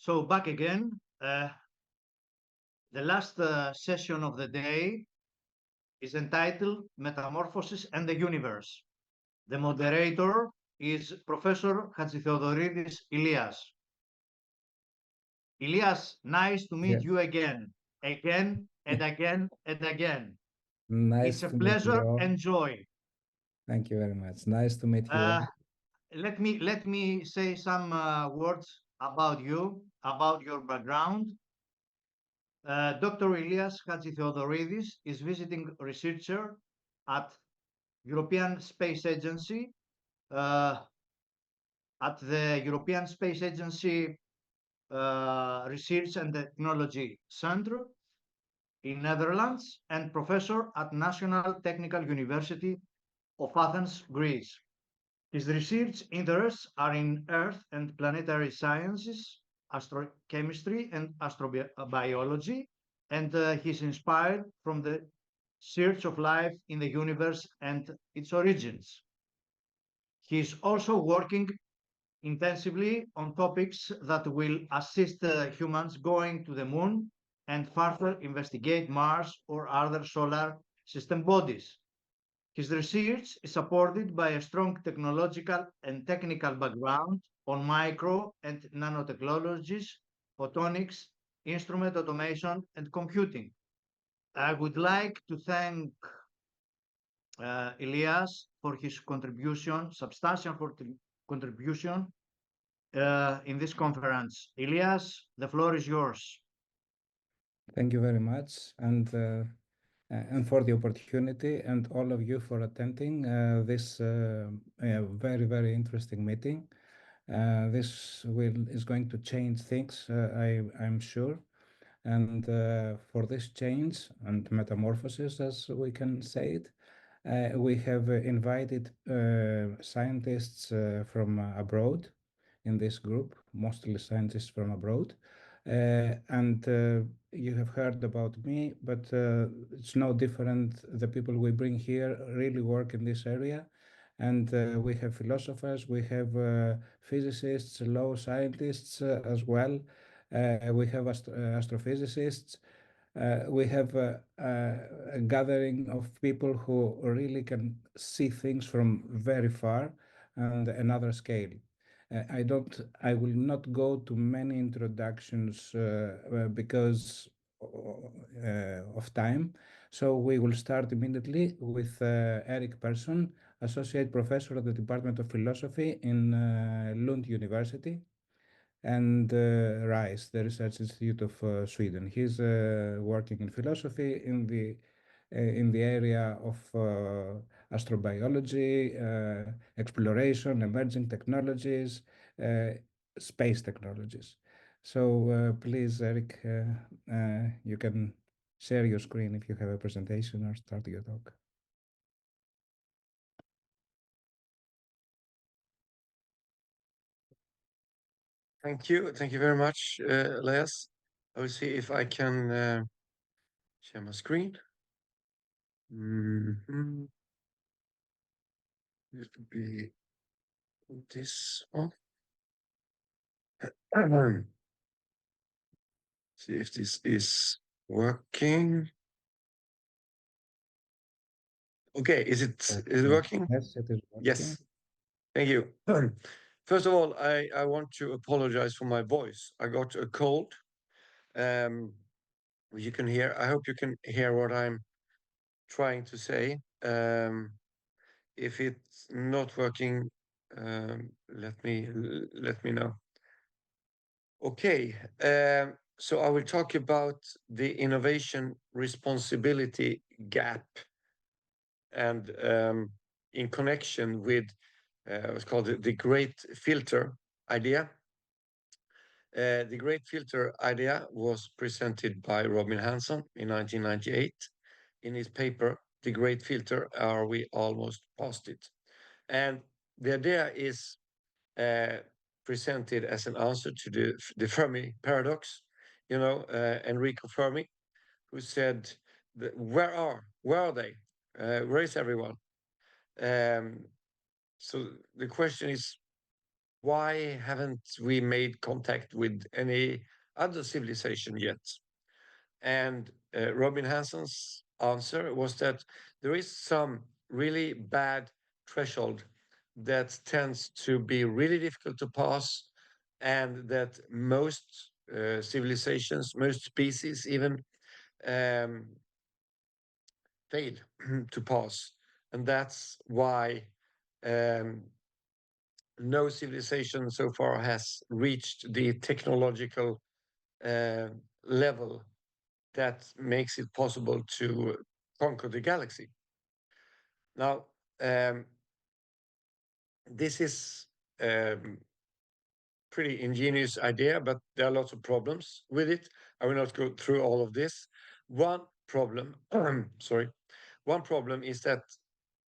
So back again. The last session of the day is entitled Metamorphosis and the Universe. The moderator is Professor Hatzitheodoridis Ilias. Ilias, nice to meet Yeah, you again, again and again and again. It's nice a to meet you pleasure all. and joy. Thank you very much. Nice to meet you Uh, all. let me say some words about you, about your background. Dr. Ilias Hatzitheodoridis is visiting researcher at European Space Agency, uh, at the European Space Agency Research and Technology Center in Netherlands, and professor at National Technical University of Athens, Greece. His research interests are in Earth and planetary sciences, astrochemistry, and astrobiology, and he's inspired from the search of life in the universe and its origins. He is also working intensively on topics that will assist humans going to the moon and further investigate Mars or other solar system bodies. His research is supported by a strong technological and technical background on micro and nanotechnologies, photonics, instrument automation, and computing. I would like to thank Elias for his contribution, substantial contribution in this conference. Elias, the floor is yours. Thank you very much, and for the opportunity, and all of you for attending this very very interesting meeting. This will is going to change things, I'm sure. And for this change and metamorphosis, as we can say it, we have invited scientists from abroad in this group, mostly scientists from abroad. And you have heard about me, but it's no different. The people we bring here really work in this area. And we have philosophers, we have physicists, law scientists as well. We have astrophysicists. We have a gathering of people who really can see things from very far and another scale. I will not go to many introductions because of time. So we will start immediately with Eric Persson, Associate Professor at the Department of Philosophy in Lund University, and RISE, the Research Institute of Sweden. He's working in philosophy in the area of astrobiology, exploration, emerging technologies, uh, space technologies. So please, Eric, you can share your screen if you have a presentation or start your talk. Thank you. Thank you very much, Elias. I will see if I can share my screen. Mhm. It would be this one. See if this is working. Okay, is it Okay. working? Yes, it is working. Yes. Thank you. First of all, I want to apologize for my voice. I got a cold. Um, you can hear. I hope you can hear what I'm trying to say. If it's not working, let me know. Okay. So I will talk about the innovation responsibility gap, and in connection with what's called the great filter idea. The great filter idea was presented by Robin Hanson in 1998 in his paper, The Great Filter, Are We Almost Past It? And the idea is presented as an answer to the Fermi paradox. You know, Enrico Fermi, who said, where are they? Where is everyone? So the question is, why haven't we made contact with any other civilization yet? And Robin Hansen's answer was that there is some really bad threshold that tends to be really difficult to pass, and that most civilizations, most species even um, fail to pass. And that's why um, no civilization so far has reached the technological uh, level that makes it possible to conquer the galaxy. Now, this is pretty ingenious idea, but there are lots of problems with it. I will not go through all of this. One problem, sorry, one problem is that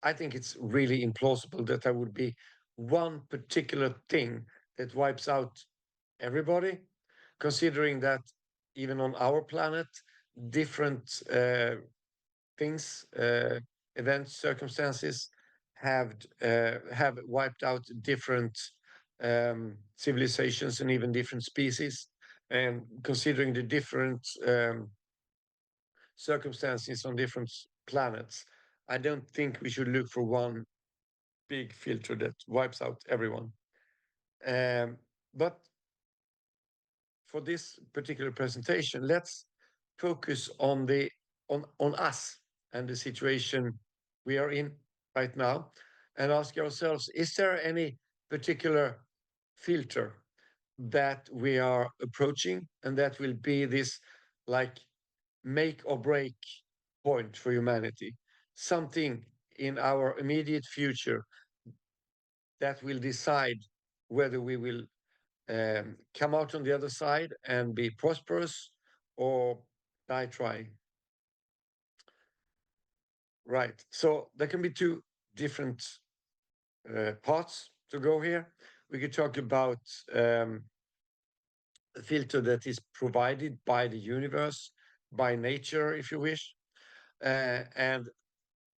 I think it's really implausible that there would be one particular thing that wipes out everybody, considering that even on our planet, different things, events, circumstances have wiped out different civilizations and even different species. And considering the different circumstances on different planets, I don't think we should look for one big filter that wipes out everyone. But for this particular presentation, let's focus on the on us and the situation we are in right now, and ask ourselves: is there any particular filter that we are approaching, and that will be this like make or break point for humanity? Something in our immediate future that will decide whether we will come out on the other side and be prosperous or die trying. Right. So there can be two different parts to go here. We could talk about a filter that is provided by the universe, by nature, if you wish. And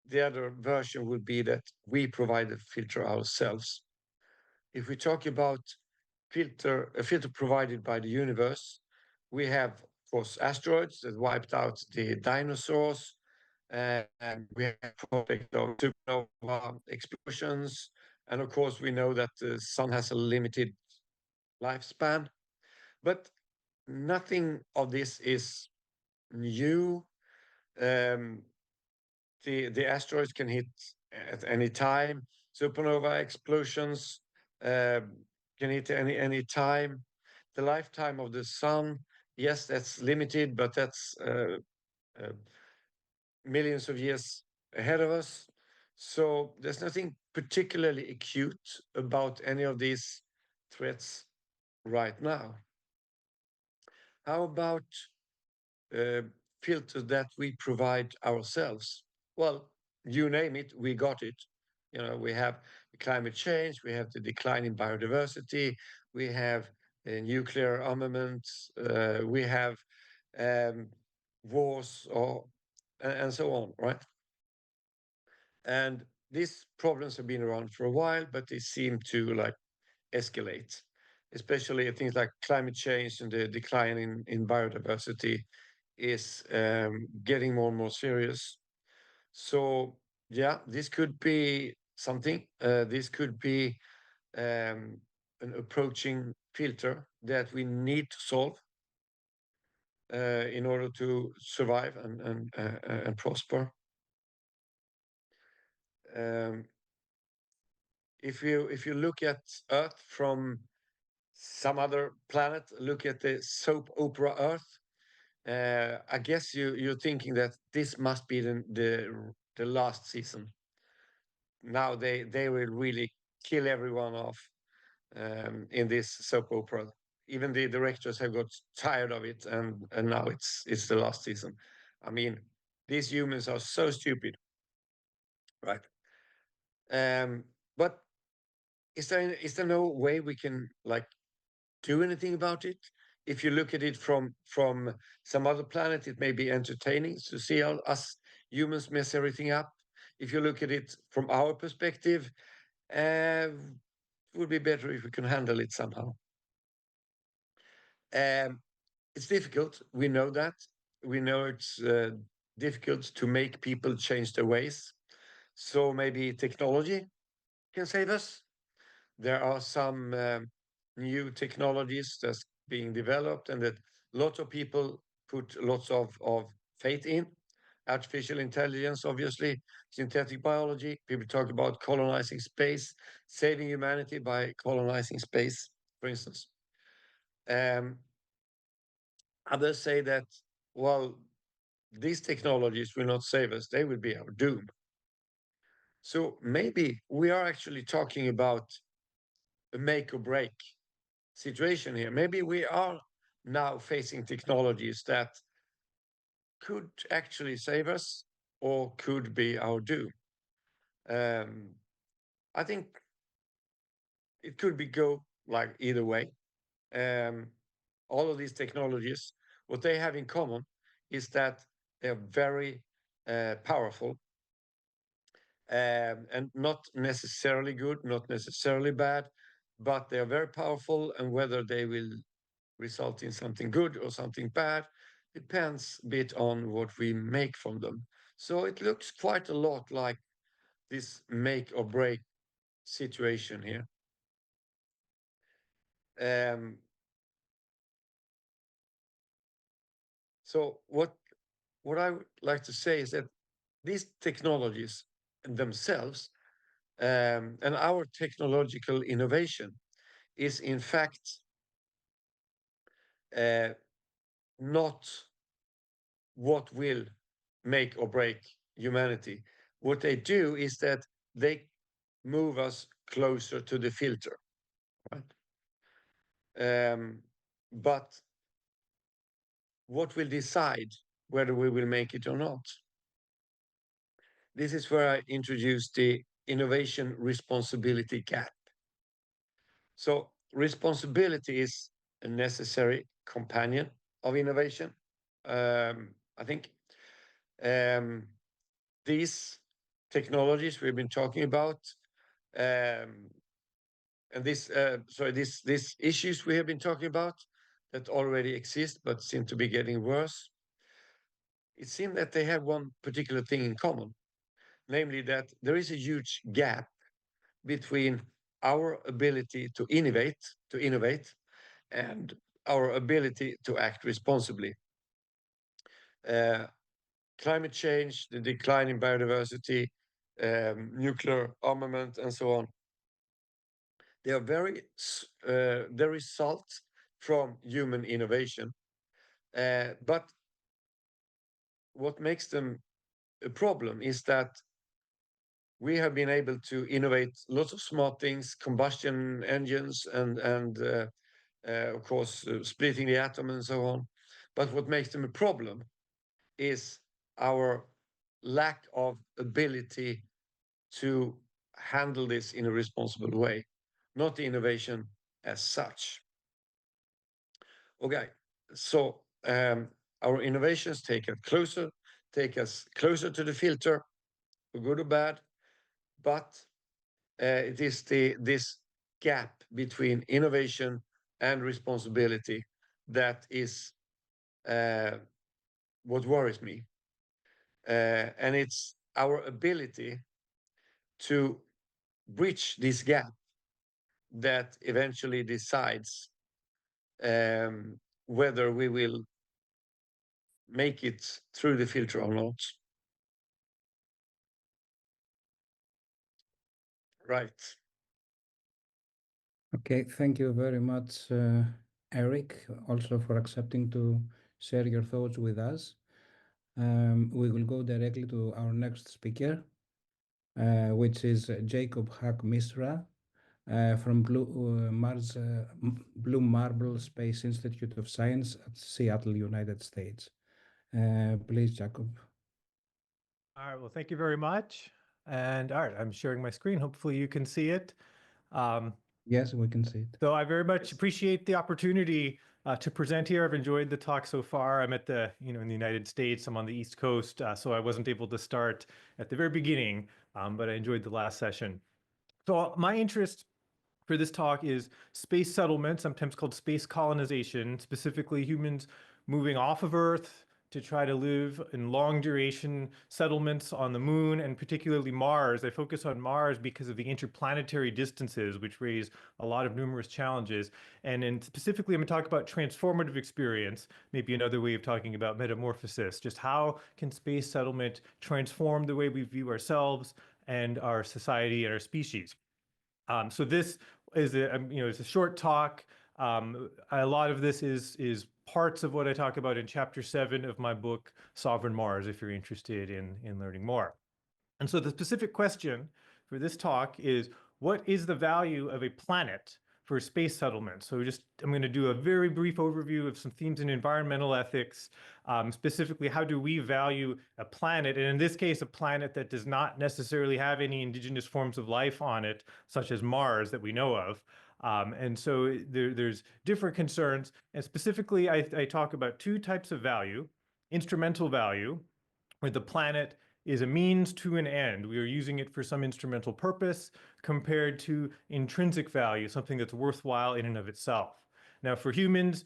the other version would be that we provide the filter ourselves. If we talk about a filter provided by the universe, we have, of course, asteroids that wiped out the dinosaurs, and we have project of supernova explosions, and of course we know that the sun has a limited lifespan, but nothing of this is new. Um, the asteroids can hit at any time. Supernova explosions uh, can hit any time. The lifetime of the sun, yes, that's limited, but that's uh, millions of years ahead of us. So there's nothing particularly acute about any of these threats right now. How about uh, filters that we provide ourselves? Well, you name it, we got it. You know, we have climate change, we have the decline in biodiversity, we have nuclear armaments, we have um, wars, or and so on, right? And these problems have been around for a while, but they seem to like escalate, especially things like climate change and the decline in biodiversity is getting more and more serious. So yeah, this could be something. This could be an approaching filter that we need to solve in order to survive and prosper. Um, if you look at Earth from some other planet, look at the soap opera Earth. I guess you're thinking that this must be the last season. Now they will really kill everyone off in this soap opera. Even the directors have got tired of it, and now it's the last season. I mean, these humans are so stupid, right? But is there no way we can like do anything about it? If you look at it from some other planet, it may be entertaining to see how us humans mess everything up. If you look at it from our perspective, uh, it would be better if we can handle it somehow. It's difficult. We know that. We know it's difficult to make people change their ways. So maybe technology can save us. There are some new technologies that's being developed and that lots of people put lots of faith in. Artificial intelligence, obviously, synthetic biology. People talk about colonizing space, saving humanity by colonizing space, for instance. Others say that, well, these technologies will not save us, they will be our doom. So maybe we are actually talking about a make or break situation here. Maybe we are now facing technologies that could actually save us or could be our doom. I think it could be go like either way. All of these technologies, what they have in common is that they're very powerful and not necessarily good, not necessarily bad, but they are very powerful, and whether they will result in something good or something bad depends a bit on what we make from them. So it looks quite a lot like this make or break situation here. So what I would like to say is that these technologies themselves and our technological innovation is in fact not what will make or break humanity. What they do is that they move us closer to the filter, right? But what will decide whether we will make it or not? This is where I introduce the innovation responsibility gap. So responsibility is a necessary companion of innovation. I think these technologies we've been talking about, and these issues we have been talking about that already exist but seem to be getting worse. It seems that they have one particular thing in common, namely that there is a huge gap between our ability to innovate, and our ability to act responsibly. Climate change, the decline in biodiversity, nuclear armament, and so on. They are the result from human innovation. But what makes them a problem is that we have been able to innovate lots of smart things, combustion engines, and of course, splitting the atom and so on. But what makes them a problem is our lack of ability to handle this in a responsible way, not the innovation as such. Okay, so our innovations take us closer to the filter, for good or bad, but it is this gap between innovation and responsibility that is what worries me. And it's our ability to bridge this gap that eventually decides whether we will make it through the filter or not. Right. Okay, thank you very much, Eric, also for accepting to share your thoughts with us. We will go directly to our next speaker, which is Jacob Hack Misra from Blue Marble Space Institute of Science at Seattle, United States. Please, Jacob. All right, well, thank you very much. And all right, I'm sharing my screen. Hopefully you can see it. Yes, we can see it. So I very much appreciate the opportunity to present here. I've enjoyed the talk so far. I'm at in the United States. I'm on the East Coast, so I wasn't able to start at the very beginning, but I enjoyed the last session. So my interest for this talk is space settlement, sometimes called space colonization, specifically humans moving off of Earth to try to live in long duration settlements on the moon, and particularly Mars. I focus on Mars because of the interplanetary distances, which raise a lot of numerous challenges. And specifically, I'm going to talk about transformative experience, maybe another way of talking about metamorphosis, just how can space settlement transform the way we view ourselves and our society and our species. So this is it's a short talk. A lot of this is parts of what I talk about in chapter 7 of my book, Sovereign Mars, if you're interested in learning more. And so the specific question for this talk is, what is the value of a planet for space settlement? So I'm going to do a very brief overview of some themes in environmental ethics, specifically how do we value a planet, and in this case, a planet that does not necessarily have any indigenous forms of life on it, such as Mars that we know of. And so there's different concerns, and specifically I talk about two types of value: instrumental value, where the planet is a means to an end. We are using it for some instrumental purpose, compared to intrinsic value, something that's worthwhile in and of itself. Now, for humans,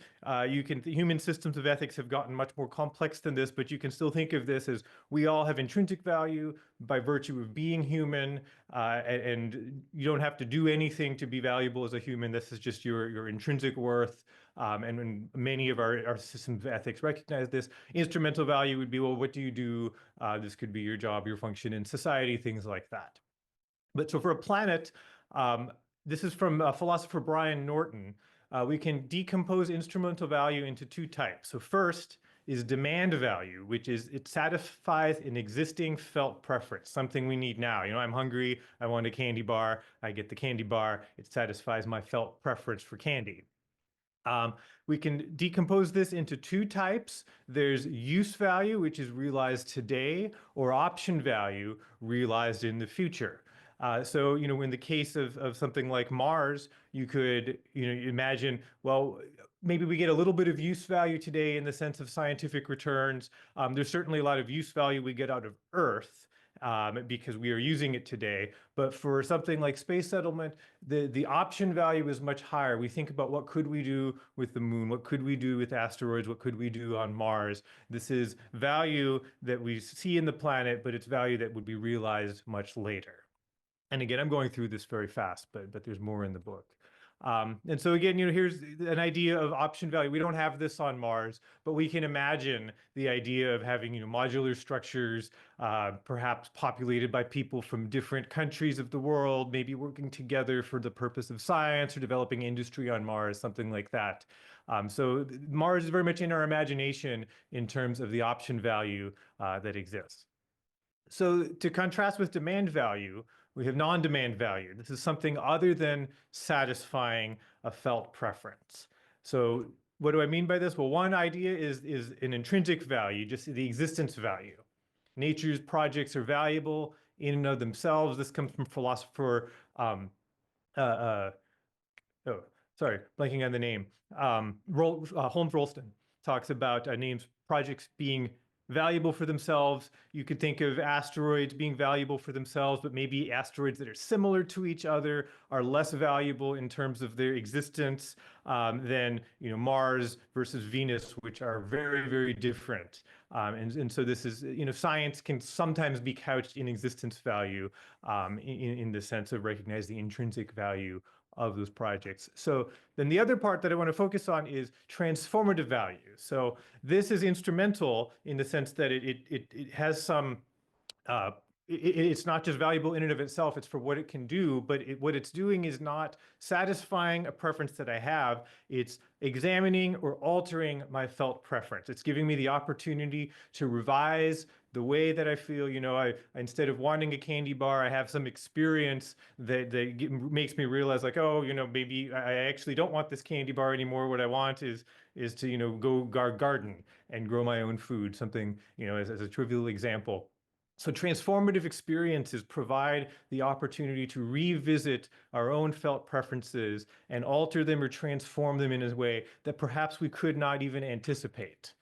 human systems of ethics have gotten much more complex than this, but you can still think of this as we all have intrinsic value by virtue of being human, and you don't have to do anything to be valuable as a human. This is just your intrinsic worth. And many of our systems of ethics recognize this. Instrumental value would be, well, what do you do? This could be your job, your function in society, things like that. But so for a planet, this is from philosopher Brian Norton. We can decompose instrumental value into two types. So first is demand value, which is it satisfies an existing felt preference, something we need now. I'm hungry, I want a candy bar, I get the candy bar, it satisfies my felt preference for candy. We can decompose this into two types. There's use value, which is realized today, or option value, realized in the future. So, in the case of something like Mars, you could, imagine, well, maybe we get a little bit of use value today in the sense of scientific returns. There's certainly a lot of use value we get out of Earth, because we are using it today. But for something like space settlement, the option value is much higher. We think about what could we do with the moon? What could we do with asteroids? What could we do on Mars? This is value that we see in the planet, but it's value that would be realized much later. And again, I'm going through this very fast, but there's more in the book. And so again, here's an idea of option value. We don't have this on Mars, but we can imagine the idea of having, modular structures, perhaps populated by people from different countries of the world, maybe working together for the purpose of science or developing industry on Mars, something like that. So Mars is very much in our imagination in terms of the option value that exists. So to contrast with demand value, we have non-demand value. This is something other than satisfying a felt preference. So what do I mean by this? Well, one idea is an intrinsic value, just the existence value. Nature's projects are valuable in and of themselves. This comes from philosopher, blanking on the name. Holmes Rolston talks about names, projects being valuable for themselves. You could think of asteroids being valuable for themselves, but maybe asteroids that are similar to each other are less valuable in terms of their existence than Mars versus Venus, which are very, very different. And so this is, science can sometimes be couched in existence value in the sense of recognize the intrinsic value of those projects. So then the other part that I want to focus on is transformative value. So this is instrumental in the sense that it has some, it's not just valuable in and of itself, it's for what it can do, but what it's doing is not satisfying a preference that I have, it's examining or altering my felt preference. It's giving me the opportunity to revise the way that I feel. I instead of wanting a candy bar, I have some experience that makes me realize, like, oh, maybe I actually don't want this candy bar anymore. What I want is to go garden and grow my own food, something, as a trivial example. So transformative experiences provide the opportunity to revisit our own felt preferences and alter them or transform them in a way that perhaps we could not even anticipate.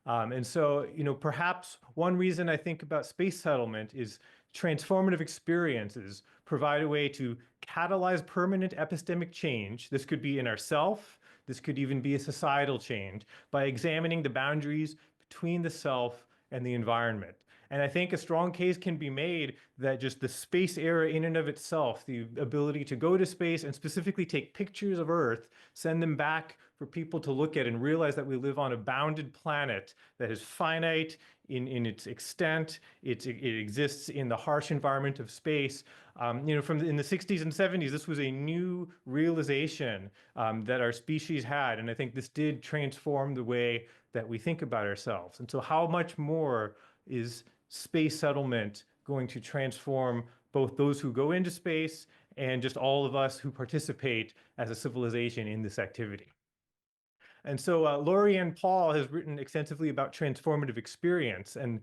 And so, perhaps one reason I think about space settlement is transformative experiences provide a way to catalyze permanent epistemic change. This could be in ourself. This could even be a societal change by examining the boundaries between the self and the environment. And I think a strong case can be made that just the space era in and of itself, the ability to go to space and specifically take pictures of Earth, send them back for people to look at and realize that we live on a bounded planet that is finite in its extent. It exists in the harsh environment of space. In the 60s and 70s, this was a new realization that our species had. And I think this did transform the way that we think about ourselves. And so how much more is space settlement going to transform both those who go into space and just all of us who participate as a civilization in this activity? And so Lori-Ann Paul has written extensively about transformative experience. And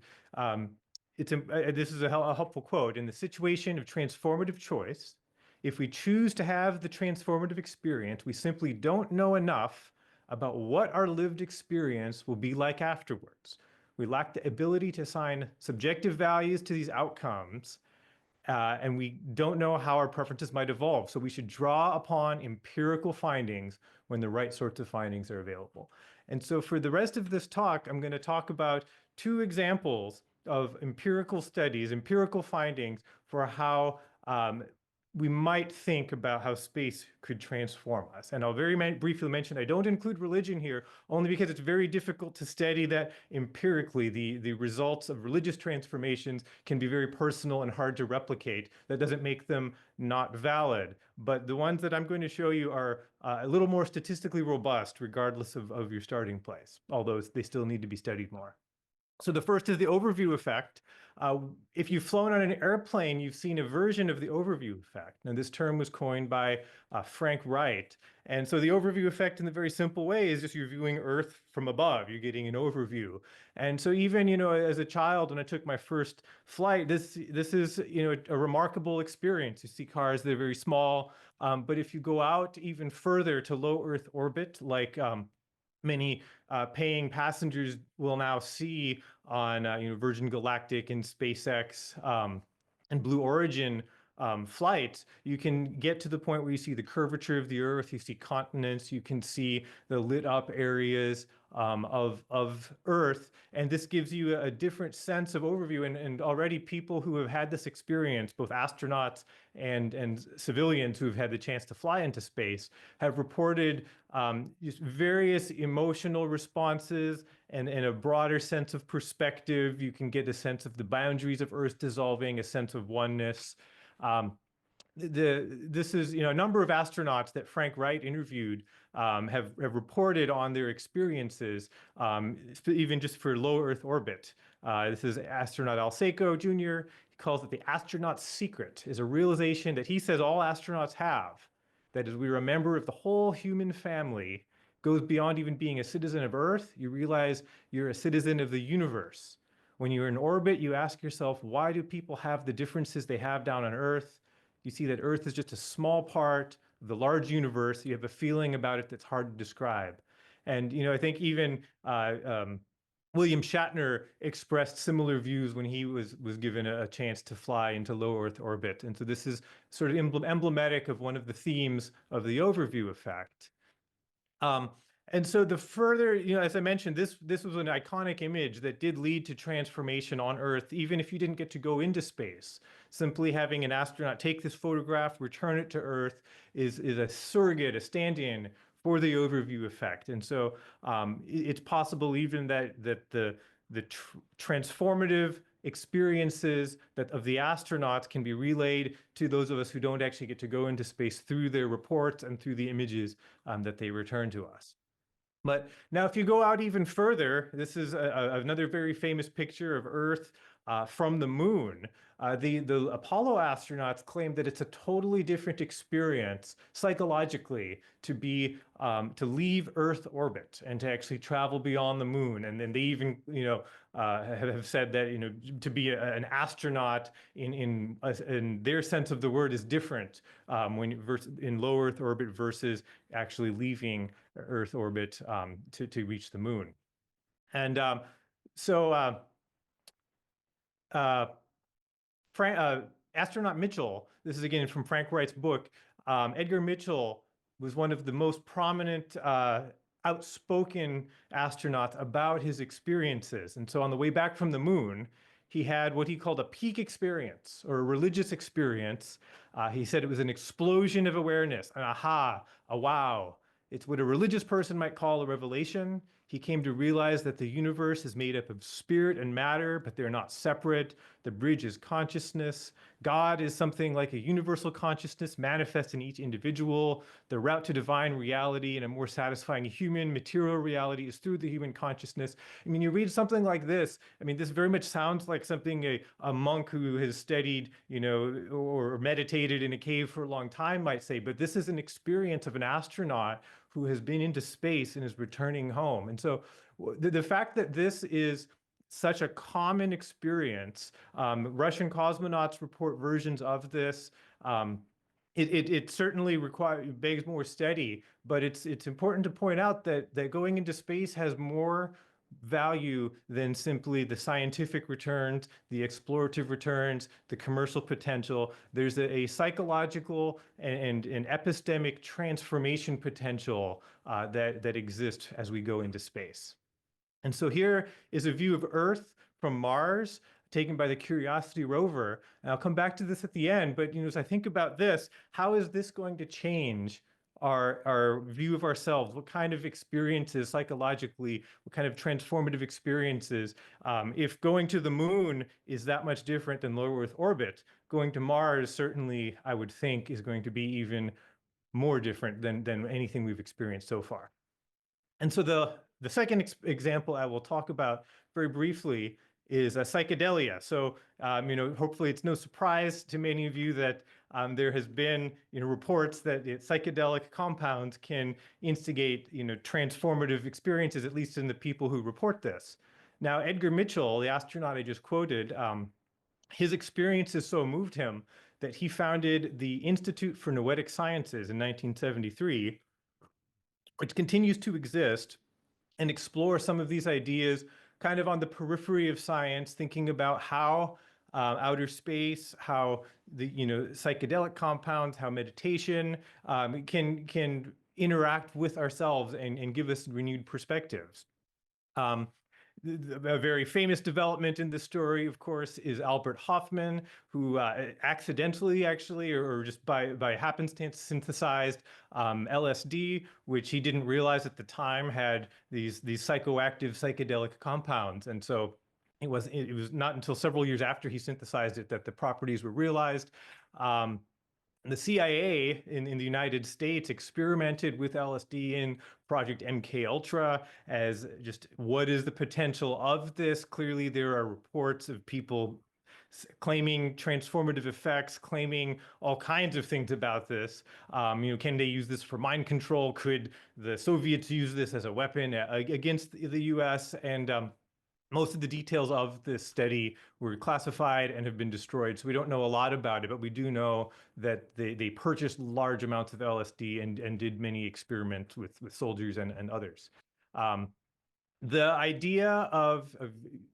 this is a helpful quote. In the situation of transformative choice, if we choose to have the transformative experience, we simply don't know enough about what our lived experience will be like afterwards. We lack the ability to assign subjective values to these outcomes, and we don't know how our preferences might evolve. So we should draw upon empirical findings when the right sorts of findings are available. And so for the rest of this talk, I'm going to talk about two examples of empirical studies, empirical findings for how we might think about how space could transform us. And I'll very briefly mention, I don't include religion here, only because it's very difficult to study that empirically. The results of religious transformations can be very personal and hard to replicate. That doesn't make them not valid. But the ones that I'm going to show you are a little more statistically robust, regardless of your starting place, although they still need to be studied more. So the first is the overview effect. If you've flown on an airplane, you've seen a version of the overview effect. Now, this term was coined by Frank Wright. And so the overview effect in the very simple way is just you're viewing Earth from above. You're getting an overview. And so even, as a child, when I took my first flight, this is, a remarkable experience. You see cars that are very small. But if you go out even further to low Earth orbit, like many paying passengers will now see on Virgin Galactic and SpaceX and Blue Origin flights, you can get to the point where you see the curvature of the Earth, you see continents, you can see the lit up areas of Earth, and this gives you a different sense of overview. And already people who have had this experience, both astronauts and civilians who have had the chance to fly into space, have reported just various emotional responses and a broader sense of perspective. You can get a sense of the boundaries of Earth dissolving, a sense of oneness. This is, a number of astronauts that Frank Wright interviewed have reported on their experiences, even just for low Earth orbit. This is astronaut Al Seco Jr. He calls it the astronaut's secret, is a realization that he says all astronauts have, that as we are a member of the whole human family, goes beyond even being a citizen of Earth. You realize you're a citizen of the universe. When you're in orbit, you ask yourself, why do people have the differences they have down on Earth? You see that Earth is just a small part of the large universe. You have a feeling about it that's hard to describe. And, I think even William Shatner expressed similar views when he was given a chance to fly into low Earth orbit. And so this is sort of emblematic of one of the themes of the overview effect. And so the further, as I mentioned, this was an iconic image that did lead to transformation on Earth, even if you didn't get to go into space. Simply having an astronaut take this photograph, return it to Earth is a surrogate, a stand-in for the overview effect. And so it's possible even that the transformative experiences of the astronauts can be relayed to those of us who don't actually get to go into space through their reports and through the images that they return to us. But now if you go out even further, this is another very famous picture of Earth from the moon. The Apollo astronauts claim that it's a totally different experience psychologically to leave Earth orbit and to actually travel beyond the moon. And then they even have said that to be an astronaut in their sense of the word is different when in low Earth orbit versus actually leaving Earth orbit to reach the moon. And astronaut Mitchell, this is again from Frank Wright's book, Edgar Mitchell was one of the most prominent outspoken astronauts about his experiences. And so on the way back from the moon, he had what he called a peak experience or a religious experience. He said it was an explosion of awareness, an aha, a wow. It's what a religious person might call a revelation. He came to realize that the universe is made up of spirit and matter, but they're not separate. The bridge is consciousness. God is something like a universal consciousness manifest in each individual. The route to divine reality and a more satisfying human material reality is through the human consciousness. I mean, you read something like this, I mean, this very much sounds like something a monk who has studied, you know, or meditated in a cave for a long time might say, but this is an experience of an astronaut who has been into space and is returning home. And so the fact that this is such a common experience, Russian cosmonauts report versions of this. It certainly begs more study, but it's important to point out that going into space has more value than simply the scientific returns, the explorative returns, the commercial potential. There's a psychological and an epistemic transformation potential that exists as we go into space. And so here is a view of Earth from Mars taken by the Curiosity rover. And I'll come back to this at the end, but you know, as I think about this, how is this going to change our view of ourselves? What kind of experiences psychologically, what kind of transformative experiences? If going to the moon is that much different than low Earth orbit, going to Mars certainly, I would think, is going to be even more different than anything we've experienced so far. And so the second example I will talk about very briefly is psychedelia. So, you know, hopefully it's no surprise to many of you that there has been, you know, reports that psychedelic compounds can instigate, you know, transformative experiences, at least in the people who report this. Now, Edgar Mitchell, the astronaut I just quoted, his experiences so moved him that he founded the Institute for Noetic Sciences in 1973, which continues to exist and explore some of these ideas kind of on the periphery of science, thinking about how outer space, how the, you know, psychedelic compounds, how meditation can interact with ourselves and give us renewed perspectives. A very famous development in this story, of course, is Albert Hofmann, who accidentally, actually, or just by happenstance, synthesized LSD, which he didn't realize at the time had these psychoactive psychedelic compounds. And so it was not until several years after he synthesized it that the properties were realized. The CIA in the United States experimented with LSD in Project MKUltra as just what is the potential of this. Clearly, there are reports of people claiming transformative effects, claiming all kinds of things about this. You know, can they use this for mind control? Could the Soviets use this as a weapon against the US? And most of the details of this study were classified and have been destroyed, so we don't know a lot about it, but we do know that they purchased large amounts of LSD and did many experiments with soldiers and others. The idea of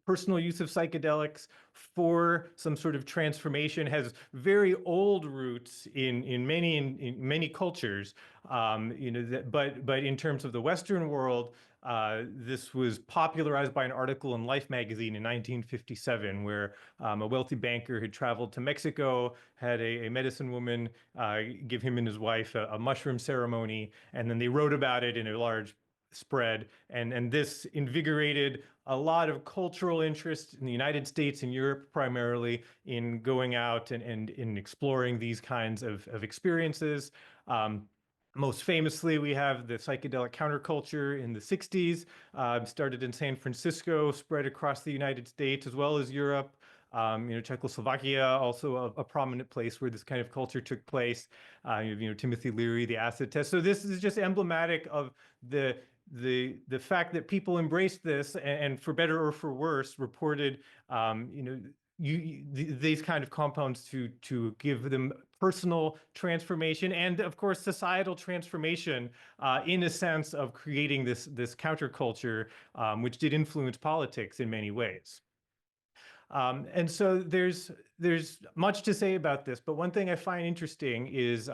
personal use of psychedelics for some sort of transformation has very old roots in many cultures. You know, but in terms of the Western world, this was popularized by an article in Life magazine in 1957, where a wealthy banker had traveled to Mexico, had a medicine woman give him and his wife a mushroom ceremony, and then they wrote about it in a large spread, and this invigorated a lot of cultural interest in the United States and Europe, primarily in going out and in exploring these kinds of experiences. Most famously, we have the psychedelic counterculture in the 60s, started in San Francisco, spread across the United States as well as Europe. You know, Czechoslovakia, also a prominent place where this kind of culture took place. You know, Timothy Leary, the acid test. So this is just emblematic of the fact that people embraced this and for better or for worse, reported, you know, these kind of compounds to give them personal transformation and, of course, societal transformation in a sense of creating this counterculture, which did influence politics in many ways. And so there's much to say about this, but one thing I find interesting is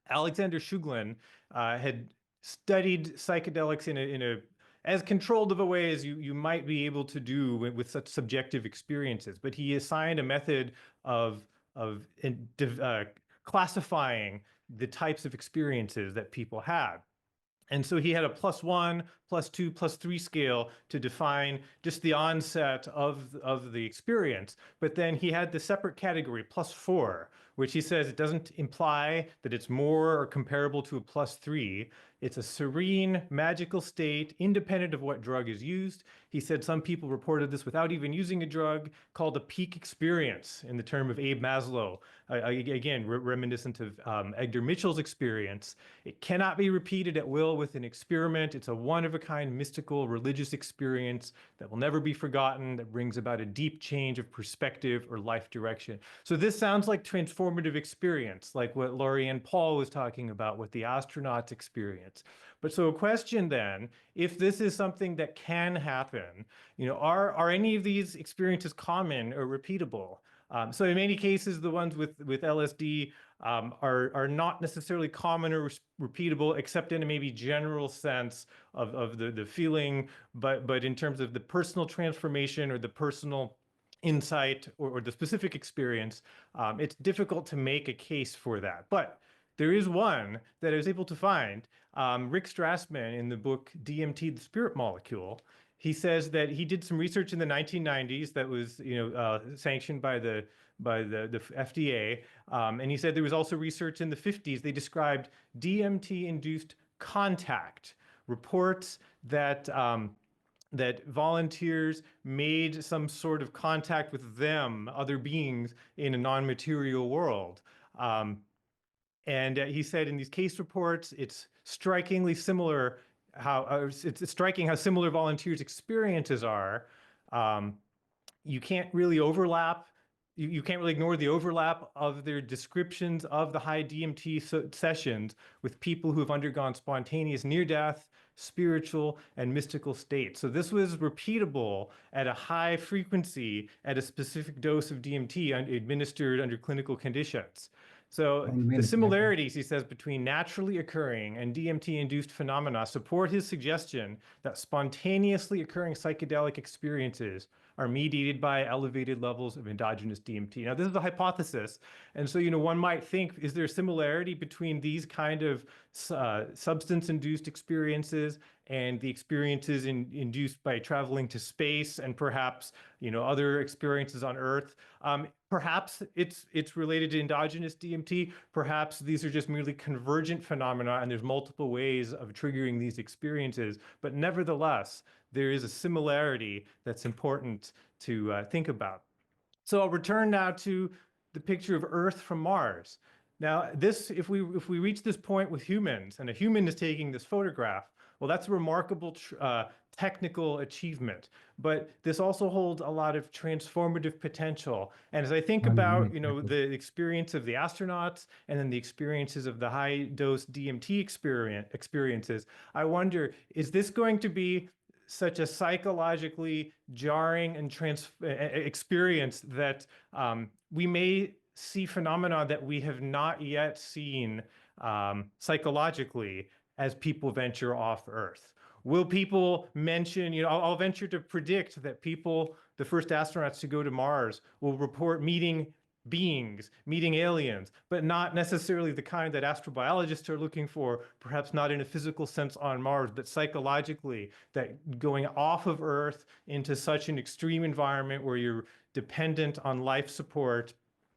Alexander Shuglin had studied psychedelics in a as controlled of a way as you might be able to do with such subjective experiences, but he assigned a method of classifying the types of experiences that people had. And so he had a +1, +2, +3 scale to define just the onset of the experience. But then he had the separate category, +4, which he says it doesn't imply that it's more or comparable to a +3. It's a serene, magical state, independent of what drug is used. He said some people reported this without even using a drug, called a peak experience in the term of Abe Maslow, again, reminiscent of Edgar Mitchell's experience. It cannot be repeated at will with an experiment. It's a one-of-a-kind mystical religious experience that will never be forgotten, that brings about a deep change of perspective or life direction. So this sounds like transformative experience, like what Lorianne Paul was talking about with the astronauts experience. But so a question then, if this is something that can happen, are any of these experiences common or repeatable? So in many cases, the ones with LSD are not necessarily common or repeatable, except in a maybe general sense of the feeling, but in terms of the personal transformation or the personal insight or the specific experience, it's difficult to make a case for that. But there is one that I was able to find. Rick Strassman, in the book DMT, the Spirit Molecule, he says that he did some research in the 1990s that was, sanctioned by the FDA, and he said there was also research in the 50s. They described DMT-induced contact, reports that that volunteers made some sort of contact with them, other beings in a non-material world. And he said in these case reports, it's strikingly similar it's striking how similar volunteers' experiences are. You can't really overlap. You can't really ignore the overlap of their descriptions of the high DMT sessions with people who have undergone spontaneous near-death, spiritual, and mystical states. So this was repeatable at a high frequency at a specific dose of DMT administered under clinical conditions. So the similarities, he says, between naturally occurring and DMT-induced phenomena support his suggestion that spontaneously occurring psychedelic experiences are mediated by elevated levels of endogenous DMT. Now, this is a hypothesis. And so, one might think, is there a similarity between these kind of substance-induced experiences and the experiences induced by traveling to space and perhaps, other experiences on Earth? Perhaps it's related to endogenous DMT. Perhaps these are just merely convergent phenomena and there's multiple ways of triggering these experiences. But nevertheless, there is a similarity that's important to think about. So I'll return now to the picture of Earth from Mars. Now, if we reach this point with humans, and a human is taking this photograph, well, that's a remarkable technical achievement. But this also holds a lot of transformative potential. And as I think about, the experience of the astronauts and then the experiences of the high-dose DMT experiences, I wonder, is this going to be such a psychologically jarring and experience that we may see phenomena that we have not yet seen psychologically as people venture off Earth? Will people mention, I'll venture to predict that people, the first astronauts to go to Mars, will report meeting beings, meeting aliens, but not necessarily the kind that astrobiologists are looking for, perhaps not in a physical sense on Mars, but psychologically, that going off of Earth into such an extreme environment where you're dependent on life support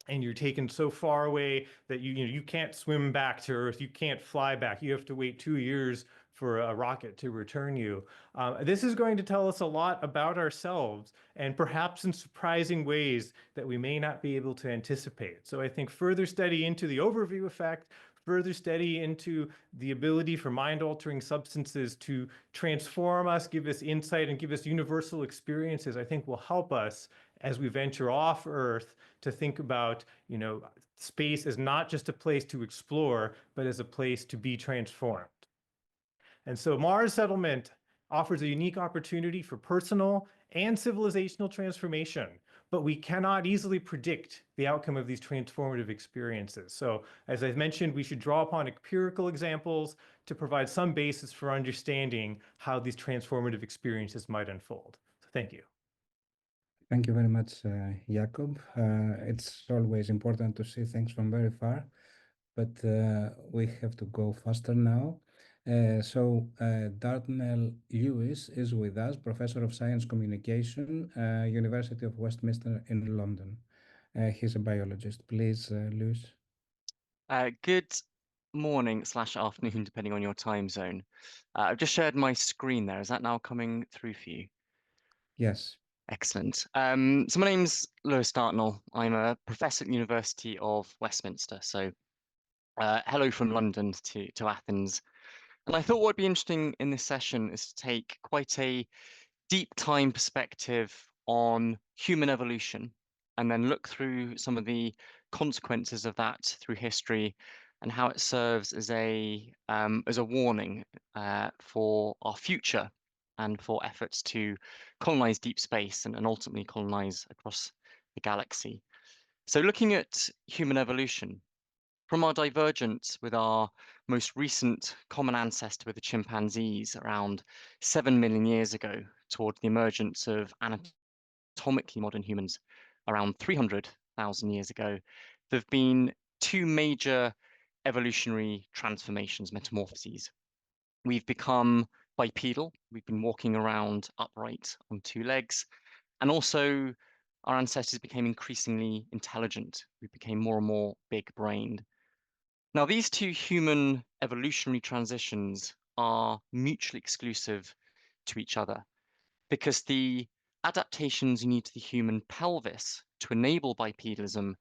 and you're taken so far away that you can't swim back to Earth, you can't fly back, you have to wait 2 years for a rocket to return you. This is going to tell us a lot about ourselves, and perhaps in surprising ways that we may not be able to anticipate. So I think further study into the overview effect, further study into the ability for mind-altering substances to transform us, give us insight, and give us universal experiences, I think will help us as we venture off Earth to think about, space as not just a place to explore, but as a place to be transformed. And so Mars settlement offers a unique opportunity for personal and civilizational transformation, but we cannot easily predict the outcome of these transformative experiences. So as I've mentioned, we should draw upon empirical examples to provide some basis for understanding how these transformative experiences might unfold. So thank you. Thank you very much, Jakob. It's always important to see things from very far, but we have to go faster now. Darnell Lewis is with us, Professor of Science Communication, University of Westminster in London. He's a biologist. Please, Lewis. Good morning/afternoon, depending on your time zone. I've just shared my screen there. Is that now coming through for you? Yes. Excellent. So my name's Lewis Dartnell. I'm a professor at the University of Westminster. So hello from London to Athens. And I thought what would be interesting in this session is to take quite a deep time perspective on human evolution and then look through some of the consequences of that through history and how it serves as a warning for our future and for efforts to colonize deep space and ultimately colonize across the galaxy. So looking at human evolution, from our divergence with our most recent common ancestor with the chimpanzees around 7 million years ago toward the emergence of anatomically modern humans around 300,000 years ago, there have been two major evolutionary transformations, metamorphoses. We've become bipedal, we've been walking around upright on two legs, and also our ancestors became increasingly intelligent. We became more and more big-brained. Now, these two human evolutionary transitions are mutually exclusive to each other because the adaptations unique to the human pelvis to enable bipedalism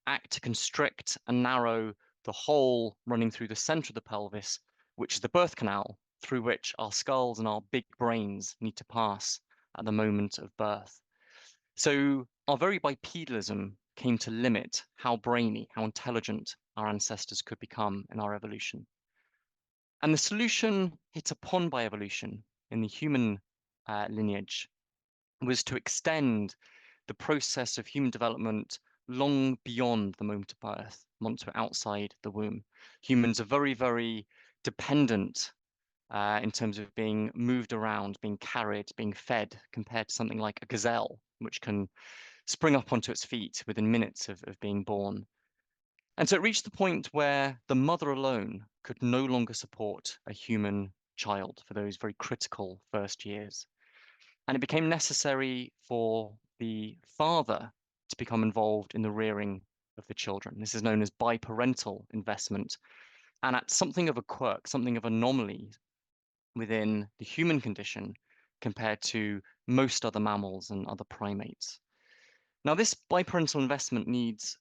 act to constrict and narrow the hole running through the center of the pelvis, which is the birth canal through which our skulls and our big brains need to pass at the moment of birth. So our very bipedalism came to limit how brainy, how intelligent our ancestors could become in our evolution. And the solution hit upon by evolution in the human lineage was to extend the process of human development long beyond the moment of birth, once we're outside the womb. Humans are very, very dependent in terms of being moved around, being carried, being fed, compared to something like a gazelle, which can spring up onto its feet within minutes of being born. And so it reached the point where the mother alone could no longer support a human child for those very critical first years. And it became necessary for the father to become involved in the rearing of the children. This is known as biparental investment. And at something of a quirk, something of an anomaly within the human condition compared to most other mammals and other primates. Now, this biparental investment needs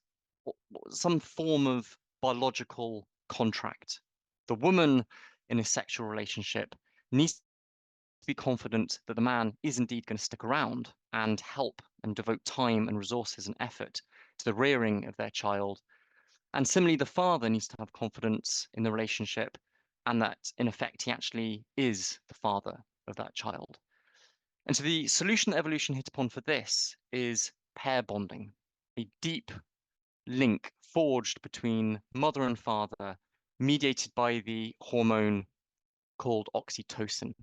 some form of biological contract. The woman in a sexual relationship needs to be confident that the man is indeed going to stick around and help and devote time and resources and effort to the rearing of their child. And similarly, the father needs to have confidence in the relationship and that, in effect, he actually is the father of that child. And so the solution that evolution hit upon for this is pair bonding, a deep link forged between mother and father, mediated by the hormone called oxytocin.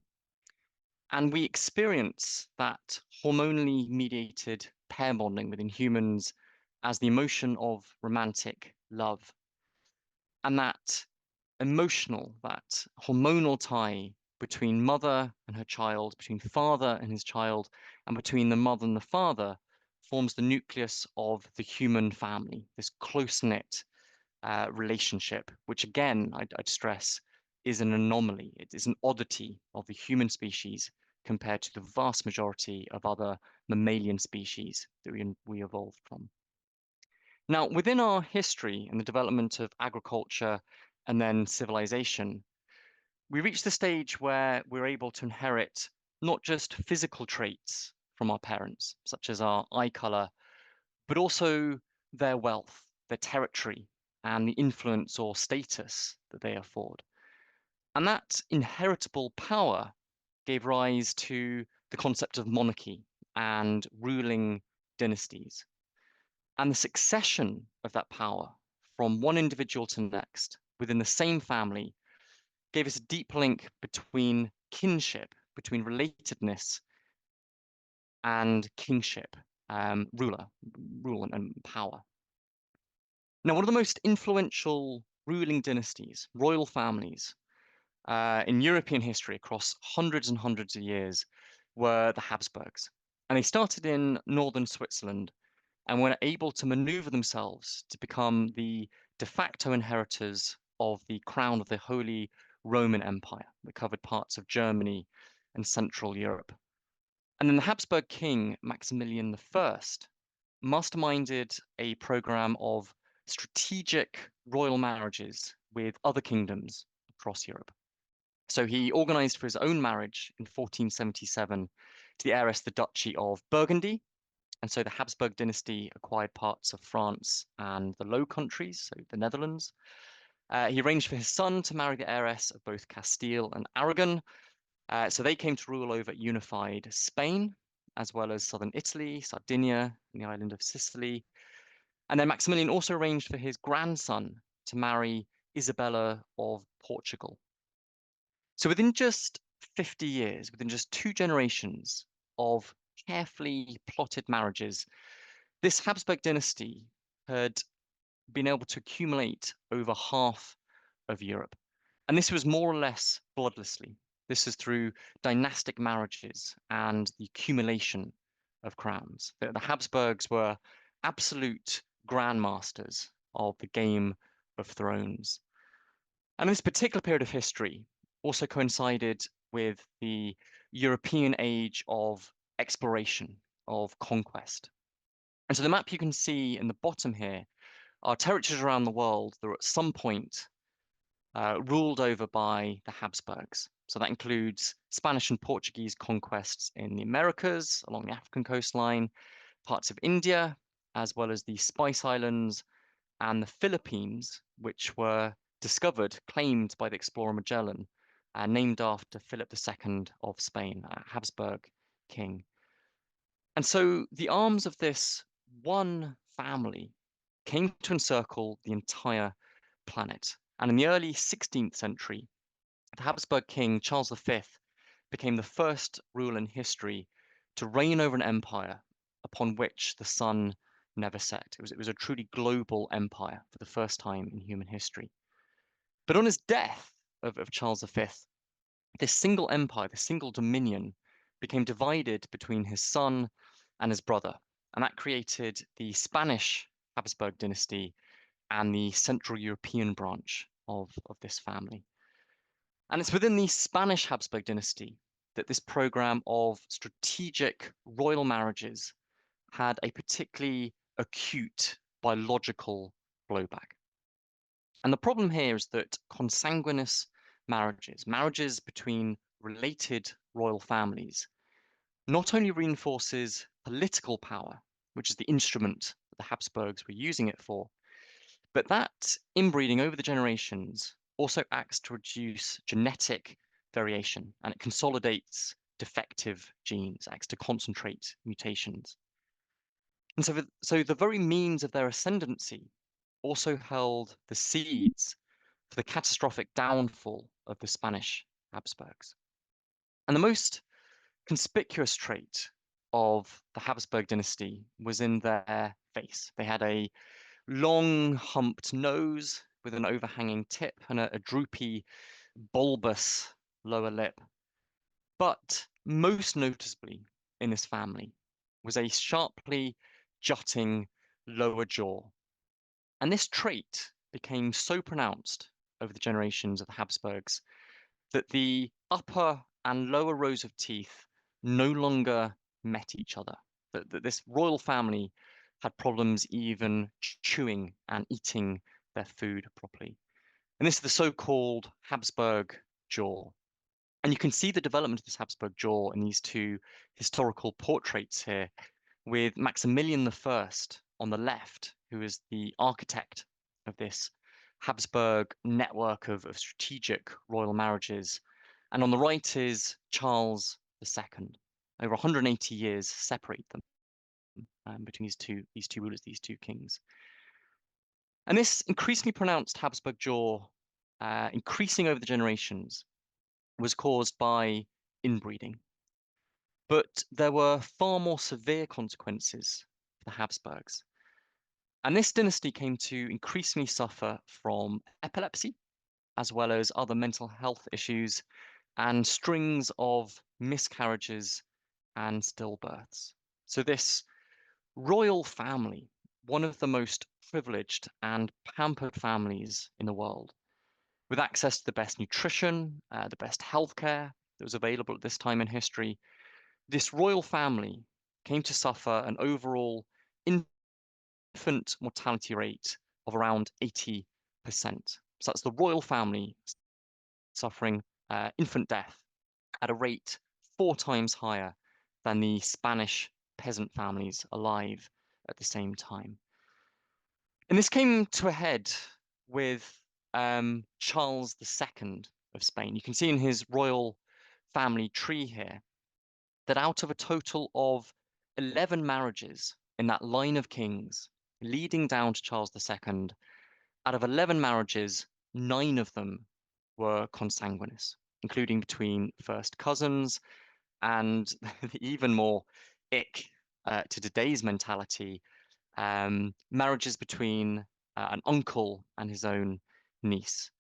And we experience that hormonally mediated pair bonding within humans as the emotion of romantic love. And that emotional, that hormonal tie between mother and her child, between father and his child, and between the mother and the father forms the nucleus of the human family, this close-knit relationship, which again, I'd stress, is an anomaly. It is an oddity of the human species compared to the vast majority of other mammalian species that we evolved from. Now, within our history and the development of agriculture and then civilization, we reach the stage where we're able to inherit not just physical traits from our parents, such as our eye color, but also their wealth, their territory, and the influence or status that they afford. And that inheritable power gave rise to the concept of monarchy and ruling dynasties. And the succession of that power from one individual to the next within the same family gave us a deep link between kinship, between relatedness and kingship, rule and power. Now, one of the most influential ruling dynasties, royal families, in European history across hundreds and hundreds of years were the Habsburgs. And they started in northern Switzerland and were able to maneuver themselves to become the de facto inheritors of the crown of the Holy Roman Empire that covered parts of Germany and Central Europe. And then the Habsburg king, Maximilian I, masterminded a program of strategic royal marriages with other kingdoms across Europe. So he organized for his own marriage in 1477 to the heiress of the Duchy of Burgundy. And so the Habsburg dynasty acquired parts of France and the Low Countries, so the Netherlands. He arranged for his son to marry the heiress of both Castile and Aragon. So they came to rule over unified Spain, as well as southern Italy, Sardinia, and the island of Sicily. And then Maximilian also arranged for his grandson to marry Isabella of Portugal. So within just 50 years, within just 2 generations of carefully plotted marriages, this Habsburg dynasty had been able to accumulate over half of Europe. And this was more or less bloodlessly. This is through dynastic marriages and the accumulation of crowns. The Habsburgs were absolute grandmasters of the Game of Thrones. And this particular period of history also coincided with the European age of exploration, of conquest. And so the map you can see in the bottom here are territories around the world that were at some point ruled over by the Habsburgs. So that includes Spanish and Portuguese conquests in the Americas, along the African coastline, parts of India, as well as the Spice Islands and the Philippines, which were discovered, claimed by the explorer Magellan, named after Philip II of Spain, a Habsburg king. And so the arms of this one family came to encircle the entire planet. And in the early 16th century, the Habsburg king Charles V became the first ruler in history to reign over an empire upon which the sun never set. It was a truly global empire for the first time in human history. But on his death of Charles V, this single empire, this single dominion, became divided between his son and his brother. And that created the Spanish Habsburg dynasty and the Central European branch of this family. And it's within the Spanish Habsburg dynasty that this program of strategic royal marriages had a particularly acute biological blowback. And the problem here is that consanguineous marriages between related royal families, not only reinforces political power, which is the instrument that the Habsburgs were using it for, but that inbreeding over the generations also acts to reduce genetic variation, and it consolidates defective genes, acts to concentrate mutations. And so the very means of their ascendancy also held the seeds for the catastrophic downfall of the Spanish Habsburgs. And the most conspicuous trait of the Habsburg dynasty was in their face. They had a long humped nose with an overhanging tip and a droopy, bulbous lower lip. But most noticeably in this family was a sharply jutting lower jaw. And this trait became so pronounced over the generations of the Habsburgs that the upper and lower rows of teeth no longer met each other. That this royal family had problems even chewing and eating their food properly. And this is the so-called Habsburg jaw. And you can see the development of this Habsburg jaw in these 2 historical portraits here, with Maximilian I on the left, who is the architect of this Habsburg network of strategic royal marriages. And on the right is Charles II. Over 180 years separate them. between these two rulers, these two kings. And this increasingly pronounced Habsburg jaw, increasing over the generations, was caused by inbreeding. But there were far more severe consequences for the Habsburgs. And this dynasty came to increasingly suffer from epilepsy, as well as other mental health issues, and strings of miscarriages and stillbirths. So this royal family, one of the most privileged and pampered families in the world, with access to the best nutrition, the best healthcare that was available at this time in history, this royal family came to suffer an overall infant mortality rate of around 80%. So that's the royal family suffering infant death at a rate 4 times higher than the Spanish peasant families alive at the same time. And this came to a head with Charles II of Spain. You can see in his royal family tree here that out of a total of 11 marriages in that line of kings leading down to Charles II, out of 11 marriages, 9 of them were consanguineous, including between first cousins, and the even more ick to today's mentality, marriages between an uncle and his own niece.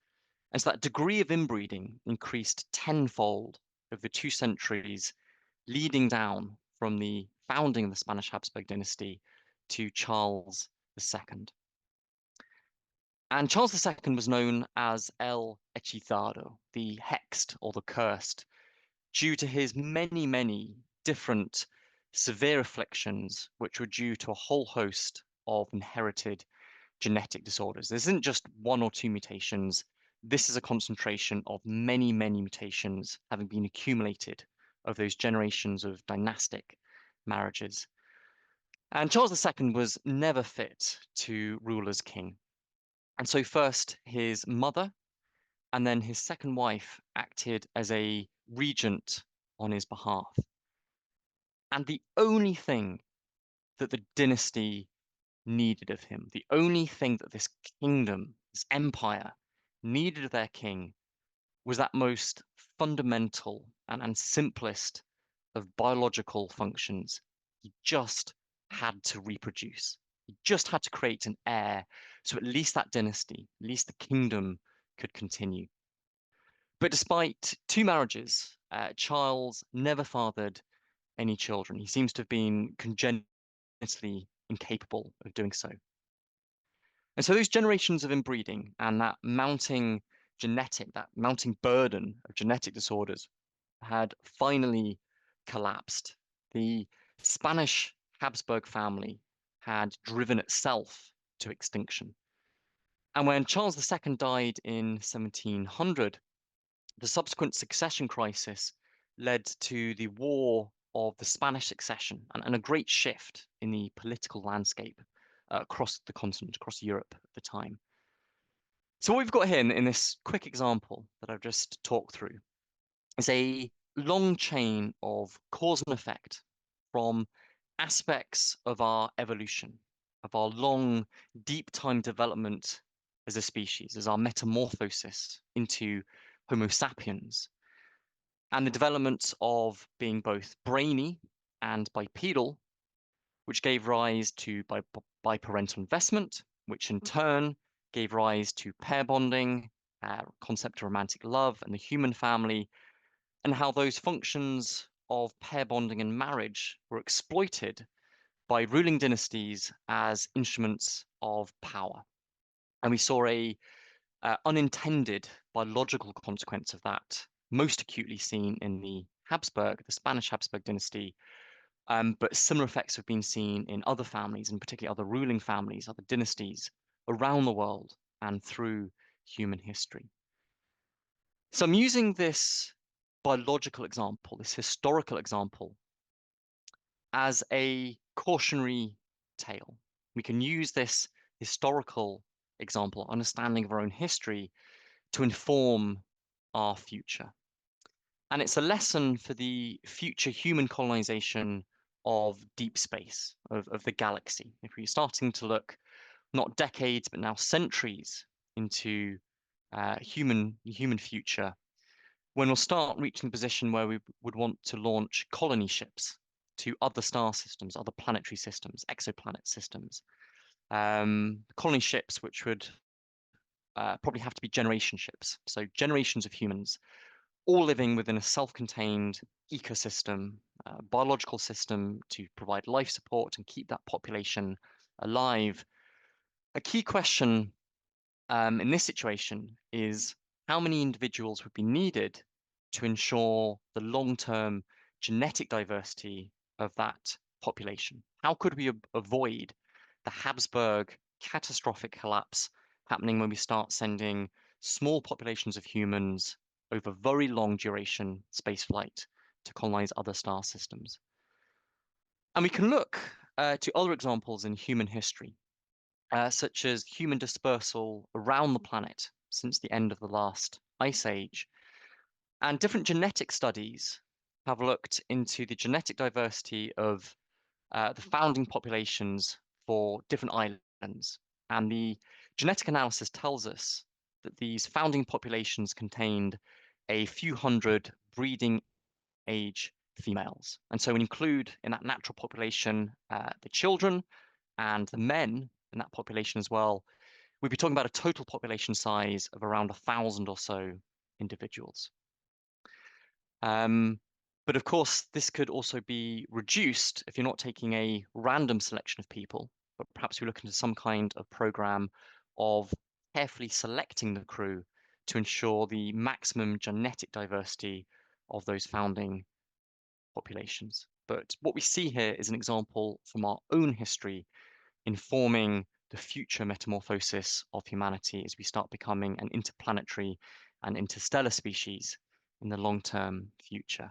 And so that degree of inbreeding increased tenfold over the 2 centuries leading down from the founding of the Spanish Habsburg dynasty to Charles II. And Charles II was known as El Hechizado, the hexed or the cursed, due to his many, many different severe afflictions, which were due to a whole host of inherited genetic disorders. This isn't just 1 or 2 mutations. This is a concentration of many, many mutations having been accumulated over those generations of dynastic marriages. And Charles II was never fit to rule as king. And so first his mother and then his second wife acted as a regent on his behalf. And the only thing that the dynasty needed of him, the only thing that this kingdom, this empire, needed of their king was that most fundamental and simplest of biological functions. He just had to reproduce. He just had to create an heir, so at least that dynasty, at least the kingdom could continue. But despite 2 marriages, Charles never fathered any children. He seems to have been congenitally incapable of doing so. And so those generations of inbreeding and that mounting burden of genetic disorders had finally collapsed. The Spanish Habsburg family had driven itself to extinction. And when Charles II died in 1700, the subsequent succession crisis led to the War of the Spanish Succession and a great shift in the political landscape across the continent, across Europe at the time. So what we've got here in this quick example that I've just talked through is a long chain of cause and effect from aspects of our evolution, of our long, deep time development as a species, as our metamorphosis into Homo sapiens, and the development of being both brainy and bipedal, which gave rise to biparental investment, which in turn gave rise to pair bonding, concept of romantic love and the human family, and how those functions of pair bonding and marriage were exploited by ruling dynasties as instruments of power. And we saw a unintended biological consequence of that, most acutely seen in the Spanish Habsburg dynasty, but similar effects have been seen in other families, and particularly other ruling families, other dynasties around the world and through human history. So I'm using this biological example, this historical example, as a cautionary tale. We can use this historical example, understanding of our own history, to inform our future. And it's a lesson for the future human colonization of deep space, of the galaxy. If we're starting to look not decades, but now centuries into human future, when we'll start reaching the position where we would want to launch colony ships to other star systems, other planetary systems, exoplanet systems. Colony ships, which would probably have to be generation ships. So generations of humans, all living within a self-contained ecosystem, biological system to provide life support and keep that population alive. A key question in this situation is how many individuals would be needed to ensure the long-term genetic diversity of that population? How could we avoid the Habsburg catastrophic collapse happening when we start sending small populations of humans over very long duration spaceflight to colonize other star systems? And we can look to other examples in human history, such as human dispersal around the planet since the end of the last ice age. And different genetic studies have looked into the genetic diversity of the founding populations for different islands. And the genetic analysis tells us that these founding populations contained a few hundred breeding age females. And so we include in that natural population the children and the men in that population as well. We'd be talking about a total population size of around 1,000 or so individuals. But of course, this could also be reduced if you're not taking a random selection of people, but perhaps we look into some kind of program of carefully selecting the crew to ensure the maximum genetic diversity of those founding populations. But what we see here is an example from our own history informing the future metamorphosis of humanity as we start becoming an interplanetary and interstellar species in the long-term future.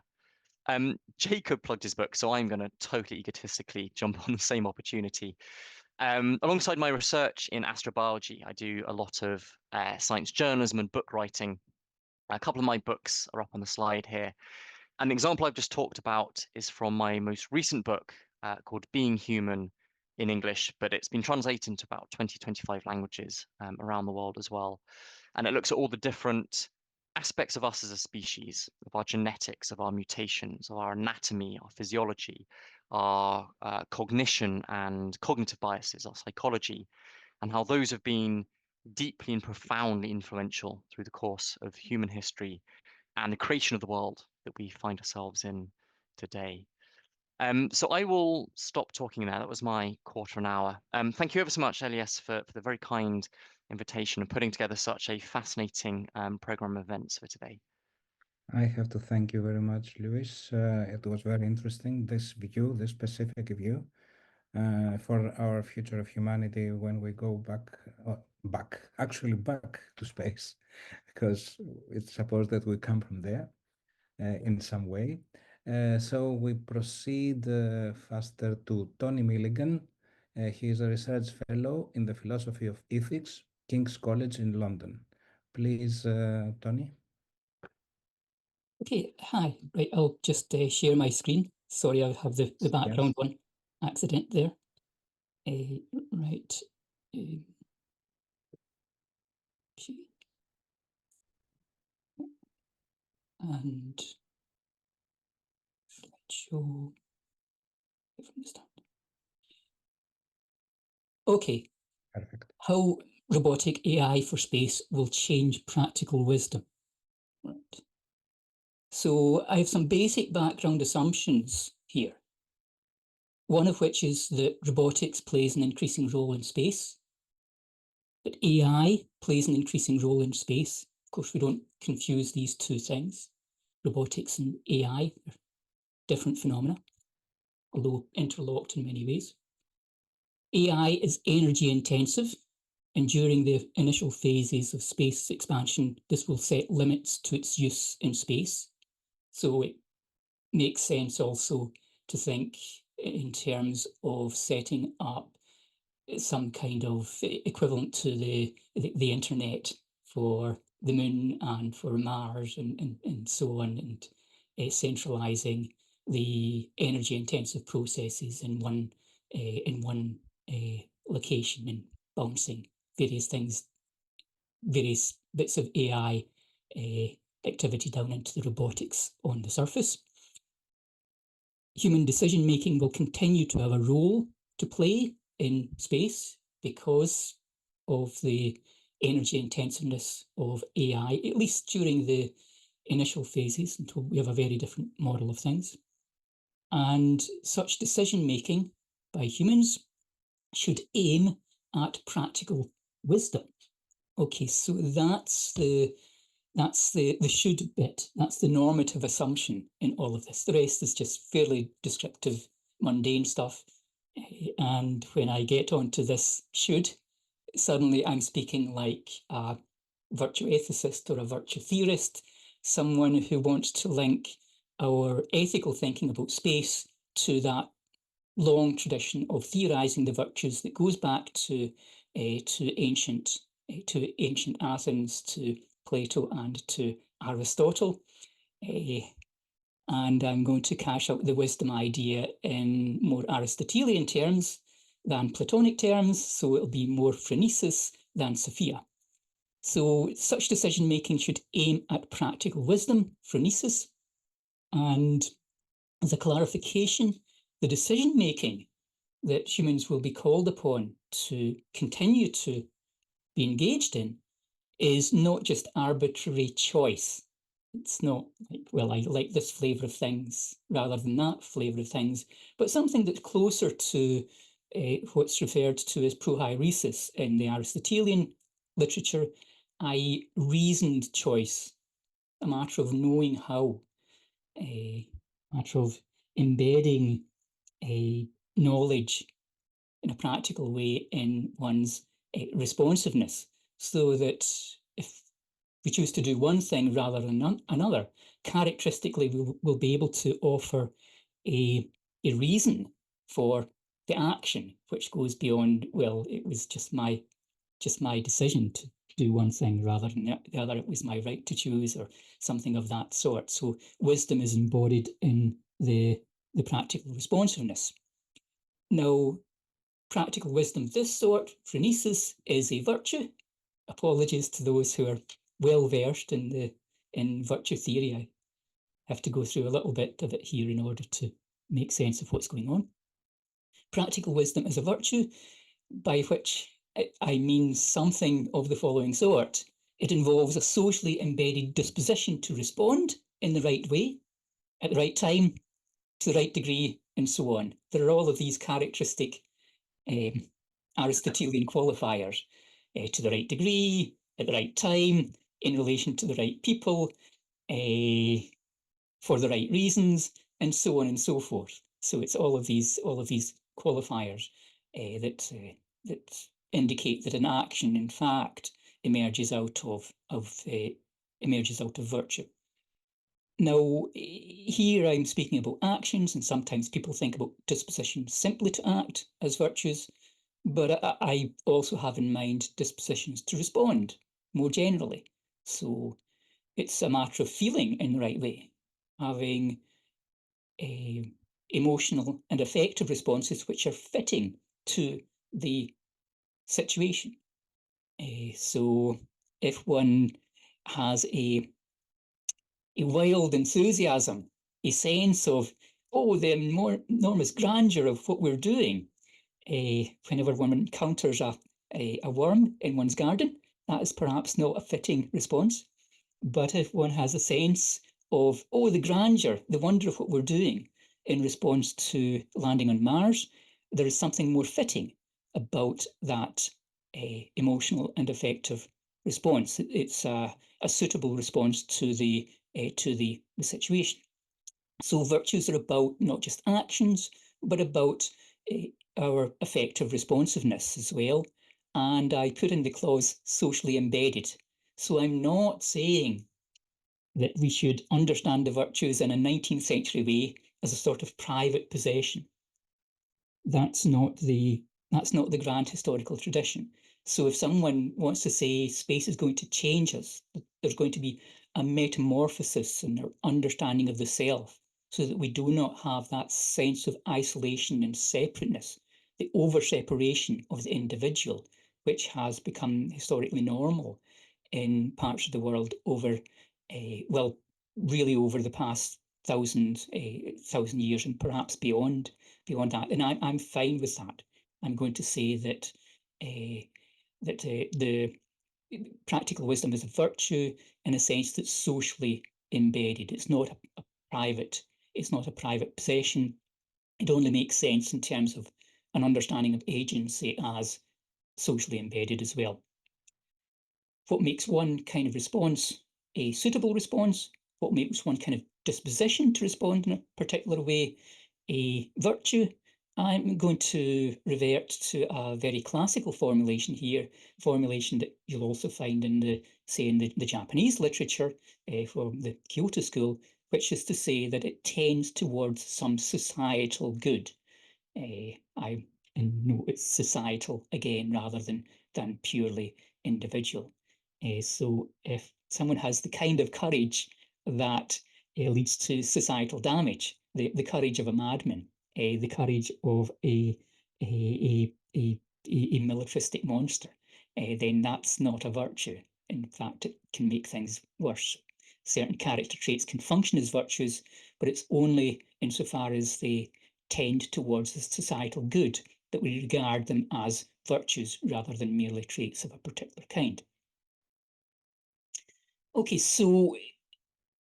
Jacob plugged his book, so I'm going to totally egotistically jump on the same opportunity. Alongside my research in astrobiology, I do a lot of science journalism and book writing. A couple of my books are up on the slide here. An example I've just talked about is from my most recent book called Being Human in English, but it's been translated into about 20-25 languages around the world as well. And it looks at all the different aspects of us as a species, of our genetics, of our mutations, of our anatomy, our physiology, our cognition and cognitive biases, our psychology, and how those have been deeply and profoundly influential through the course of human history and the creation of the world that we find ourselves in today. So I will stop talking now. That was my quarter an hour. Thank you ever so much, Elias, for the very kind invitation and putting together such a fascinating program of events for today. I have to thank you very much, Lewis. It was very interesting, this view, this specific view, for our future of humanity when we go back to space, because it's supposed that we come from there in some way. So we proceed faster to Tony Milligan. He is a research fellow in the philosophy of ethics, King's College in London. Please, Tony. Okay, hi. Right, I'll just share my screen. Sorry, I have the background on accident there. Right. Okay. And slideshow from the start. Okay. Perfect. How robotic AI for space will change practical wisdom. Right. So I have some basic background assumptions here. One of which is that robotics plays an increasing role in space, that AI plays an increasing role in space. Of course, we don't confuse these two things. Robotics and AI are different phenomena, although interlocked in many ways. AI is energy intensive, and during the initial phases of space expansion, this will set limits to its use in space. So it makes sense also to think in terms of setting up some kind of equivalent to the internet for the moon and for Mars and so on, and centralizing the energy intensive processes in one location and bouncing various things, various bits of AI activity down into the robotics on the surface. Human decision making will continue to have a role to play in space because of the energy intensiveness of AI, at least during the initial phases until we have a very different model of things. And such decision making by humans should aim at practical wisdom. Okay, so that's the should bit. That's the normative assumption in all of this. The rest is just fairly descriptive, mundane stuff. And when I get onto this should, suddenly I'm speaking like a virtue ethicist or a virtue theorist, someone who wants to link our ethical thinking about space to that long tradition of theorizing the virtues that goes back to ancient Athens, to Plato and to Aristotle. And I'm going to cash out the wisdom idea in more Aristotelian terms than Platonic terms, so it'll be more phronesis than Sophia. So such decision-making should aim at practical wisdom, phronesis, and as a clarification, the decision-making that humans will be called upon to continue to be engaged in is not just arbitrary choice. It's not like, well, I like this flavour of things rather than that flavour of things, but something that's closer to what's referred to as prohairesis in the Aristotelian literature, i.e. reasoned choice, a matter of knowing how, a matter of embedding a knowledge in a practical way in one's responsiveness, so that if we choose to do one thing rather than another, characteristically we'll be able to offer a reason for the action, which goes beyond, well, it was just my decision to do one thing rather than the other, it was my right to choose, or something of that sort. So wisdom is embodied in the practical responsiveness. Now, practical wisdom of this sort, phronesis, is a virtue. Apologies to those who are well versed in virtue theory. I have to go through a little bit of it here in order to make sense of what's going on. Practical wisdom is a virtue, by which I mean something of the following sort. It involves a socially embedded disposition to respond in the right way, at the right time, to the right degree, and so on. There are all of these characteristic Aristotelian qualifiers, to the right degree, at the right time, in relation to the right people, for the right reasons, and so on and so forth. So it's all of these qualifiers that indicate that an action, in fact, emerges out of virtue. Now, here I'm speaking about actions, and sometimes people think about dispositions simply to act as virtues, but I also have in mind dispositions to respond more generally. So it's a matter of feeling in the right way, having emotional and affective responses which are fitting to the situation. So if one has a wild enthusiasm, a sense of, oh, the enormous grandeur of what we're doing, whenever one encounters a worm in one's garden, that is perhaps not a fitting response. But if one has a sense of, oh, the grandeur, the wonder of what we're doing in response to landing on Mars, there is something more fitting about that emotional and affective response. It's a suitable response to the situation. So virtues are about not just actions, but about our affective responsiveness as well. And I put in the clause socially embedded. So I'm not saying that we should understand the virtues in a 19th century way as a sort of private possession. That's not the grand historical tradition. So if someone wants to say space is going to change us, there's going to be a metamorphosis in our understanding of the self, so that we do not have that sense of isolation and separateness, the over-separation of the individual, which has become historically normal in parts of the world over, well, really over the past thousand years and perhaps beyond that. And I'm fine with that. I'm going to say that the practical wisdom is a virtue in a sense that's socially embedded. It's not a private possession. It only makes sense in terms of an understanding of agency as socially embedded as well. What makes one kind of response a suitable response? What makes one kind of disposition to respond in a particular way a virtue? I'm going to revert to a very classical formulation here, formulation that you'll also find in the Japanese literature from the Kyoto school, which is to say that it tends towards some societal good. I know it's societal again rather than purely individual. So if someone has the kind of courage that leads to societal damage, the courage of a madman, the courage of a militaristic monster, then that's not a virtue. In fact, it can make things worse. Certain character traits can function as virtues, but it's only insofar as they tend towards the societal good that we regard them as virtues rather than merely traits of a particular kind. Okay, so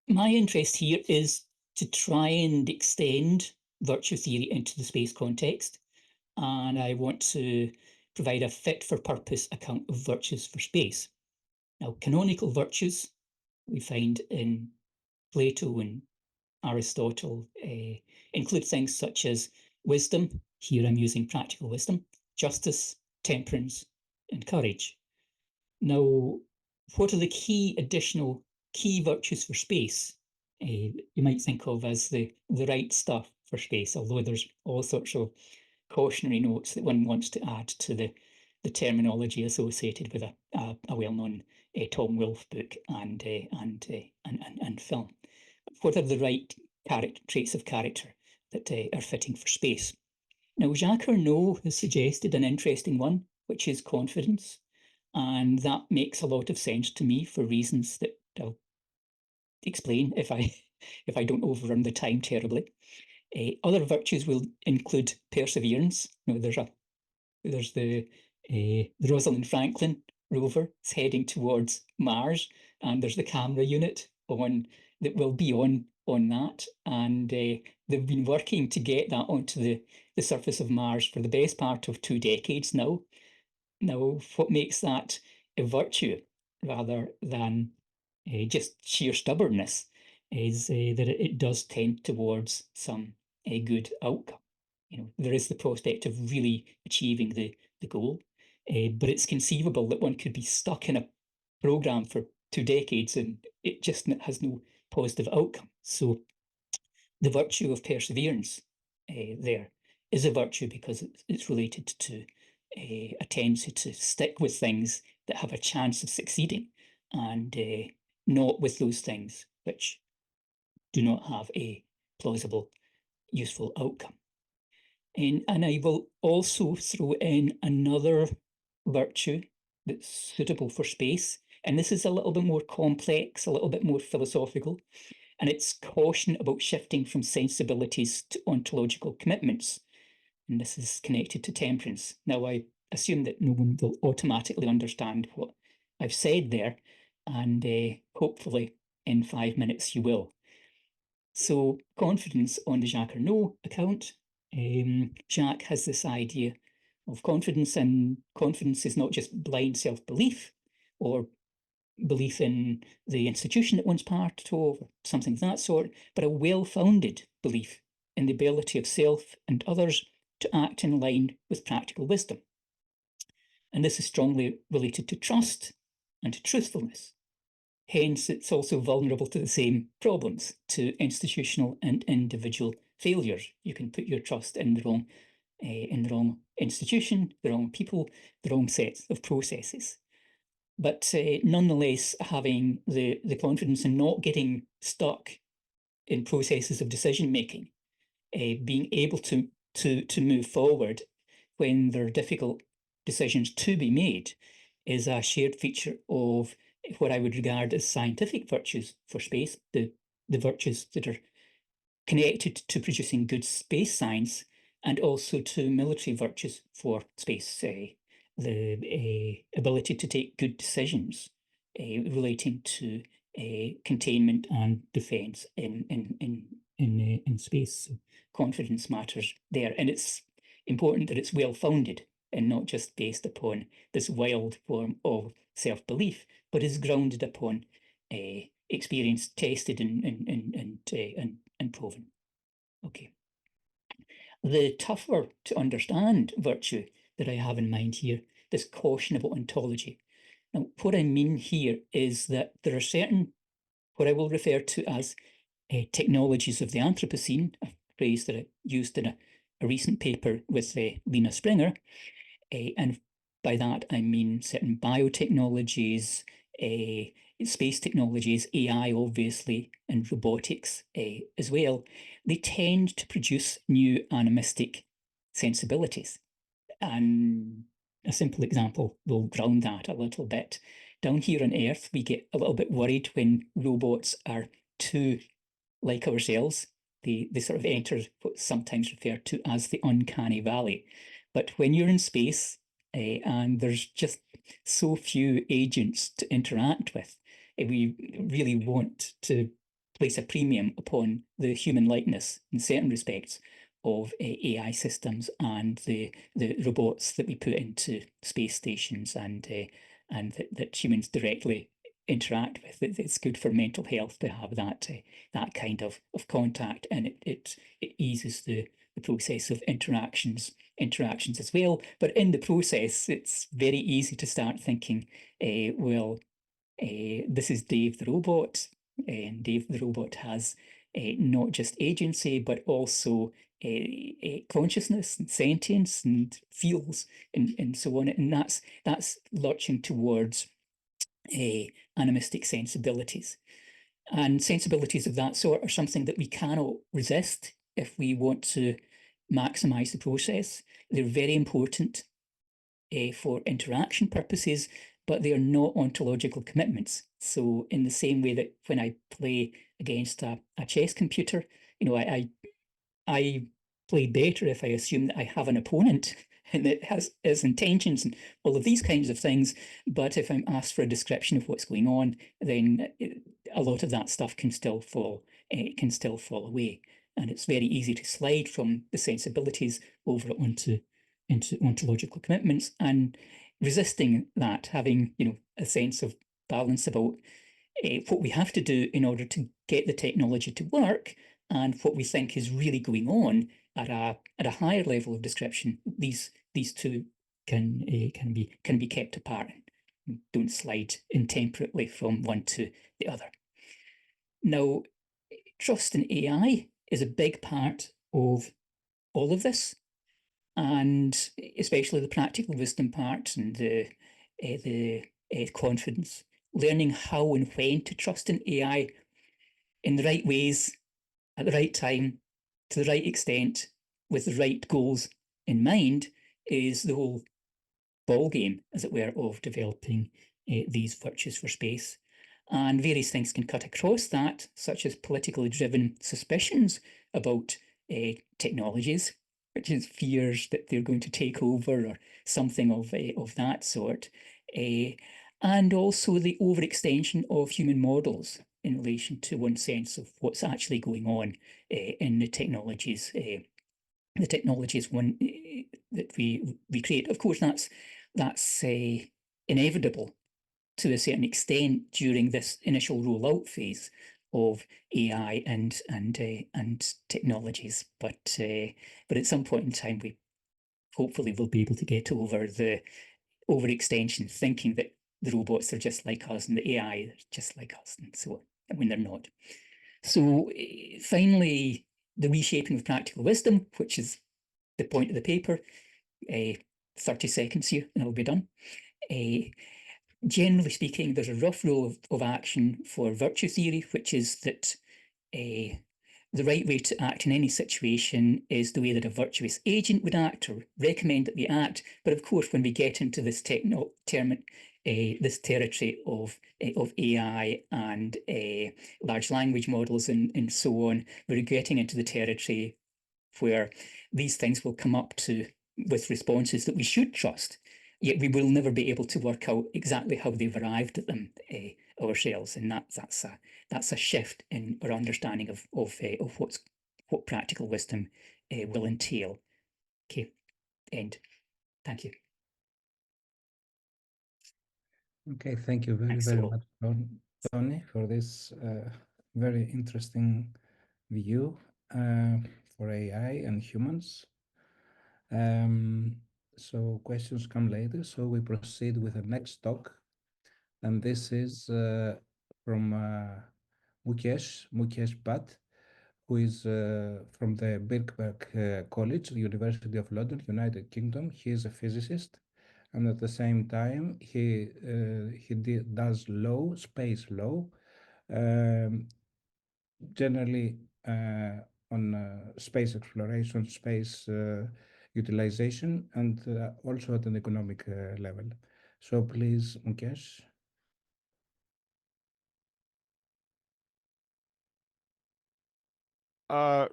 my interest here is to try and extend virtue theory into the space context, and I want to provide a fit-for-purpose account of virtues for space. Now, canonical virtues we find in Plato and Aristotle include things such as wisdom, here I'm using practical wisdom, justice, temperance, and courage. Now, what are the additional key virtues for space? You might think of as the right stuff for space, although there's all sorts of cautionary notes that one wants to add to the terminology associated with a well-known Tom Wolfe book and film. What are the right traits of character that are fitting for space? Now, Jacques Arnaud has suggested an interesting one, which is confidence. And that makes a lot of sense to me for reasons that I'll explain if I don't overrun the time terribly. Other virtues will include perseverance. You know, there's the Rosalind Franklin rover. It's heading towards Mars, and there's the camera unit that will be on that. And they've been working to get that onto the surface of Mars for the best part of 2 decades now. Now, what makes that a virtue rather than just sheer stubbornness is that it does tend towards some good outcome. You know, there is the prospect of really achieving the goal, but it's conceivable that one could be stuck in a program for 2 decades and it just has no positive outcome. So the virtue of perseverance there is a virtue because it's related to a tendency to stick with things that have a chance of succeeding and not with those things which do not have a plausible, useful outcome. And I will also throw in another virtue that's suitable for space. And this is a little bit more complex, a little bit more philosophical. And it's caution about shifting from sensibilities to ontological commitments. And this is connected to temperance. Now, I assume that no one will automatically understand what I've said there, and hopefully in 5 minutes you will. So, confidence on the Jacques Arnaud account. Jacques has this idea of confidence, and confidence is not just blind self-belief or belief in the institution that one's part of, or something of that sort, but a well-founded belief in the ability of self and others to act in line with practical wisdom. And this is strongly related to trust and to truthfulness. Hence, it's also vulnerable to the same problems, to institutional and individual failures. You can put your trust in the wrong institution, the wrong people, the wrong sets of processes. But nonetheless, having the confidence in not getting stuck in processes of decision making, being able to move forward when there are difficult decisions to be made is a shared feature of what I would regard as scientific virtues for space, the virtues that are connected to producing good space science, and also to military virtues for space, the ability to take good decisions relating to containment and defence in space. So confidence matters there, and it's important that it's well-founded and not just based upon this wild form of self-belief, but is grounded upon experience, tested and proven. Okay. The tougher to understand virtue that I have in mind here, this caution about ontology. Now, what I mean here is that there are certain, what I will refer to as technologies of the Anthropocene, a phrase that I used in a recent paper with Lena Springer, and by that I mean certain biotechnologies, space technologies, AI obviously, and robotics as well. They tend to produce new animistic sensibilities. And a simple example will ground that a little bit. Down here on Earth, we get a little bit worried when robots are too like ourselves. They sort of enter what's sometimes referred to as the uncanny valley. But when you're in space and there's just so few agents to interact with, we really want to place a premium upon the human likeness in certain respects of AI systems and the robots that we put into space stations and that humans directly interact with. It's good for mental health to have that kind of contact, and it eases the process of interactions as well. But in the process, it's very easy to start thinking, well, this is Dave the robot, and Dave the robot has not just agency, but also consciousness and sentience and feels and so on. And that's lurching towards animistic sensibilities. And sensibilities of that sort are something that we cannot resist if we want to maximize the process. They're very important for interaction purposes, but they are not ontological commitments. So in the same way that when I play against a chess computer, you know, I play better if I assume that I have an opponent and it has its intentions and all of these kinds of things. But if I'm asked for a description of what's going on, then a lot of that stuff can still fall away. And it's very easy to slide from the sensibilities over into ontological commitments, and resisting that, having, you know, a sense of balance about what we have to do in order to get the technology to work and what we think is really going on at a higher level of description. These two can be kept apart. Don't slide intemperately from one to the other. Now, trust in AI is a big part of all of this, and especially the practical wisdom part and the confidence, learning how and when to trust in AI in the right ways, at the right time, to the right extent, with the right goals in mind, is the whole ball game, as it were, of developing these virtues for space. And various things can cut across that, such as politically driven suspicions about technologies, which is fears that they're going to take over or something of that sort, and also the overextension of human models in relation to one sense of what's actually going on in the technologies one that we create. Of course, that's inevitable to a certain extent during this initial rollout phase of AI and technologies, but at some point in time, we hopefully will be able to get over the overextension, thinking that the robots are just like us and the AI is just like us, and so on, when they're not. So finally, the reshaping of practical wisdom, which is the point of the paper. 30 seconds here and I'll be done. Generally speaking, there's a rough rule of action for virtue theory, which is that the right way to act in any situation is the way that a virtuous agent would act or recommend that we act. But of course, when we get into this this territory of AI and large language models and so on, we're getting into the territory where these things will come up with responses that we should trust, yet we will never be able to work out exactly how they've arrived at them ourselves, and that's a shift in our understanding of what practical wisdom will entail. Okay, end. Thank you. Okay, thank you very, Thanks very all. much, Tony, for this very interesting view for AI and humans. So questions come later. So we proceed with the next talk. And this is from Mukesh Bhatt, who is from the Birkbeck College, University of London, United Kingdom. He is a physicist, and at the same time, he does law, space law, generally on space exploration, space utilization, and also at an economic level. So please, Mukesh.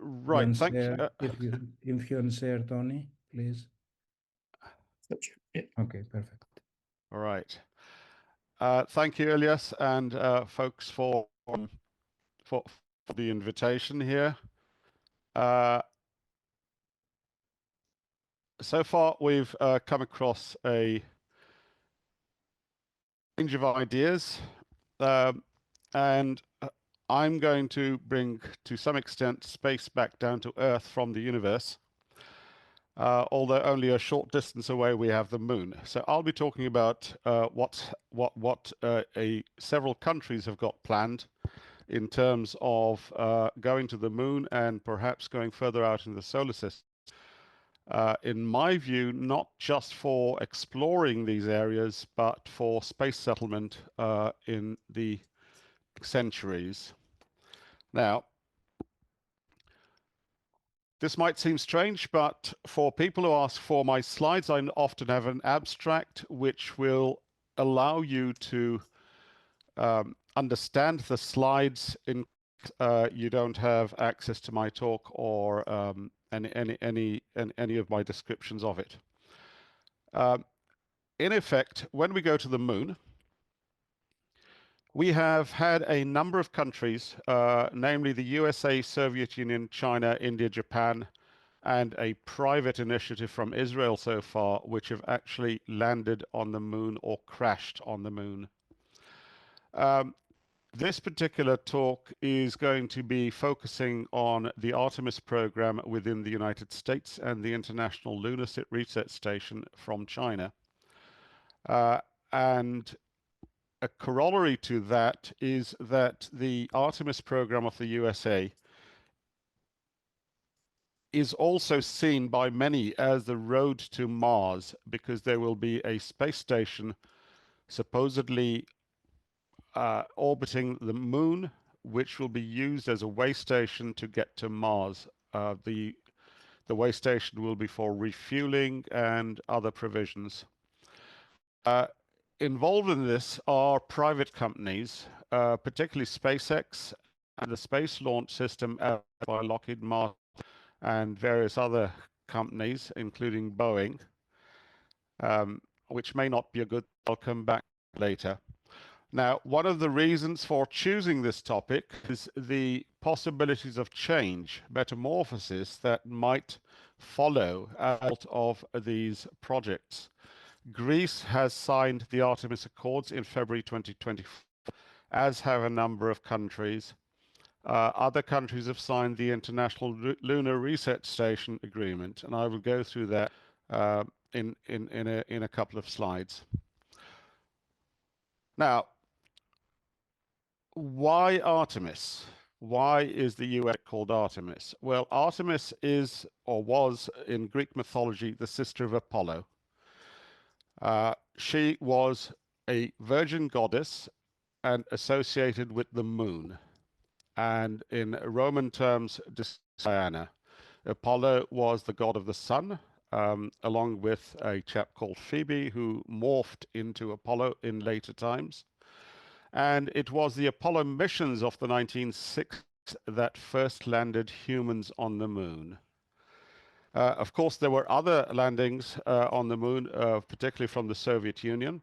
Right, thank you. If you can share, Tony, please. Yeah. Okay, perfect. All right. Thank you, Elias, and folks for the invitation here. So far, we've come across a range of ideas, and I'm going to bring, to some extent, space back down to Earth from the universe. Although only a short distance away we have the moon. So I'll be talking about what several countries have got planned in terms of going to the moon and perhaps going further out in the solar system. In my view, not just for exploring these areas, but for space settlement in the centuries. Now, this might seem strange, but for people who ask for my slides, I often have an abstract which will allow you to understand the slides in you don't have access to my talk or any of my descriptions of it. In effect, when we go to the moon, we have had a number of countries, namely the USA, Soviet Union, China, India, Japan, and a private initiative from Israel so far, which have actually landed on the moon or crashed on the moon. This particular talk is going to be focusing on the Artemis program within the United States and the International Lunar Research Station from China. And a corollary to that is that the Artemis program of the USA is also seen by many as the road to Mars, because there will be a space station supposedly orbiting the moon, which will be used as a way station to get to Mars. The way station will be for refueling and other provisions. Involved in this are private companies, particularly SpaceX and the Space Launch System by Lockheed Martin and various other companies, including Boeing, which may not be a good. I'll come back later. Now, one of the reasons for choosing this topic is the possibilities of change, metamorphosis, that might follow out of these projects. Greece has signed the Artemis Accords in February 2024, as have a number of countries. Other countries have signed the International Lunar Research Station Agreement, and I will go through that in a couple of slides. Now, why Artemis? Why is the US called Artemis? Well, Artemis is, or was in Greek mythology, the sister of Apollo. She was a virgin goddess and associated with the moon. and in Roman terms, Diana. Apollo was the god of the sun, along with a chap called Phoebe, who morphed into Apollo in later times. And it was the Apollo missions of the 1960s that first landed humans on the moon. Of course, there were other landings on the moon, particularly from the Soviet Union.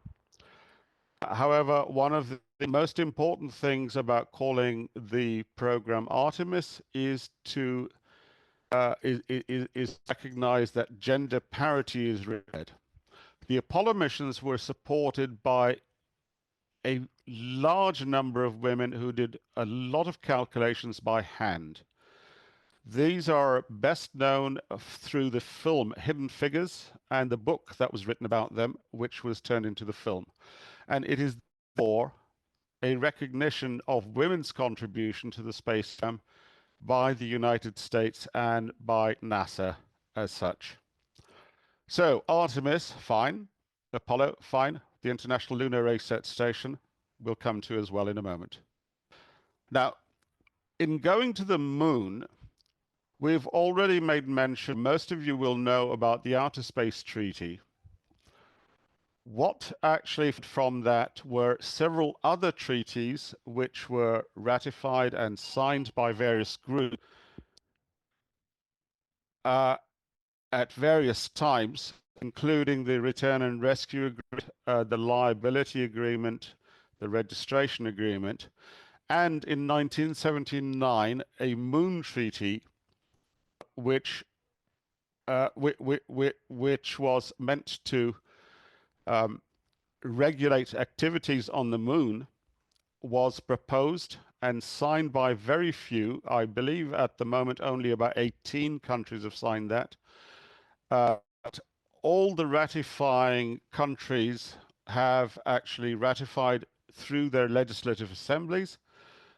However, one of the most important things about calling the program Artemis is to recognize that gender parity is required. The Apollo missions were supported by a large number of women who did a lot of calculations by hand. These are best known through the film Hidden Figures and the book that was written about them, which was turned into the film. And it is therefore a recognition of women's contribution to the space program by the United States and by NASA as such. So Artemis, fine. Apollo, fine. The International Lunar Research Station will come to as well in a moment. Now, in going to the moon, we've already made mention, most of you will know about the Outer Space Treaty. What actually from that were several other treaties which were ratified and signed by various groups at various times, including the Return and Rescue Agreement, the Liability Agreement, the Registration Agreement, and in 1979, a Moon Treaty, which was meant to regulate activities on the moon, was proposed and signed by very few. I believe at the moment only about 18 countries have signed that. But all the ratifying countries have actually ratified through their legislative assemblies,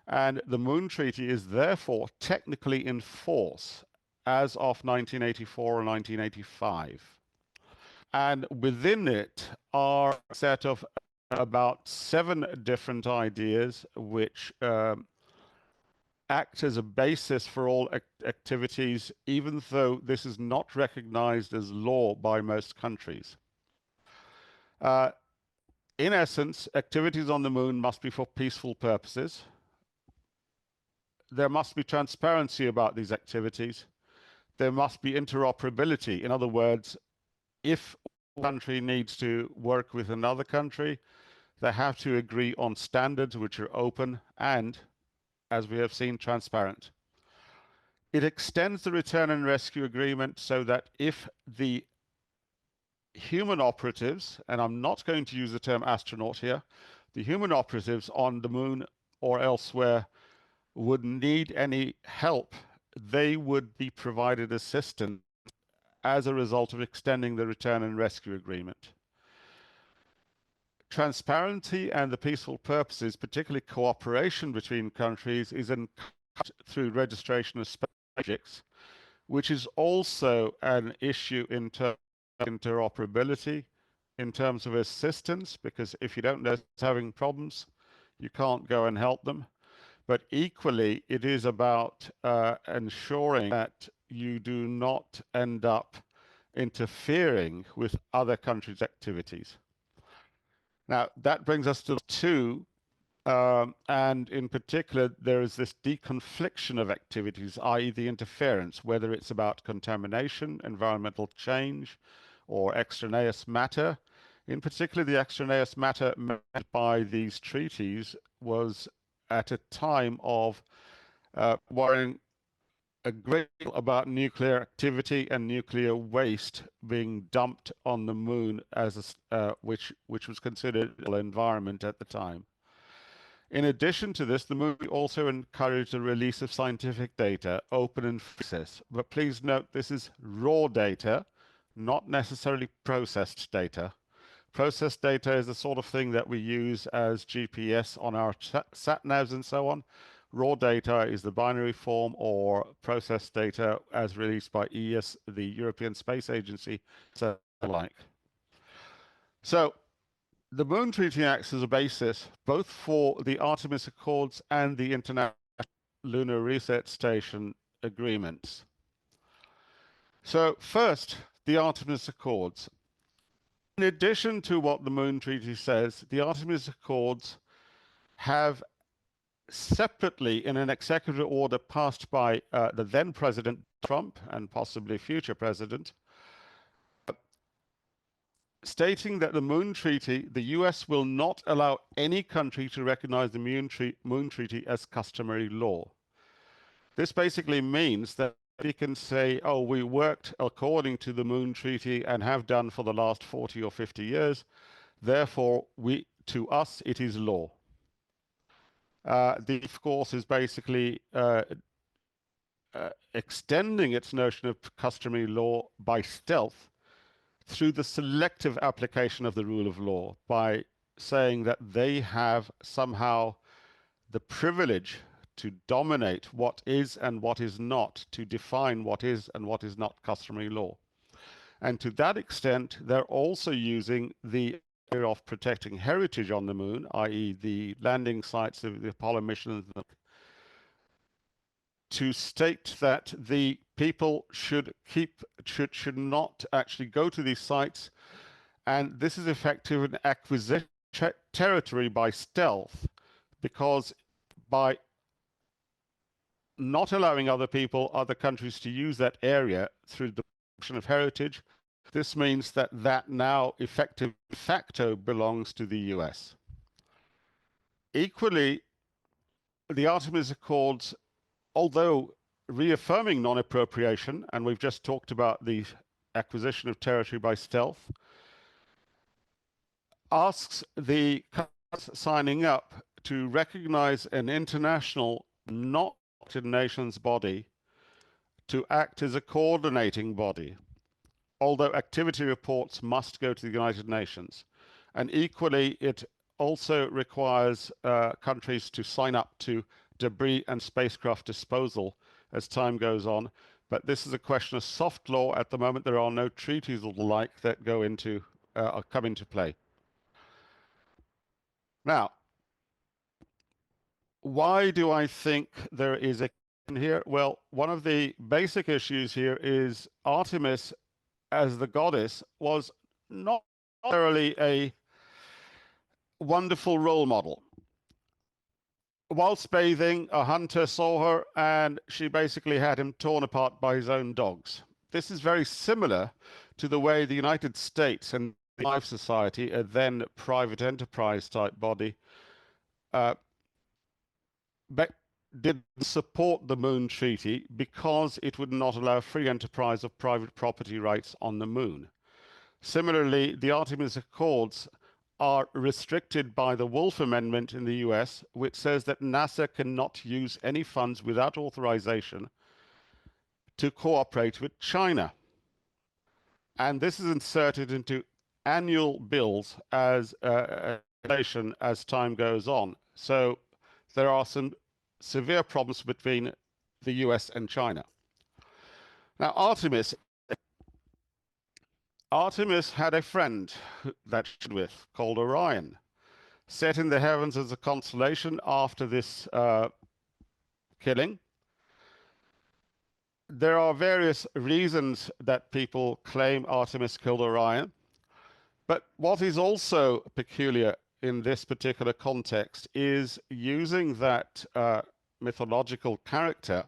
and the Moon Treaty is therefore technically in force as of 1984 or 1985. And within it are a set of about 7 different ideas which act as a basis for all activities, even though this is not recognized as law by most countries. In essence, activities on the moon must be for peaceful purposes. There must be transparency about these activities. There must be interoperability. In other words, if one country needs to work with another country, they have to agree on standards which are open and, as we have seen, transparent. It extends the Return and Rescue Agreement so that if the human operatives, and I'm not going to use the term astronaut here, the human operatives on the moon or elsewhere would need any help, they would be provided assistance as a result of extending the Return and Rescue Agreement. Transparency and the peaceful purposes, particularly cooperation between countries, is encouraged through registration of projects, which is also an issue in terms of interoperability, in terms of assistance, because if you don't know who's having problems, you can't go and help them. But equally, it is about ensuring that you do not end up interfering with other countries' activities. Now, that brings us to 2, and in particular, there is this deconfliction of activities, i.e. the interference, whether it's about contamination, environmental change, or extraneous matter. In particular, the extraneous matter meant by these treaties was at a time of worrying a great deal about nuclear activity and nuclear waste being dumped on the moon as which was considered an environment at the time. In addition to this, the movie also encouraged the release of scientific data, open and free access. But please note, this is raw data, not necessarily processed data. Processed data is the sort of thing that we use as GPS on our sat-navs and so on. Raw data is the binary form or processed data as released by ES, the European Space Agency, so like. So the Moon Treaty acts as a basis both for the Artemis Accords and the international Lunar Research Station agreements. So first, the Artemis Accords. In addition to what the Moon Treaty says, the Artemis Accords have separately, in an executive order passed by the then President Trump and possibly future president, stating that the Moon Treaty, the US will not allow any country to recognize the Moon Treaty as customary law. This basically means that we can say, oh, we worked according to the Moon Treaty and have done for the last 40 or 50 years. Therefore, to us, it is law. This, of course, is basically extending its notion of customary law by stealth through the selective application of the rule of law, by saying that they have somehow the privilege to dominate what is and what is not, to define what is and what is not customary law. And to that extent, they're also using the idea of protecting heritage on the moon, i.e. the landing sites of the Apollo missions, to state that the people should not actually go to these sites. And this is effective in acquisition territory by stealth, because by not allowing other countries to use that area through the protection of heritage, this means that now effective de facto belongs to the US. Equally, the Artemis Accords, although reaffirming non-appropriation, and we've just talked about the acquisition of territory by stealth, asks the countries signing up to recognize an international, not United Nations body to act as a coordinating body, although activity reports must go to the United Nations. And equally, it also requires countries to sign up to debris and spacecraft disposal as time goes on. But this is a question of soft law. At the moment, there are no treaties or the like that come into play. Now, why do I think there is a here? Well, one of the basic issues here is Artemis, as the goddess, was not necessarily a wonderful role model. Whilst bathing, a hunter saw her and she basically had him torn apart by his own dogs. This is very similar to the way the United States and the Life Society, a then private enterprise type body, did support the Moon Treaty because it would not allow free enterprise of private property rights on the moon. Similarly, the Artemis Accords are restricted by the Wolf Amendment in the US, which says that NASA cannot use any funds without authorization to cooperate with China. And this is inserted into annual bills as as time goes on. So there are some severe problems between the US and China. Now, Artemis had a friend that she was with called Orion, set in the heavens as a constellation after this killing. There are various reasons that people claim Artemis killed Orion, but what is also peculiar in this particular context is using that mythological character.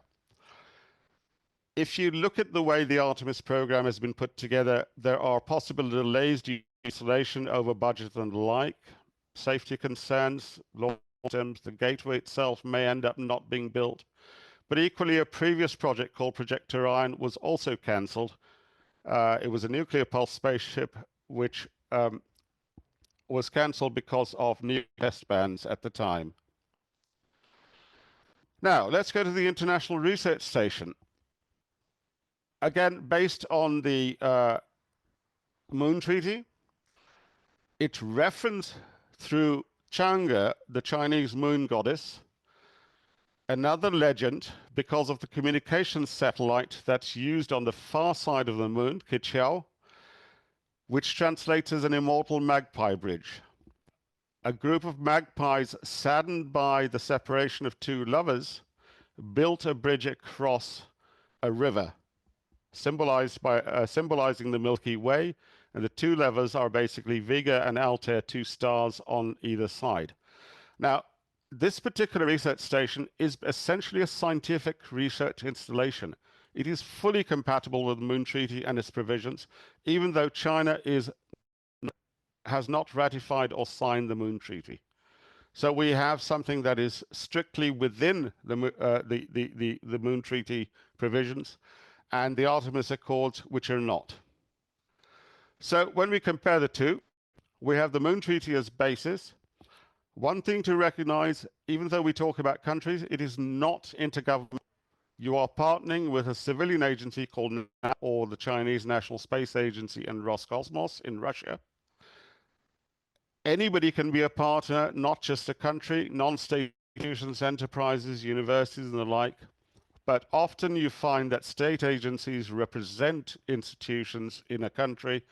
If you look at the way the Artemis program has been put together, there are possible delays due to installation, over budget and the like, safety concerns, long term, the gateway itself may end up not being built. But equally, a previous project called Project Orion was also cancelled. It was a nuclear pulse spaceship which was cancelled because of new test bans at the time. Now, let's go to the International Research Station. Again, based on the Moon Treaty, it's referenced through Chang'e, the Chinese moon goddess, another legend because of the communications satellite that's used on the far side of the moon, Qiqiao, which translates as an immortal magpie bridge. A group of magpies saddened by the separation of two lovers built a bridge across a river, symbolizing the Milky Way, and the two levers are basically Vega and Altair, two stars on either side. Now, this particular research station is essentially a scientific research installation. It is fully compatible with the Moon Treaty and its provisions, even though China has not ratified or signed the Moon Treaty. So we have something that is strictly within the Moon Treaty provisions, and the Artemis Accords, which are not. So when we compare the two, we have the Moon Treaty as basis. One thing to recognize, even though we talk about countries, it is not intergovernmental. You are partnering with a civilian agency called NASA, or the Chinese National Space Agency, and Roscosmos in Russia. Anybody can be a partner, not just a country, non-state institutions, enterprises, universities, and the like. But often you find that state agencies represent institutions in a country,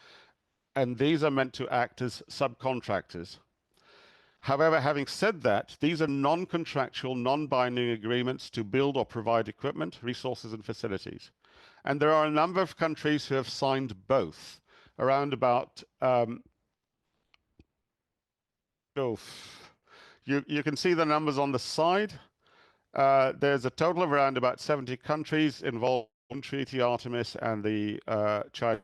and these are meant to act as subcontractors. However, having said that, these are non-contractual, non-binding agreements to build or provide equipment, resources, and facilities. And there are a number of countries who have signed both, around about, you can see the numbers on the side. There's a total of around about 70 countries involved in Treaty Artemis and the China.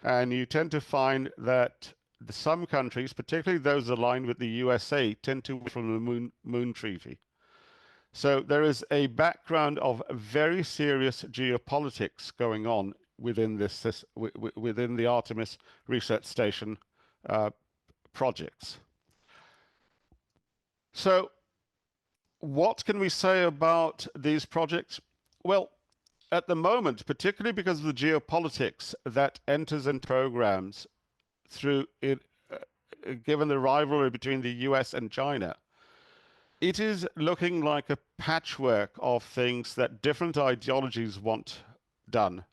And you tend to find that some countries, particularly those aligned with the USA, tend to be from the Moon Treaty. So there is a background of very serious geopolitics going on within within the Artemis Research Station projects. So what can we say about these projects? Well, at the moment, particularly because of the geopolitics that enters into programs through it, given the rivalry between the US and China, it is looking like a patchwork of things that different ideologies want done.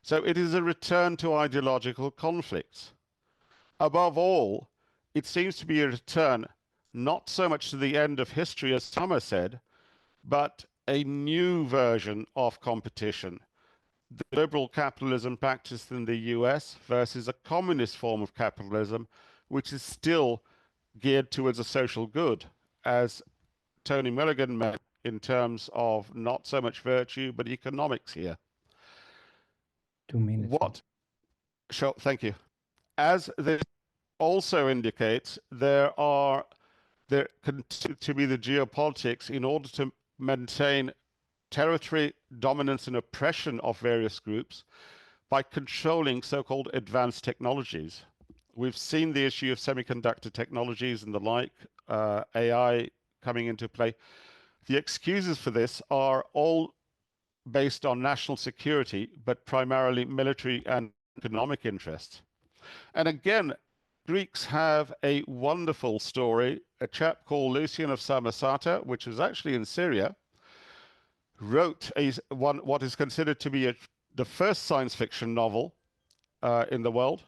So it is a return to ideological conflicts. Above all, it seems to be a return not so much to the end of history, as Summer said, but a new version of competition. The liberal capitalism practiced in the US versus a communist form of capitalism, which is still geared towards a social good, as Tony Milligan meant, in terms of not so much virtue, but economics here. 2 minutes. Sure, thank you. As this also indicates, there continue to be the geopolitics in order to maintain territory, dominance, and oppression of various groups by controlling so-called advanced technologies. We've seen the issue of semiconductor technologies and the like, AI coming into play. The excuses for this are all based on national security, but primarily military and economic interests. And again, Greeks have a wonderful story. A chap called Lucian of Samosata, which was actually in Syria, wrote what is considered to be the first science fiction novel in the world,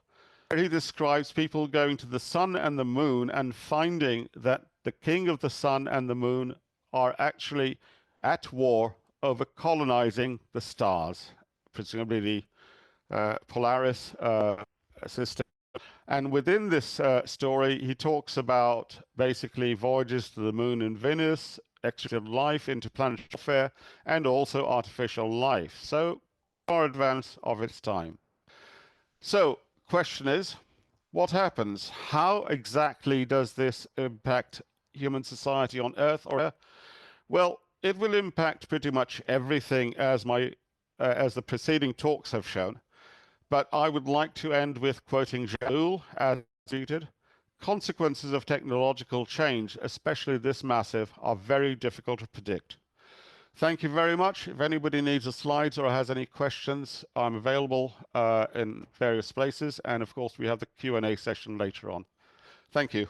where he describes people going to the sun and the moon and finding that the king of the sun and the moon are actually at war over colonizing the stars, presumably the Polaris system. And within this story, he talks about basically voyages to the moon and Venus, extraterrestrial life, interplanetary warfare, and also artificial life. So far advanced of its time. So question is, what happens? How exactly does this impact human society on Earth? Well, it will impact pretty much everything, as the preceding talks have shown. But I would like to end with quoting Jaul, as stated, consequences of technological change, especially this massive, are very difficult to predict. Thank you very much. If anybody needs the slides or has any questions, I'm available in various places. And of course, we have the Q&A session later on. Thank you.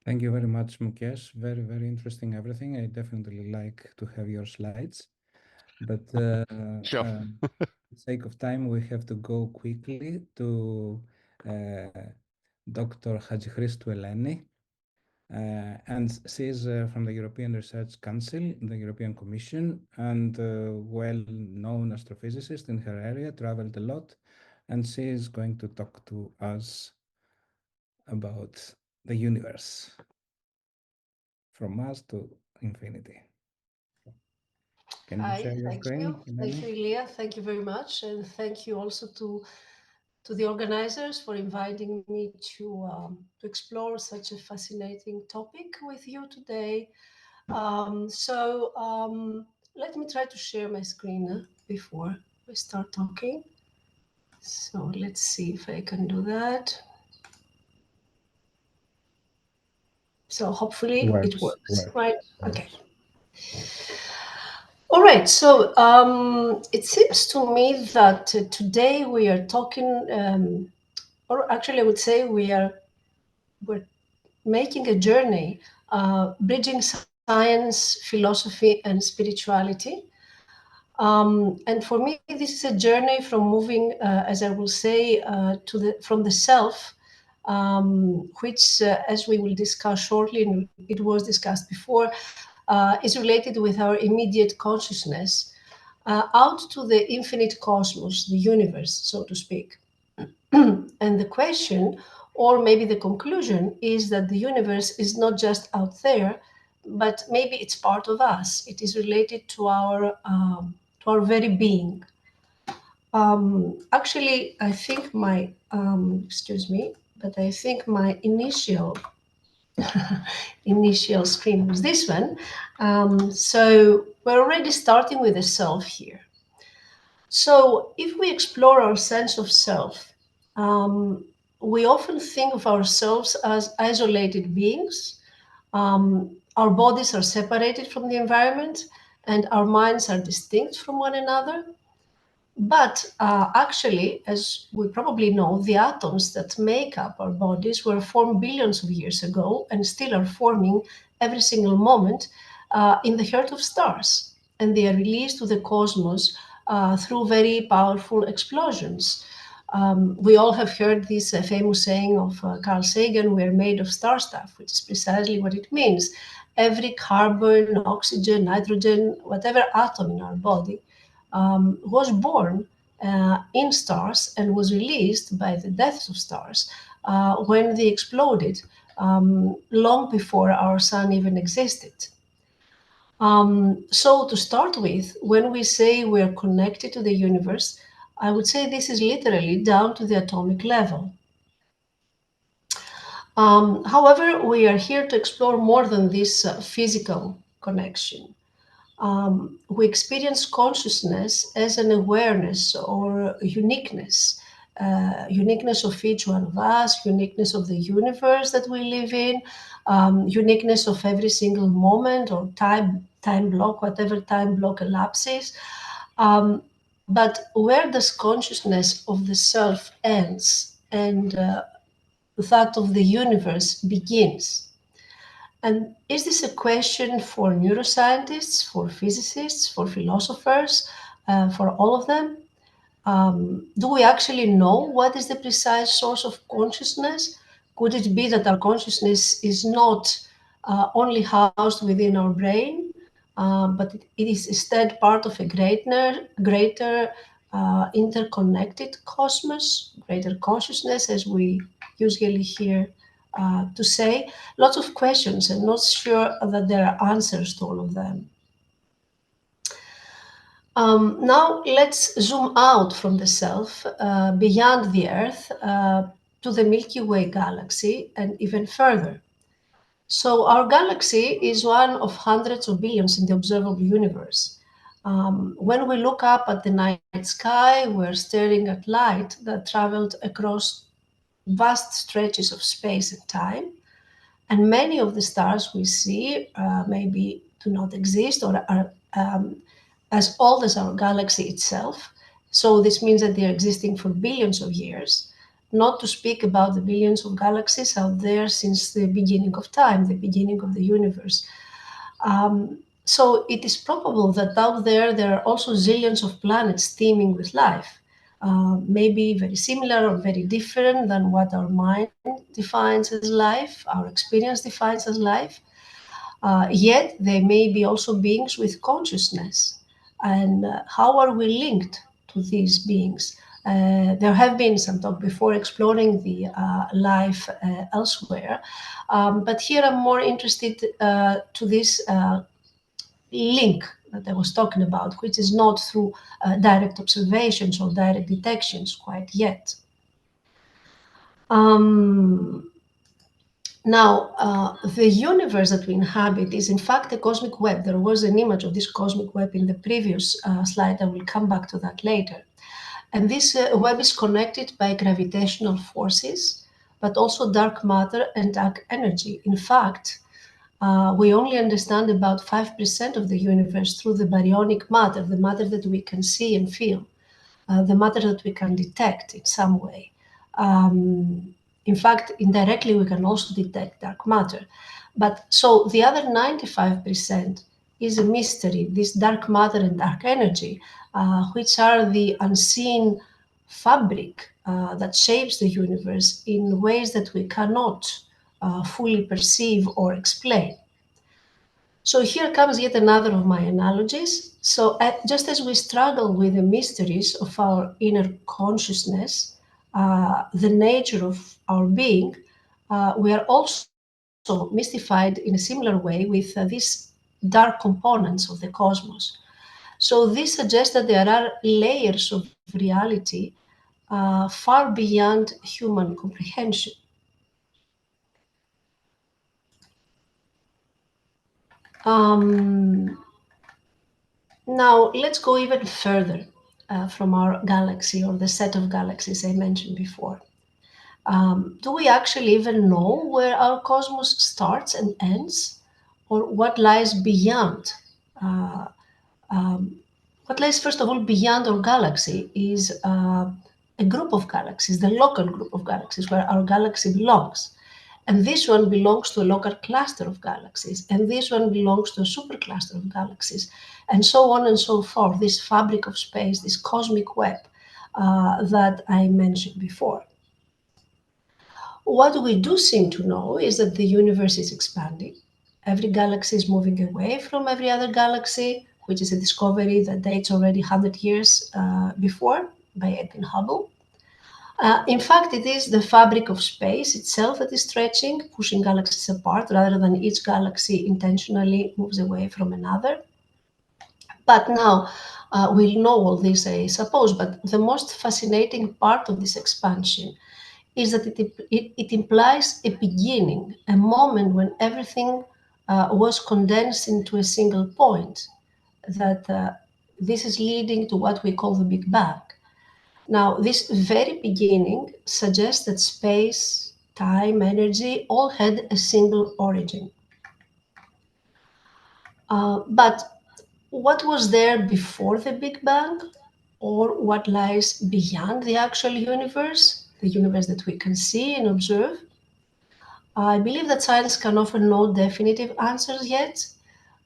Thank you very much, Mukesh. Very, very interesting everything. I definitely like to have your slides. But Sure. for the sake of time, we have to go quickly to Dr. Hajihristou Eleni. And she's from the European Research Council, the European Commission, and well-known astrophysicist in her area, traveled a lot, and she is going to talk to us about the universe from us to infinity. Can you share your screen? Thank you, Ilya. Thank you very much, and thank you also to the organizers for inviting me to explore such a fascinating topic with you today. Let me try to share my screen before we start talking. So let's see if I can do that. So hopefully it works, right? Okay. All right, so it seems to me that today we are talking, or actually I would say we're making a journey, bridging science, philosophy, and spirituality. And for me, this is a journey from moving, as I will say, from the self, which, as we will discuss shortly, and it was discussed before, is related with our immediate consciousness, out to the infinite cosmos, the universe, so to speak. And the question, or maybe the conclusion, is that the universe is not just out there, but maybe it's part of us. It is related to our very being. Actually, I think my excuse me, but I think my initial screen was this one. So we're already starting with the self here. So if we explore our sense of self, we often think of ourselves as isolated beings. Our bodies are separated from the environment, and our minds are distinct from one another. But actually, as we probably know, the atoms that make up our bodies were formed billions of years ago and still are forming every single moment in the heart of stars. And they are released to the cosmos through very powerful explosions. We all have heard this famous saying of Carl Sagan, we are made of star stuff, which is precisely what it means. Every carbon, oxygen, nitrogen, whatever atom in our body was born in stars and was released by the deaths of stars when they exploded long before our sun even existed. So to start with, when we say we are connected to the universe, I would say this is literally down to the atomic level. However, we are here to explore more than this physical connection. We experience consciousness as an awareness or uniqueness, uniqueness of each one of us, uniqueness of the universe that we live in, uniqueness of every single moment or time block, whatever time block elapses. But where does consciousness of the self ends and that of the universe begins? And is this a question for neuroscientists, for physicists, for philosophers, for all of them? Do we actually know what is the precise source of consciousness? Could it be that our consciousness is not only housed within our brain, but it is instead part of a greater interconnected cosmos, greater consciousness, as we usually hear to say? Lots of questions, and not sure that there are answers to all of them. Now let's zoom out from the self, beyond the Earth, to the Milky Way galaxy, and even further. So our galaxy is one of hundreds of billions in the observable universe. When we look up at the night sky, we're staring at light that traveled across vast stretches of space and time. And many of the stars we see maybe do not exist or are as old as our galaxy itself. So this means that they are existing for billions of years, not to speak about the billions of galaxies out there since the beginning of time, the beginning of the universe. So it is probable that out there are also zillions of planets teeming with life. maybe very similar or very different than what our mind defines as life, our experience defines as life. Yet they may be also beings with consciousness. And how are we linked to these beings? There have been some talk before exploring the life elsewhere, but here I'm more interested to this link that I was talking about, which is not through direct observations or direct detections quite yet. Now, the universe that we inhabit is in fact a cosmic web. There was an image of this cosmic web in the previous slide. I will come back to that later. And this web is connected by gravitational forces, but also dark matter and dark energy. In fact, we only understand about 5% of the universe through the baryonic matter, the matter that we can see and feel, the matter that we can detect in some way. In fact, indirectly, we can also detect dark matter. But so the other 95% is a mystery, this dark matter and dark energy, which are the unseen fabric that shapes the universe in ways that we cannot fully perceive or explain. So here comes yet another of my analogies. So just as we struggle with the mysteries of our inner consciousness, the nature of our being, we are also mystified in a similar way with these dark components of the cosmos. So this suggests that there are layers of reality far beyond human comprehension. Now, let's go even further from our galaxy or the set of galaxies I mentioned before. Do we actually even know where our cosmos starts and ends, or what lies beyond? What lies, first of all, beyond our galaxy is a group of galaxies, the local group of galaxies where our galaxy belongs. And this one belongs to a local cluster of galaxies, and this one belongs to a supercluster of galaxies, and so on and so forth, this fabric of space, this cosmic web that I mentioned before. What we do seem to know is that the universe is expanding. Every galaxy is moving away from every other galaxy, which is a discovery that dates already 100 years before by Edwin Hubble. In fact, it is the fabric of space itself that is stretching, pushing galaxies apart, rather than each galaxy intentionally moves away from another. But now, we'll know all this, I suppose, but the most fascinating part of this expansion is that it implies a beginning, a moment when everything was condensed into a single point, that this is leading to what we call the Big Bang. Now, this very beginning suggests that space, time, energy all had a single origin. But what was there before the Big Bang, or what lies beyond the actual universe, the universe that we can see and observe? I believe that science can offer no definitive answers yet.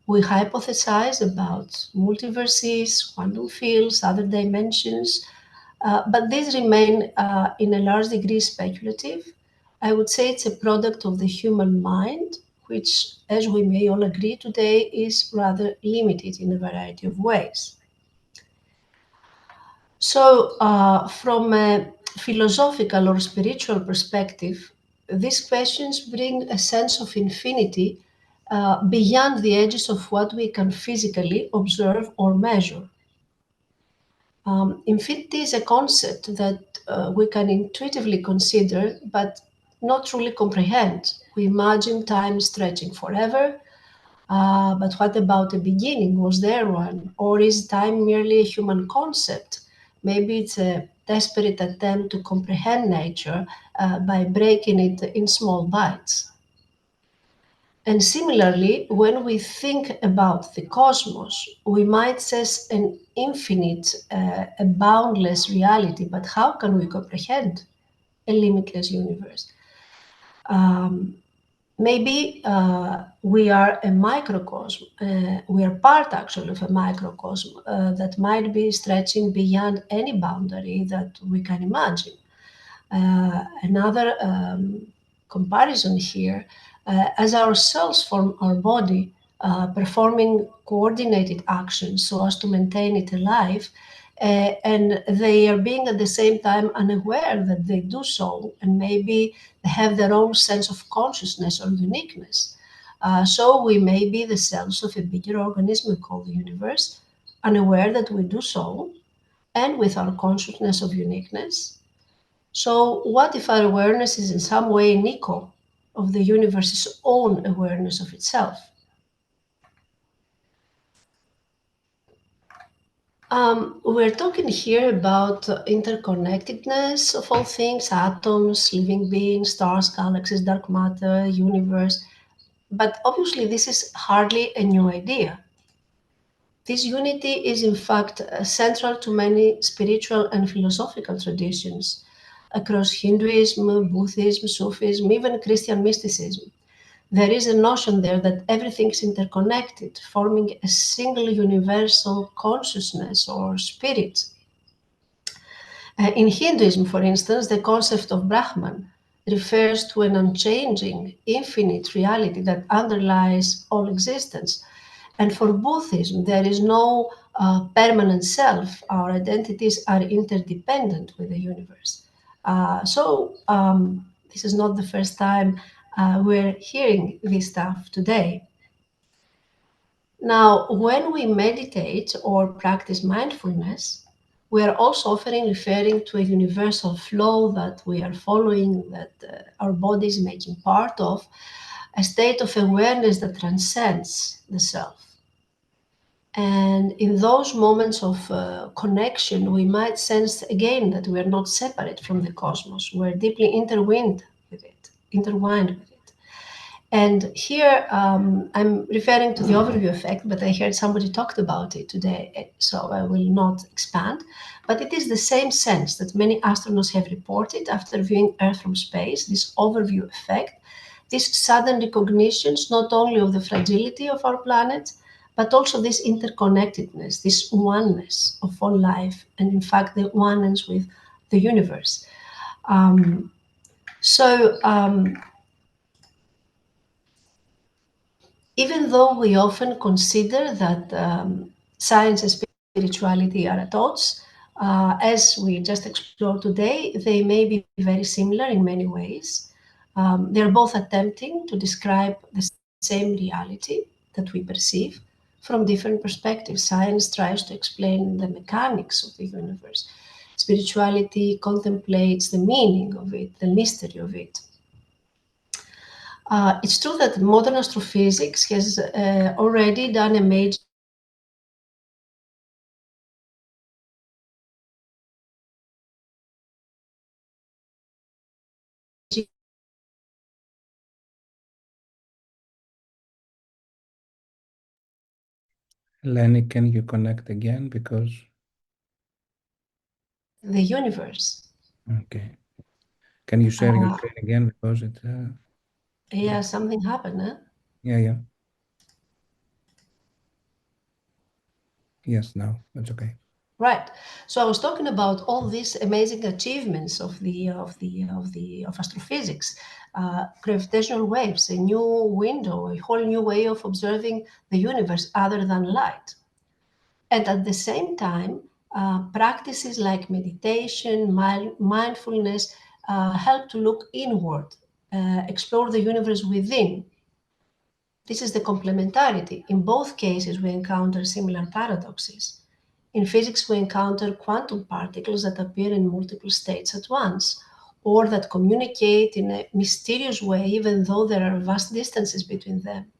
We hypothesize about multiverses, quantum fields, other dimensions, but these remain in a large degree speculative. I would say it's a product of the human mind, which, as we may all agree today, is rather limited in a variety of ways. So, from a philosophical or spiritual perspective, these questions bring a sense of infinity beyond the edges of what we can physically observe or measure. Infinity is a concept that we can intuitively consider, but not truly comprehend. We imagine time stretching forever, but what about a beginning? Was there one? Or is time merely a human concept? Maybe it's a desperate attempt to comprehend nature by breaking it in small bites. And similarly, when we think about the cosmos, we might sense an infinite, a boundless reality, but how can we comprehend a limitless universe? maybe we are a microcosm. We are part actually of a microcosm that might be stretching beyond any boundary that we can imagine. Another comparison here, as our cells form our body, performing coordinated actions so as to maintain it alive, and they are being at the same time unaware that they do so, and maybe they have their own sense of consciousness or uniqueness. So we may be the cells of a bigger organism called the universe, unaware that we do so, and with our consciousness of uniqueness. So what if our awareness is in some way an echo of the universe's own awareness of itself? We're talking here about interconnectedness of all things, atoms, living beings, stars, galaxies, dark matter, universe. But obviously this is hardly a new idea. This unity is in fact central to many spiritual and philosophical traditions across Hinduism, Buddhism, Sufism, even Christian mysticism. There is a notion there that everything is interconnected, forming a single universal consciousness or spirit. In Hinduism, for instance, the concept of Brahman refers to an unchanging, infinite reality that underlies all existence. And for Buddhism, there is no permanent self. Our identities are interdependent with the universe. This is not the first time we're hearing this stuff today. Now, when we meditate or practice mindfulness, we are also often referring to a universal flow that we are following, that our body is making part of, a state of awareness that transcends the self. And in those moments of connection, we might sense again that we are not separate from the cosmos. We're deeply intertwined with it. And here I'm referring to the overview effect, but I heard somebody talked about it today, so I will not expand. But it is the same sense that many astronauts have reported after viewing Earth from space, this overview effect, this sudden recognitions not only of the fragility of our planet, but also this interconnectedness, this oneness of all life, and in fact the oneness with the universe. Even though we often consider that science and spirituality are at odds, as we just explored today, they may be very similar in many ways. They're both attempting to describe the same reality that we perceive from different perspectives. Science tries to explain the mechanics of the universe. Spirituality contemplates the meaning of it, the mystery of it. It's true that modern astrophysics has already done a major Lenny, can you connect again? Because the universe. okay, can you share your screen again? Because it Yeah, something happened, huh? yeah. Yes, now that's okay. Right. So I was talking about all these amazing achievements of astrophysics, gravitational waves, a new window, a whole new way of observing the universe other than light. And at the same time, practices like meditation, mindfulness help to look inward, explore the universe within. This is the complementarity. In both cases, we encounter similar paradoxes. In physics, we encounter quantum particles that appear in multiple states at once, or that communicate in a mysterious way, even though there are vast distances between them.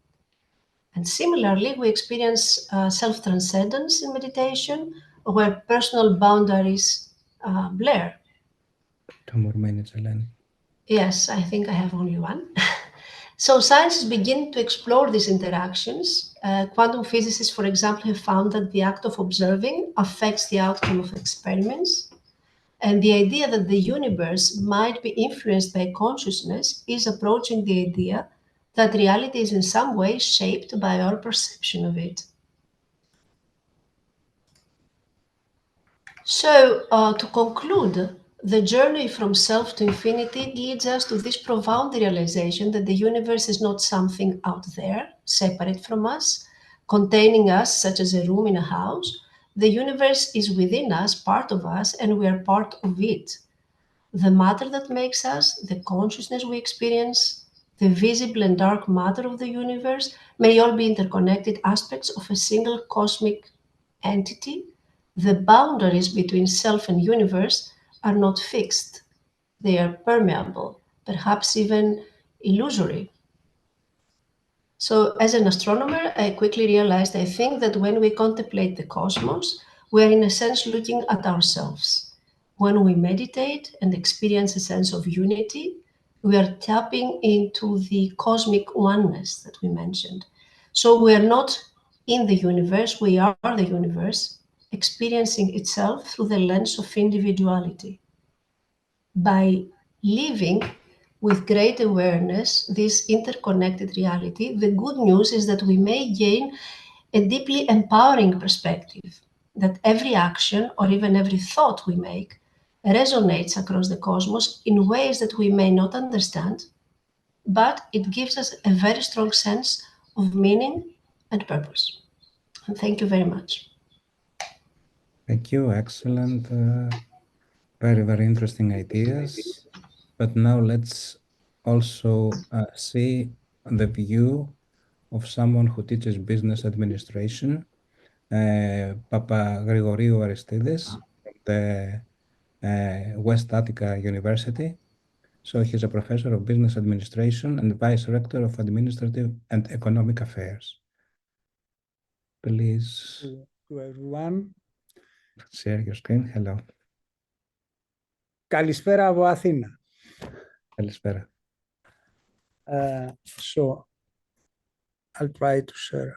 And similarly, we experience self-transcendence in meditation, where personal boundaries blur. 2 more minutes, Eleni. Yes, I think I have only one. So science is beginning to explore these interactions. Quantum physicists, for example, have found that the act of observing affects the outcome of experiments. And the idea that the universe might be influenced by consciousness is approaching the idea that reality is in some way shaped by our perception of it. So, to conclude, the journey from self to infinity leads us to this profound realization that the universe is not something out there, separate from us, containing us, such as a room in a house. The universe is within us, part of us, and we are part of it. The matter that makes us, the consciousness we experience, the visible and dark matter of the universe may all be interconnected aspects of a single cosmic entity. The boundaries between self and universe are not fixed. They are permeable, perhaps even illusory. So, as an astronomer, I quickly realized I think that when we contemplate the cosmos, we are in a sense looking at ourselves. When we meditate and experience a sense of unity, we are tapping into the cosmic oneness that we mentioned. So, we are not in the universe, we are the universe, experiencing itself through the lens of individuality. By living with great awareness this interconnected reality, the good news is that we may gain a deeply empowering perspective, that every action or even every thought we make resonates across the cosmos in ways that we may not understand, but it gives us a very strong sense of meaning and purpose. And thank you very much. Thank you. Excellent. Very, very interesting ideas. But now let's also see the view of someone who teaches business administration, Papagrigorio Aristides from the West Attica University. So he's a professor of business administration and vice rector of administrative and economic affairs. Please To everyone. share your screen. Hello. Καλησπέρα από Αθήνα. Καλησπέρα. So I'll try to share.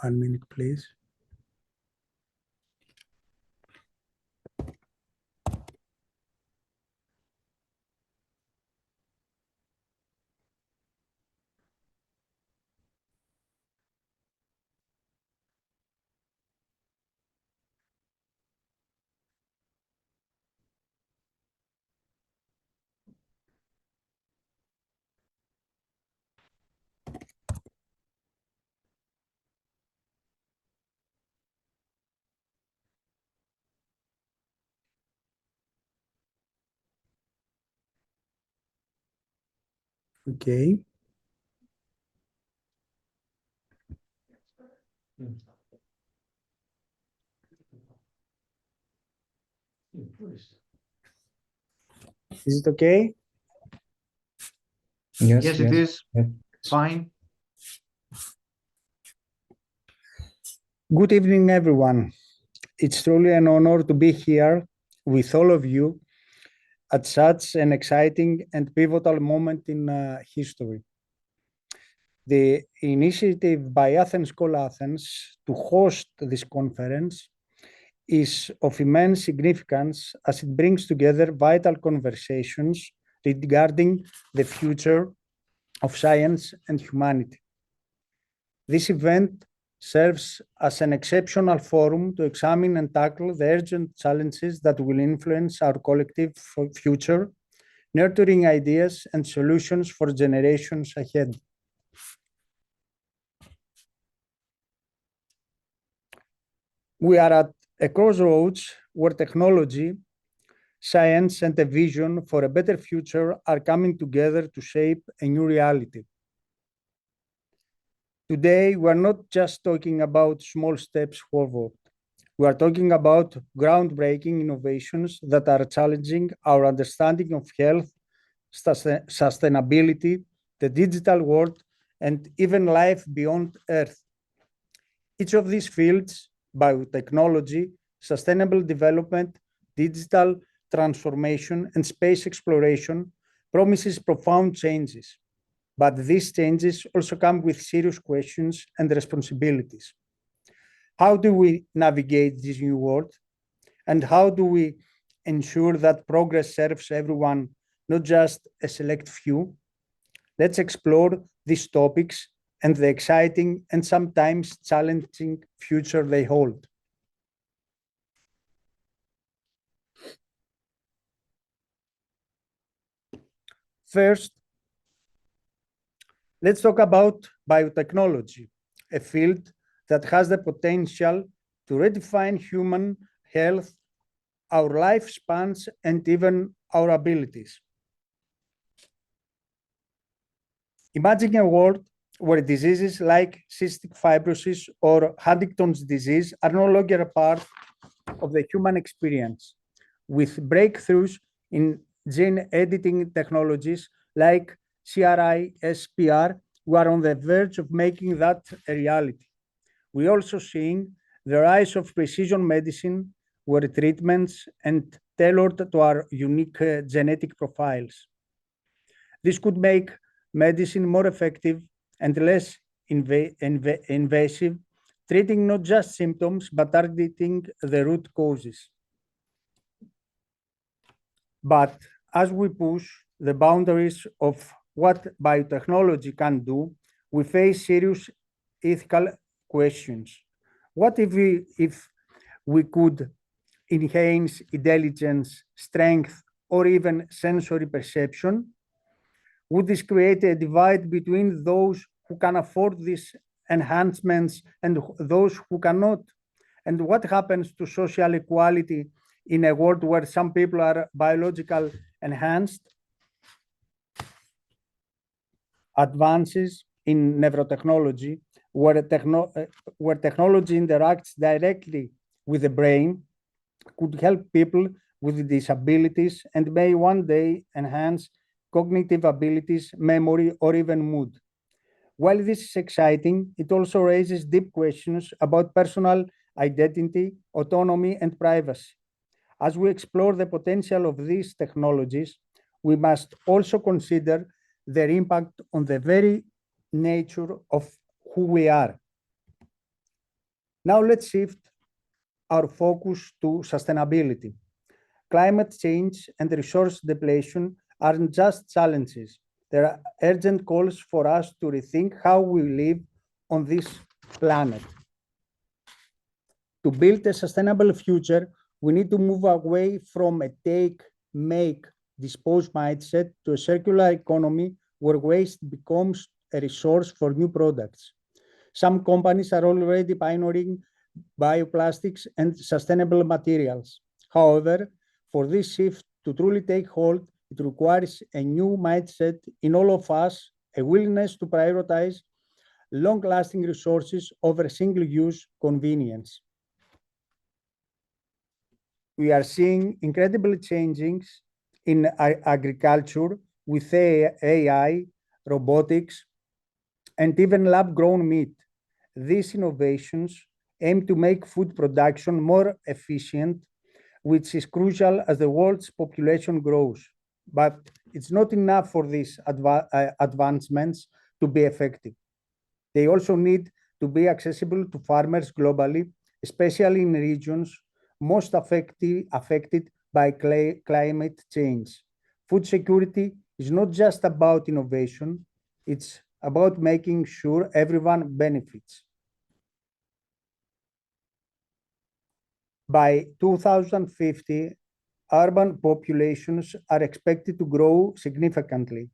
One minute, please. Okay. Is it okay? Yes, Yes, it is. Yes. Fine. Good evening, everyone. It's truly an honor to be here with all of you at such an exciting and pivotal moment in history. The initiative by Athens Call Athens to host this conference is of immense significance as it brings together vital conversations regarding the future of science and humanity. This event serves as an exceptional forum to examine and tackle the urgent challenges that will influence our collective future, nurturing ideas and solutions for generations ahead. We are at a crossroads where technology, science, and a vision for a better future are coming together to shape a new reality. Today, we're not just talking about small steps forward. We are talking about groundbreaking innovations that are challenging our understanding of health, sustainability, the digital world, and even life beyond Earth. Each of these fields, biotechnology, sustainable development, digital transformation, and space exploration, promises profound changes. But these changes also come with serious questions and responsibilities. How do we navigate this new world? And how do we ensure that progress serves everyone, not just a select few? Let's explore these topics and the exciting and sometimes challenging future they hold. First, let's talk about biotechnology, a field that has the potential to redefine human health, our lifespans, and even our abilities. Imagine a world where diseases like cystic fibrosis or Huntington's disease are no longer a part of the human experience. With breakthroughs in gene editing technologies like CRISPR, we are on the verge of making that a reality. We're also seeing the rise of precision medicine, where treatments and tailored to our unique genetic profiles. This could make medicine more effective and less invasive, treating not just symptoms, but targeting the root causes. But as we push the boundaries of what biotechnology can do, we face serious ethical questions. What if we could enhance intelligence, strength, or even sensory perception? Would this create a divide between those who can afford these enhancements and those who cannot? And what happens to social equality in a world where some people are biologically enhanced? Advances in neurotechnology, where technology interacts directly with the brain, could help people with disabilities and may one day enhance cognitive abilities, memory, or even mood. While this is exciting, it also raises deep questions about personal identity, autonomy, and privacy. As we explore the potential of these technologies, we must also consider their impact on the very nature of who we are. Now let's shift our focus to sustainability. Climate change and resource depletion aren't just challenges. There are urgent calls for us to rethink how we live on this planet. To build a sustainable future, we need to move away from a take, make, dispose mindset to a circular economy where waste becomes a resource for new products. Some companies are already pioneering bioplastics and sustainable materials. However, for this shift to truly take hold, it requires a new mindset in all of us, a willingness to prioritize long-lasting resources over single-use convenience. We are seeing incredible changes in agriculture with AI, robotics, and even lab-grown meat. These innovations aim to make food production more efficient, which is crucial as the world's population grows. But it's not enough for these advancements to be effective. They also need to be accessible to farmers globally, especially in regions most affected by climate change. Food security is not just about innovation, it's about making sure everyone benefits. By 2050, urban populations are expected to grow significantly.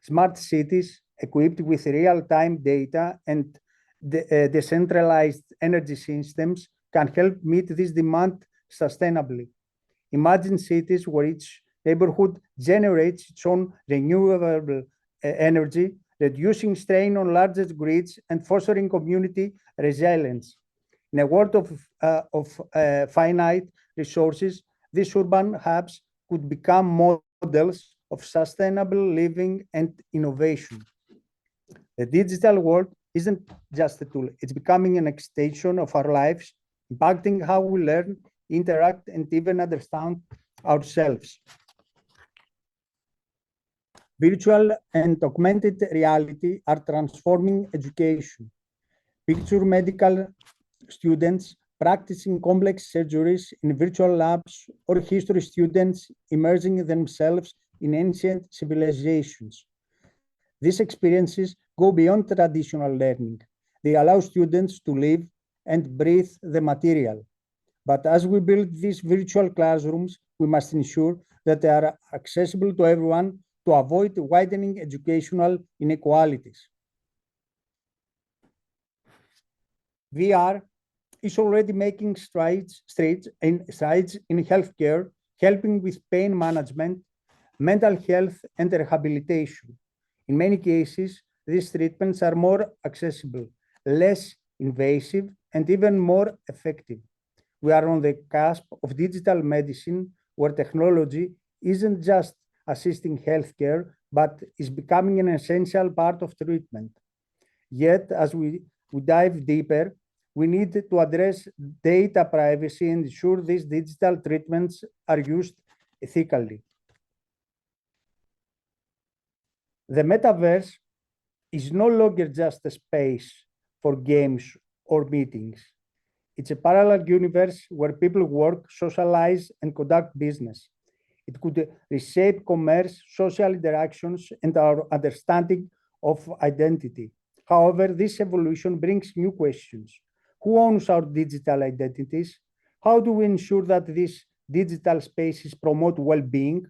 Smart cities equipped with real-time data and decentralized energy systems can help meet this demand sustainably. Imagine cities where each neighborhood generates its own renewable energy, reducing strain on largest grids and fostering community resilience. In a world of finite resources, these urban hubs could become models of sustainable living and innovation. The digital world isn't just a tool, it's becoming an extension of our lives, impacting how we learn, interact, and even understand ourselves. Virtual and augmented reality are transforming education. Picture medical students practicing complex surgeries in virtual labs, or history students immersing themselves in ancient civilizations. These experiences go beyond traditional learning. They allow students to live and breathe the material. But as we build these virtual classrooms, we must ensure that they are accessible to everyone to avoid widening educational inequalities. VR is already making strides in healthcare, helping with pain management, mental health, and rehabilitation. In many cases, these treatments are more accessible, less invasive, and even more effective. We are on the cusp of digital medicine, where technology isn't just assisting healthcare, but is becoming an essential part of treatment. Yet, as we dive deeper, we need to address data privacy and ensure these digital treatments are used ethically. The metaverse is no longer just a space for games or meetings. It's a parallel universe where people work, socialize, and conduct business. It could reshape commerce, social interactions, and our understanding of identity. However, this evolution brings new questions. Who owns our digital identities? How do we ensure that these digital spaces promote well-being?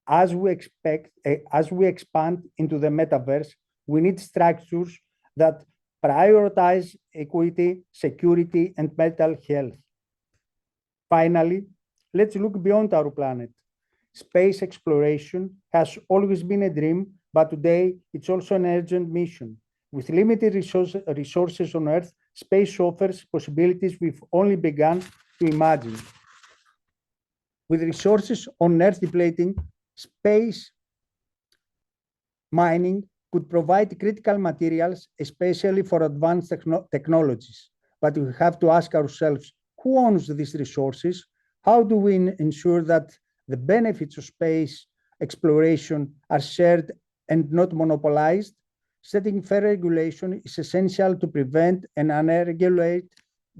As we expand into the metaverse, we need structures that prioritize equity, security, and mental health. Finally, let's look beyond our planet. Space exploration has always been a dream, but today it's also an urgent mission. With limited resources on Earth, space offers possibilities we've only begun to imagine. With resources on Earth depleting, space mining could provide critical materials, especially for advanced technologies. But we have to ask ourselves, who owns these resources? How do we ensure that the benefits of space exploration are shared and not monopolized? Setting fair regulation is essential to prevent an unregulated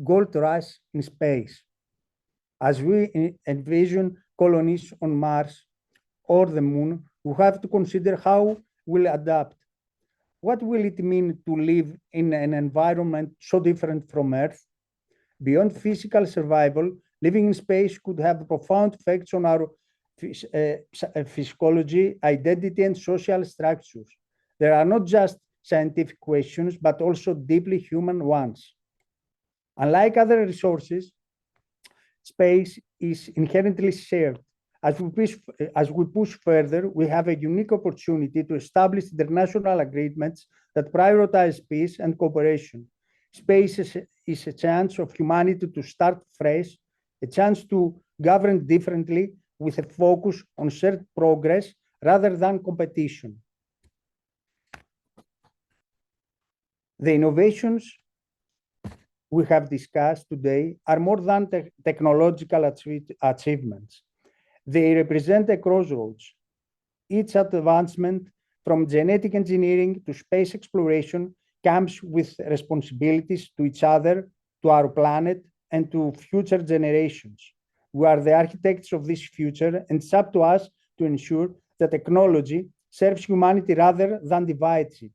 gold rush in space. As we envision colonies on Mars or the Moon, we have to consider how we'll adapt. What will it mean to live in an environment so different from Earth? Beyond physical survival, living in space could have profound effects on our physiology, identity, and social structures. There are not just scientific questions, but also deeply human ones. Unlike other resources, space is inherently shared. As we push further, we have a unique opportunity to establish international agreements that prioritize peace and cooperation. Space is a chance of humanity to start fresh, a chance to govern differently with a focus on shared progress rather than competition. The innovations we have discussed today are more than technological achievements. They represent a crossroads. Each advancement, from genetic engineering to space exploration, comes with responsibilities to each other, to our planet, and to future generations. We are the architects of this future, and it's up to us to ensure that technology serves humanity rather than divides it.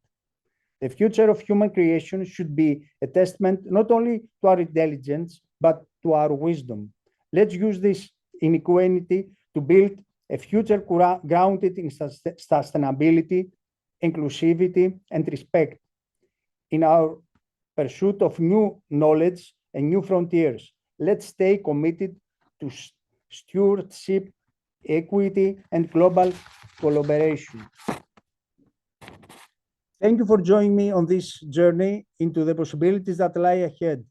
The future of human creation should be a testament not only to our intelligence, but to our wisdom. Let's use this inequality to build a future grounded in sustainability, inclusivity, and respect. In our pursuit of new knowledge and new frontiers, let's stay committed to stewardship, equity, and global collaboration. Thank you for joining me on this journey into the possibilities that lie ahead.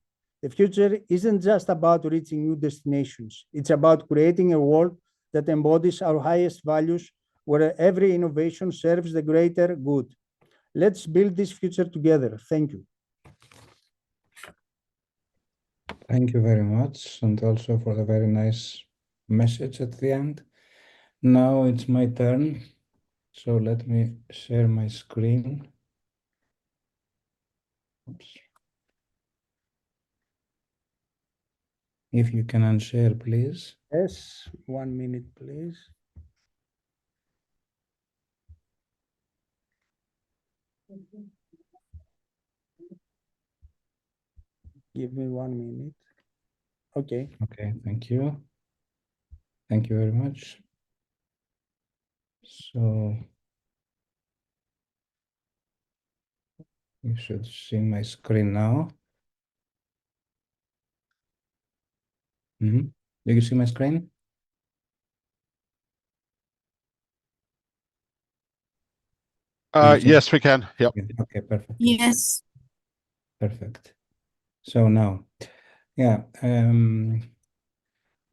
The future isn't just about reaching new destinations. It's about creating a world that embodies our highest values, where every innovation serves the greater good. Let's build this future together. Thank you. Thank you very much, and also for the very nice message at the end. Now it's my turn. So let me share my screen. Oops. If you can unshare, please. Yes, 1 minute, please. Give me 1 minute. Okay. Okay, thank you. Thank you very much. So you should see my screen now. Do you see my screen? Yes, we can. Yep. Okay, perfect. Yes. Perfect. So now, yeah,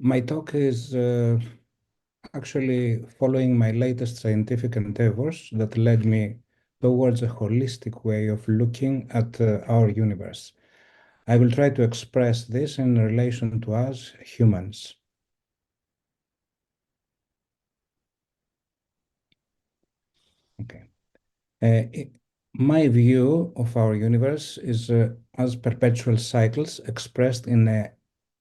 my talk is actually following my latest scientific endeavors that led me towards a holistic way of looking at our universe. I will try to express this in relation to us humans. Okay. My view of our universe is as perpetual cycles expressed in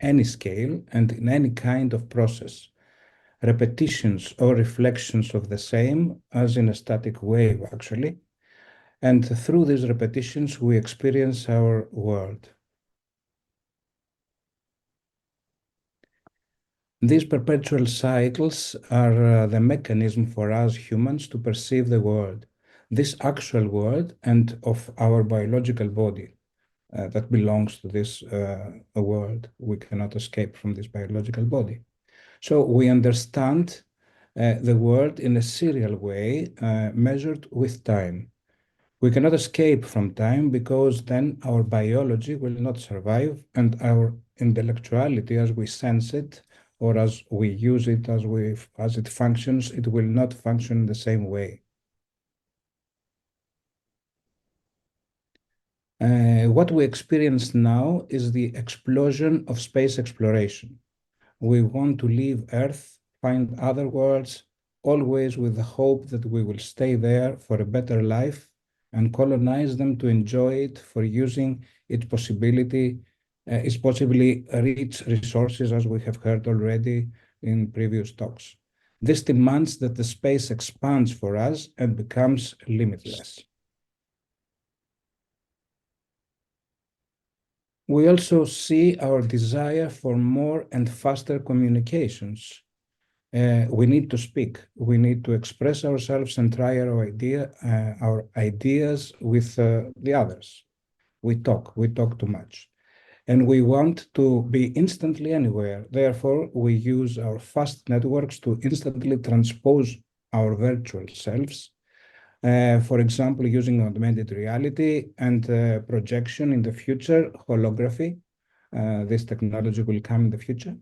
any scale and in any kind of process, repetitions or reflections of the same as in a static wave, actually. And through these repetitions, we experience our world. These perpetual cycles are the mechanism for us humans to perceive the world, this actual world and of our biological body that belongs to this world. We cannot escape from this biological body. So we understand the world in a serial way measured with time. We cannot escape from time because then our biology will not survive and our intellectuality as we sense it or as we use it, as it functions, it will not function the same way. What we experience now is the explosion of space exploration. We want to leave Earth, find other worlds, always with the hope that we will stay there for a better life and colonize them to enjoy it for using its possibly rich resources, as we have heard already in previous talks. This demands that the space expands for us and becomes limitless. We also see our desire for more and faster communications. We need to speak. We need to express ourselves and try our ideas with the others. We talk too much. And we want to be instantly anywhere. Therefore, we use our fast networks to instantly transpose our virtual selves. For example, using augmented reality and projection in the future, holography. This technology will come in the future.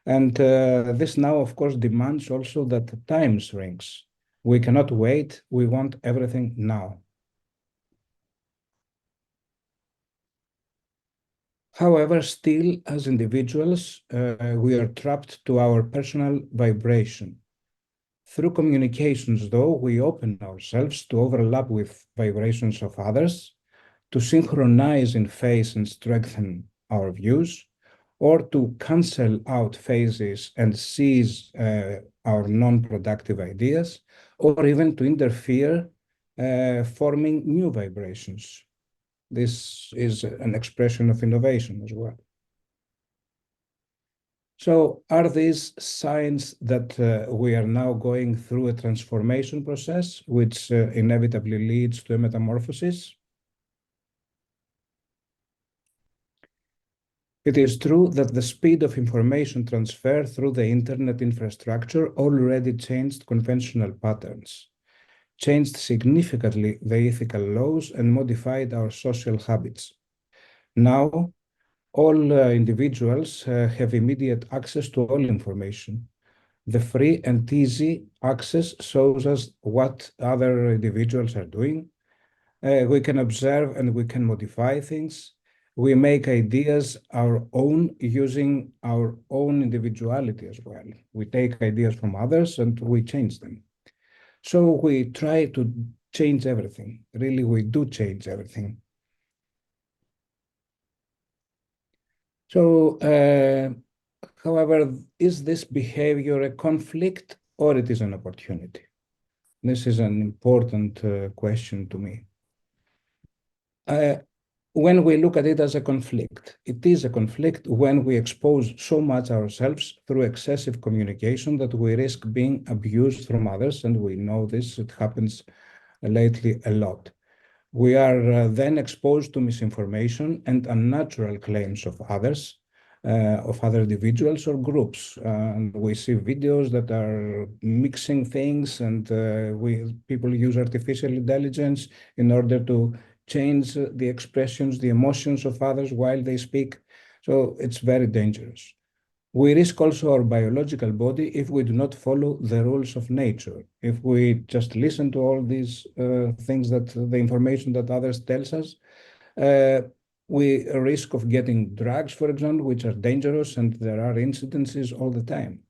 And this now, of course, demands also that time shrinks. We cannot wait. We want everything now. However, still, as individuals, we are trapped to our personal vibration. Through communications, though, we open ourselves to overlap with vibrations of others, to synchronize in phase and strengthen our views, or to cancel out phases and seize our non-productive ideas, or even to interfere, forming new vibrations. This is an expression of innovation as well. So are these signs that we are now going through a transformation process, which inevitably leads to a metamorphosis? It is true that the speed of information transfer through the internet infrastructure already changed conventional patterns, changed significantly the ethical laws, and modified our social habits. Now, all individuals have immediate access to all information. The free and easy access shows us what other individuals are doing. We can observe and we can modify things. We make ideas our own using our own individuality as well. We take ideas from others and we change them. So we try to change everything. Really, we do change everything. So, however, is this behavior a conflict or it is an opportunity? This is an important question to me. When we look at it as a conflict, it is a conflict when we expose so much ourselves through excessive communication that we risk being abused from others, and we know this, it happens lately a lot. We are then exposed to misinformation and unnatural claims of others, of other individuals or groups. And we see videos that are mixing things, and people use artificial intelligence in order to change the expressions, the emotions of others while they speak. So it's very dangerous. We risk also our biological body if we do not follow the rules of nature. If we just listen to all these things, that the information that others tells us, we risk of getting drugs, for example, which are dangerous, and there are incidences all the time.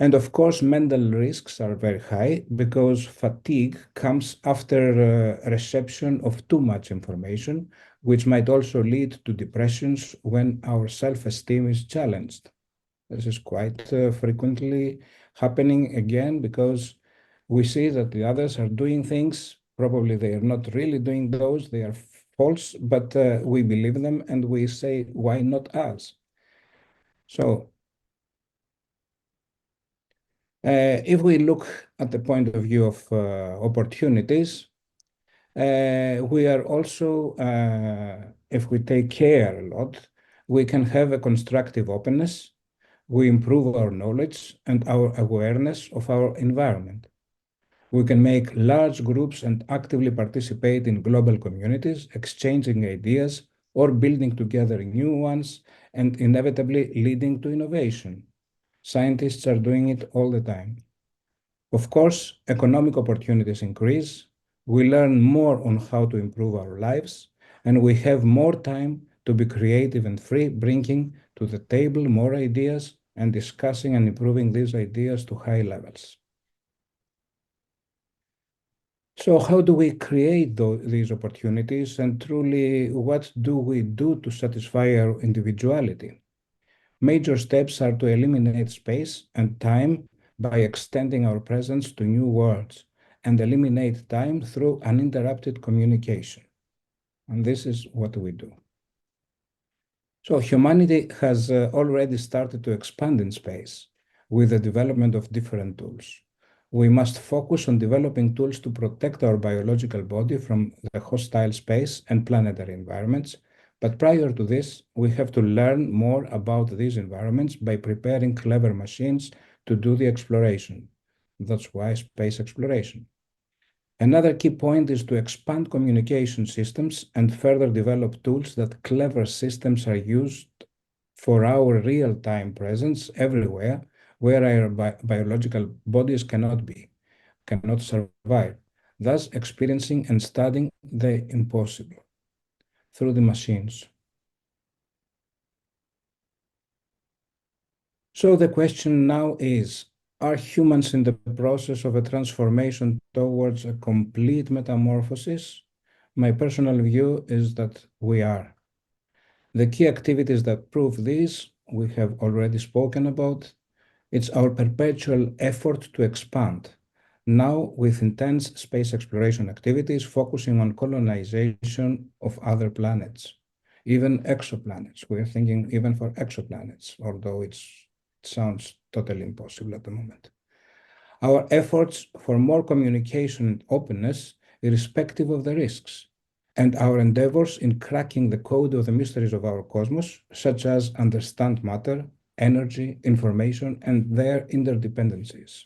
And of course, mental risks are very high because fatigue comes after reception of too much information, which might also lead to depressions when our self-esteem is challenged. This is quite frequently happening again because we see that the others are doing things. Probably they are not really doing those, they are false, but we believe them and we say, why not us? So if we look at the point of view of opportunities, we are also, if we take care a lot, we can have a constructive openness. We improve our knowledge and our awareness of our environment. We can make large groups and actively participate in global communities, exchanging ideas or building together new ones, and inevitably leading to innovation. Scientists are doing it all the time. Of course, economic opportunities increase. We learn more on how to improve our lives, and we have more time to be creative and free, bringing to the table more ideas and discussing and improving these ideas to high levels. So how do we create these opportunities, and truly, what do we do to satisfy our individuality? Major steps are to eliminate space and time by extending our presence to new worlds, and eliminate time through uninterrupted communication. And this is what we do. So humanity has already started to expand in space with the development of different tools. We must focus on developing tools to protect our biological body from the hostile space and planetary environments. But prior to this, we have to learn more about these environments by preparing clever machines to do the exploration. That's why space exploration. Another key point is to expand communication systems and further develop tools that clever systems are used for our real-time presence everywhere where our biological bodies cannot survive, thus experiencing and studying the impossible through the machines. So the question now is, are humans in the process of a transformation towards a complete metamorphosis? My personal view is that we are. The key activities that prove this, we have already spoken about. It's our perpetual effort to expand, now with intense space exploration activities focusing on colonization of other planets, even exoplanets. We're thinking even for exoplanets, although it sounds totally impossible at the moment. Our efforts for more communication and openness, irrespective of the risks, and our endeavors in cracking the code of the mysteries of our cosmos, such as understand matter, energy, information, and their interdependencies.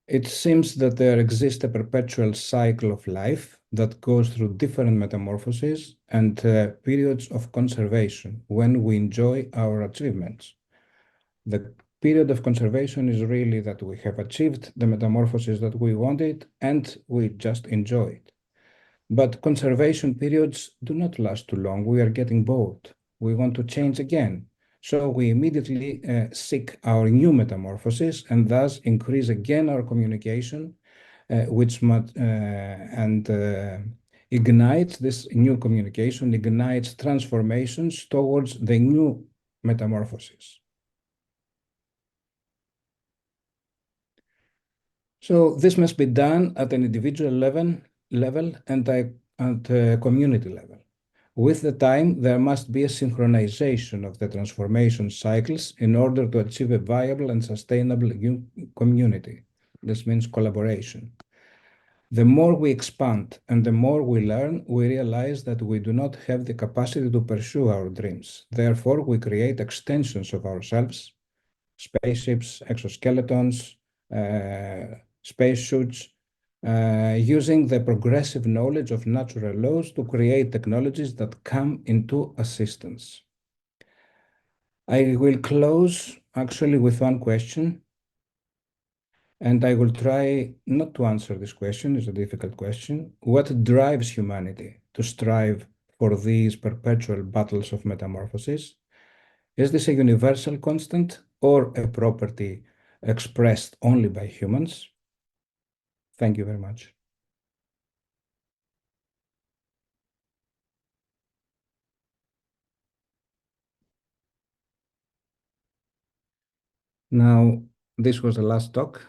It seems that there exists a perpetual cycle of life that goes through different metamorphoses and periods of conservation when we enjoy our achievements. The period of conservation is really that we have achieved the metamorphosis that we wanted and we just enjoy it. But conservation periods do not last too long. We are getting bored. We want to change again. So we immediately seek our new metamorphosis and thus increase again our communication, ignites this new communication, ignites transformations towards the new metamorphosis. So this must be done at an individual level and at a community level. With the time, there must be a synchronization of the transformation cycles in order to achieve a viable and sustainable community. This means collaboration. The more we expand and the more we learn, we realize that we do not have the capacity to pursue our dreams. Therefore, we create extensions of ourselves, spaceships, exoskeletons, spacesuits, using the progressive knowledge of natural laws to create technologies that come into assistance. I will close actually with one question, and I will try not to answer this question. It's a difficult question. What drives humanity to strive for these perpetual battles of metamorphosis? Is this a universal constant or a property expressed only by humans? Thank you very much. Now, this was the last talk,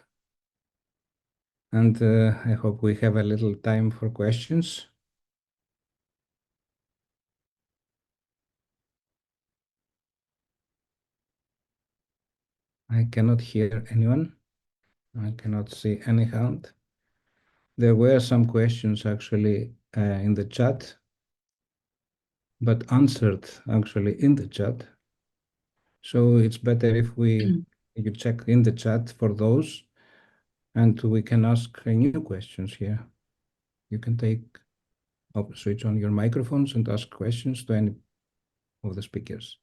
and I hope we have a little time for questions. I cannot hear anyone. I cannot see any hand. There were some questions actually in the chat, but answered actually in the chat. So it's better if you check in the chat for those, and we can ask new questions here. You can switch on your microphones and ask questions to any of the speakers.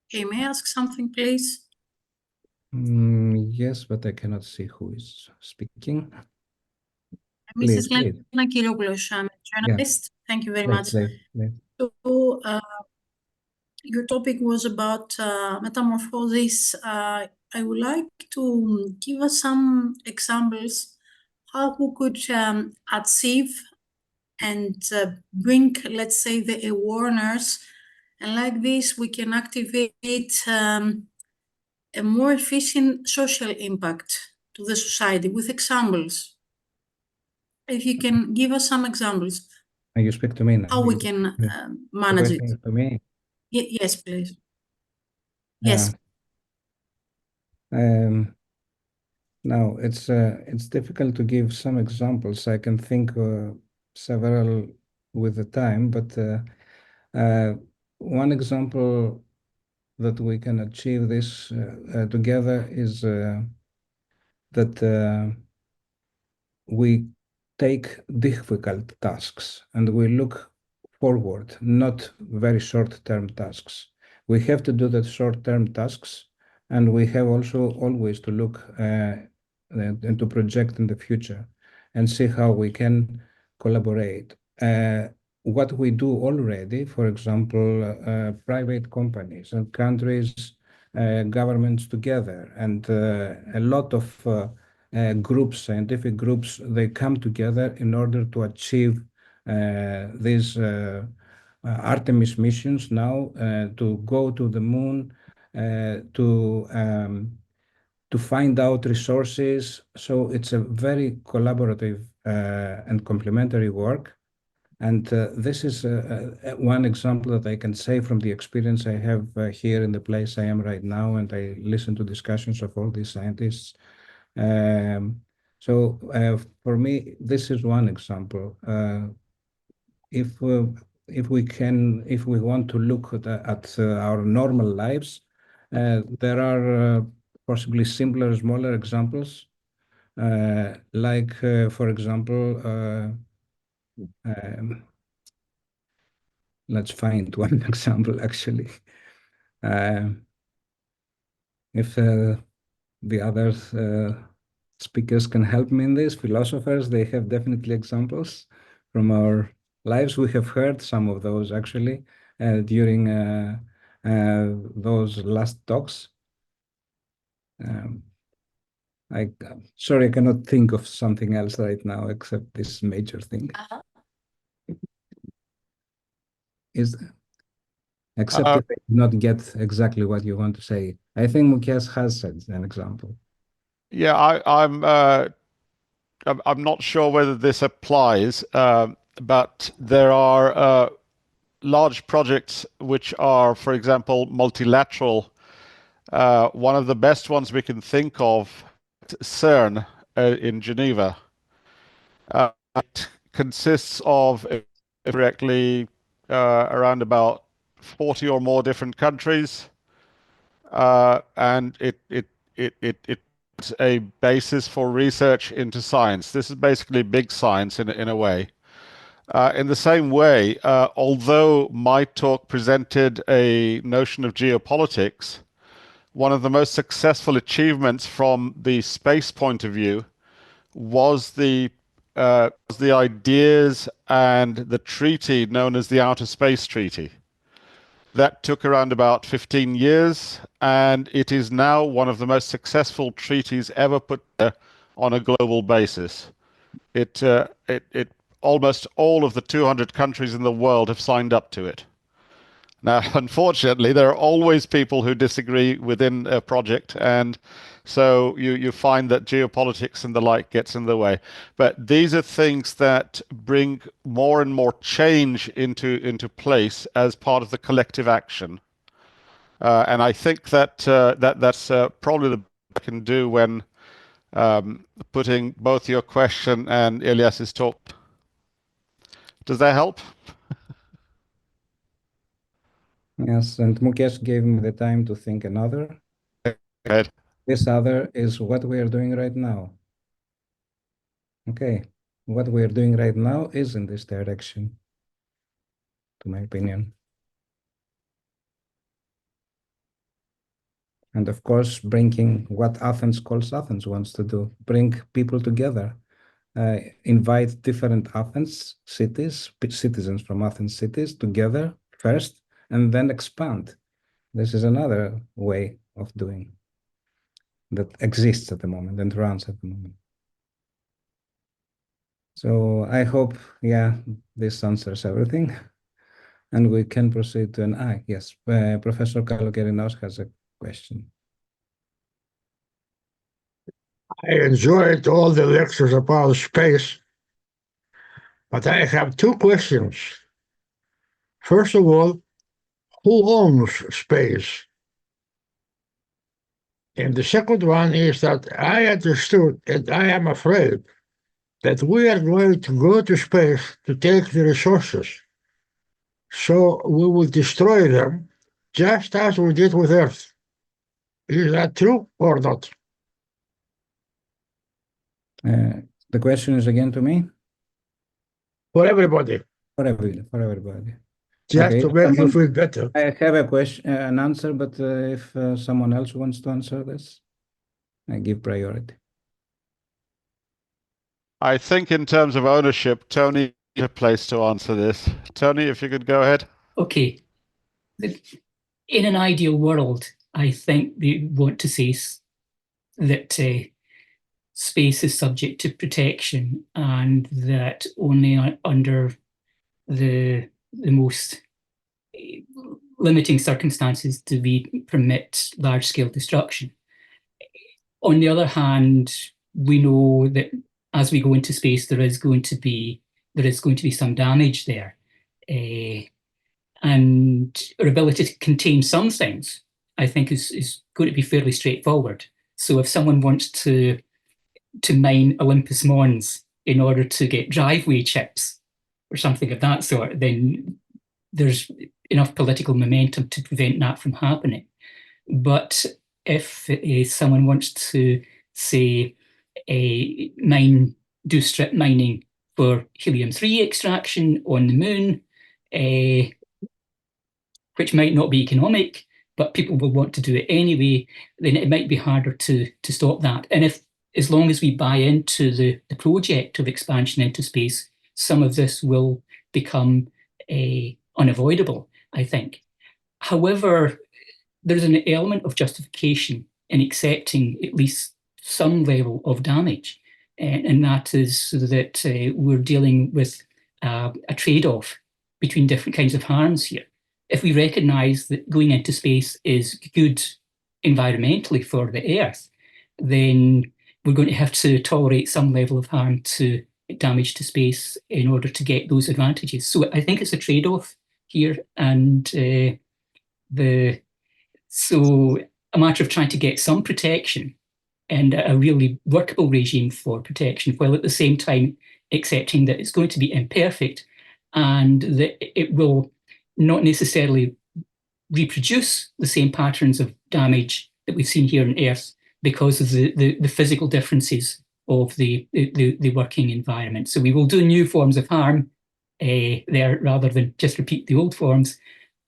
Okay, may I ask something, please? Yes, but I cannot see who is speaking. Mrs. Please. Lena Kiropoulos, I'm a journalist. Thank you very much. Please. So, your topic was about metamorphosis. I would like to give us some examples how we could achieve and bring, let's say, the awareness, and like this we can activate a more efficient social impact to the society with examples. If you can give us some examples. You speak to me now. How we can manage it. To me? Yes, please. Yes. Now, it's difficult to give some examples. I can think several with the time, but one example that we can achieve this together is that we take difficult tasks and we look forward, not very short-term tasks. We have to do the short-term tasks, and we have also always to look and to project in the future and see how we can collaborate. What we do already, for example, private companies and countries, governments together, and a lot of scientific groups, they come together in order to achieve these Artemis missions now to go to the moon, to find out resources. So it's a very collaborative and complementary work. And this is one example that I can say from the experience I have here in the place I am right now, and I listen to discussions of all these scientists. So for me, this is one example. If we want to look at our normal lives, there are possibly simpler, smaller examples, like, for example, let's find one example actually. If the other speakers can help me in this, philosophers, they have definitely examples from our lives. We have heard some of those actually during those last talks. Sorry, I cannot think of something else right now except this major thing. Except if I did not get exactly what you want to say. I think Mukesh has said an example. Yeah, I'm not sure whether this applies, but there are large projects which are, for example, multilateral. One of the best ones we can think of, CERN in Geneva. It consists of, if correctly, around about 40 or more different countries, and it's a basis for research into science. This is basically big science in a way. In the same way, although my talk presented a notion of geopolitics, one of the most successful achievements from the space point of view was the ideas and the treaty known as the Outer Space Treaty. That took around about 15 years, and it is now one of the most successful treaties ever put there on a global basis. It almost all of the 200 countries in the world have signed up to it. Now, unfortunately, there are always people who disagree within a project, and so you find that geopolitics and the like gets in the way. But these are things that bring more and more change into place as part of the collective action. And I think that that's probably the best I can do when putting both your question and Elias's talk. Does that help? Yes, and Mukesh gave me the time to think another. Good. This other is what we are doing right now. Okay, what we are doing right now is in this direction, to my opinion. And of course, bringing what Athens calls Athens wants to do, bring people together, invite different Athens cities, citizens from Athens cities together first, and then expand. This is another way of doing that exists at the moment and runs at the moment. So I hope, yeah, this answers everything. And we can proceed to yes, Professor Kalogerinos has a question. I enjoyed all the lectures about space, but I have two questions. First of all, who owns space? And the second one is that I understood, and I am afraid, that we are going to go to space to take the resources. So we will destroy them just as we did with Earth. Is that true or not? The question is again to me? For everybody. For everybody. Just Okay, to make you feel better. I have a question, an answer, but if someone else wants to answer this, I give priority. I think in terms of ownership, Tony is a place to answer this. Tony, if you could go ahead. Okay. In an ideal world, I think we want to say that space is subject to protection and that only under the most limiting circumstances do we permit large-scale destruction. On the other hand, we know that as we go into space, there is going to be some damage there. And our ability to contain some things, I think, is going to be fairly straightforward. So if someone wants to mine Olympus Mons in order to get driveway chips or something of that sort, then there's enough political momentum to prevent that from happening. But if someone wants to, say, do strip mining for helium-3 extraction on the moon, which might not be economic, but people will want to do it anyway, then it might be harder to stop that. And as long as we buy into the project of expansion into space, some of this will become unavoidable, I think. However, there's an element of justification in accepting at least some level of damage, and that is that we're dealing with a trade-off between different kinds of harms here. If we recognise that going into space is good environmentally for the Earth, then we're going to have to tolerate some level of harm to damage to space in order to get those advantages. So I think it's a trade-off here, and so a matter of trying to get some protection and a really workable regime for protection, while at the same time accepting that it's going to be imperfect and that it will not necessarily reproduce the same patterns of damage that we've seen here on Earth because of the physical differences of the working environment. So we will do new forms of harm there rather than just repeat the old forms,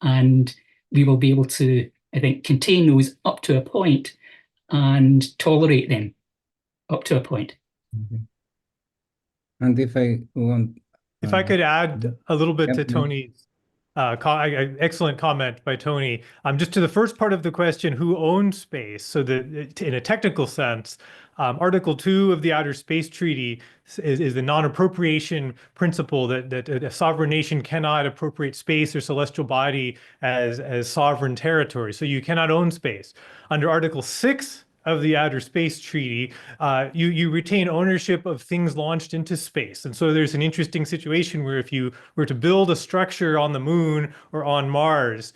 and we will be able to, I think, contain those up to a point and tolerate them up to a point. And if I want, if I could add a little bit to no. Tony's excellent comment by Tony, just to the first part of the question, who owns space? So that in a technical sense, Article 2 of the Outer Space Treaty is the non-appropriation principle that a sovereign nation cannot appropriate space or celestial body as sovereign territory. So you cannot own space. Under Article 6 of the Outer Space Treaty, you retain ownership of things launched into space. And so there's an interesting situation where if you were to build a structure on the moon or on Mars,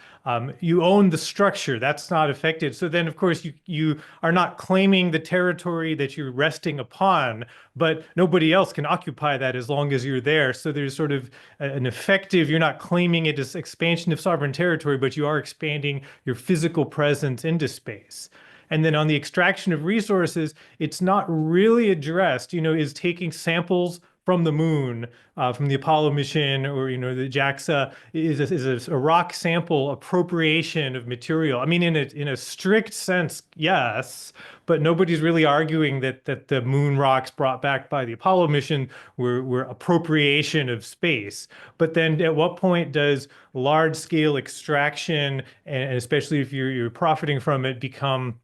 you own the structure. That's not affected. So then, of course, you are not claiming the territory that you're resting upon, but nobody else can occupy that as long as you're there. So there's sort of an effective, you're not claiming it as expansion of sovereign territory, but you are expanding your physical presence into space. And then on the extraction of resources, it's not really addressed, is taking samples from the moon, from the Apollo mission, or, the JAXA is a rock sample appropriation of material. I mean, in a strict sense, yes, but nobody's really arguing that the moon rocks brought back by the Apollo mission were appropriation of space. But then at what point does large scale extraction, and especially if you're profiting from it, become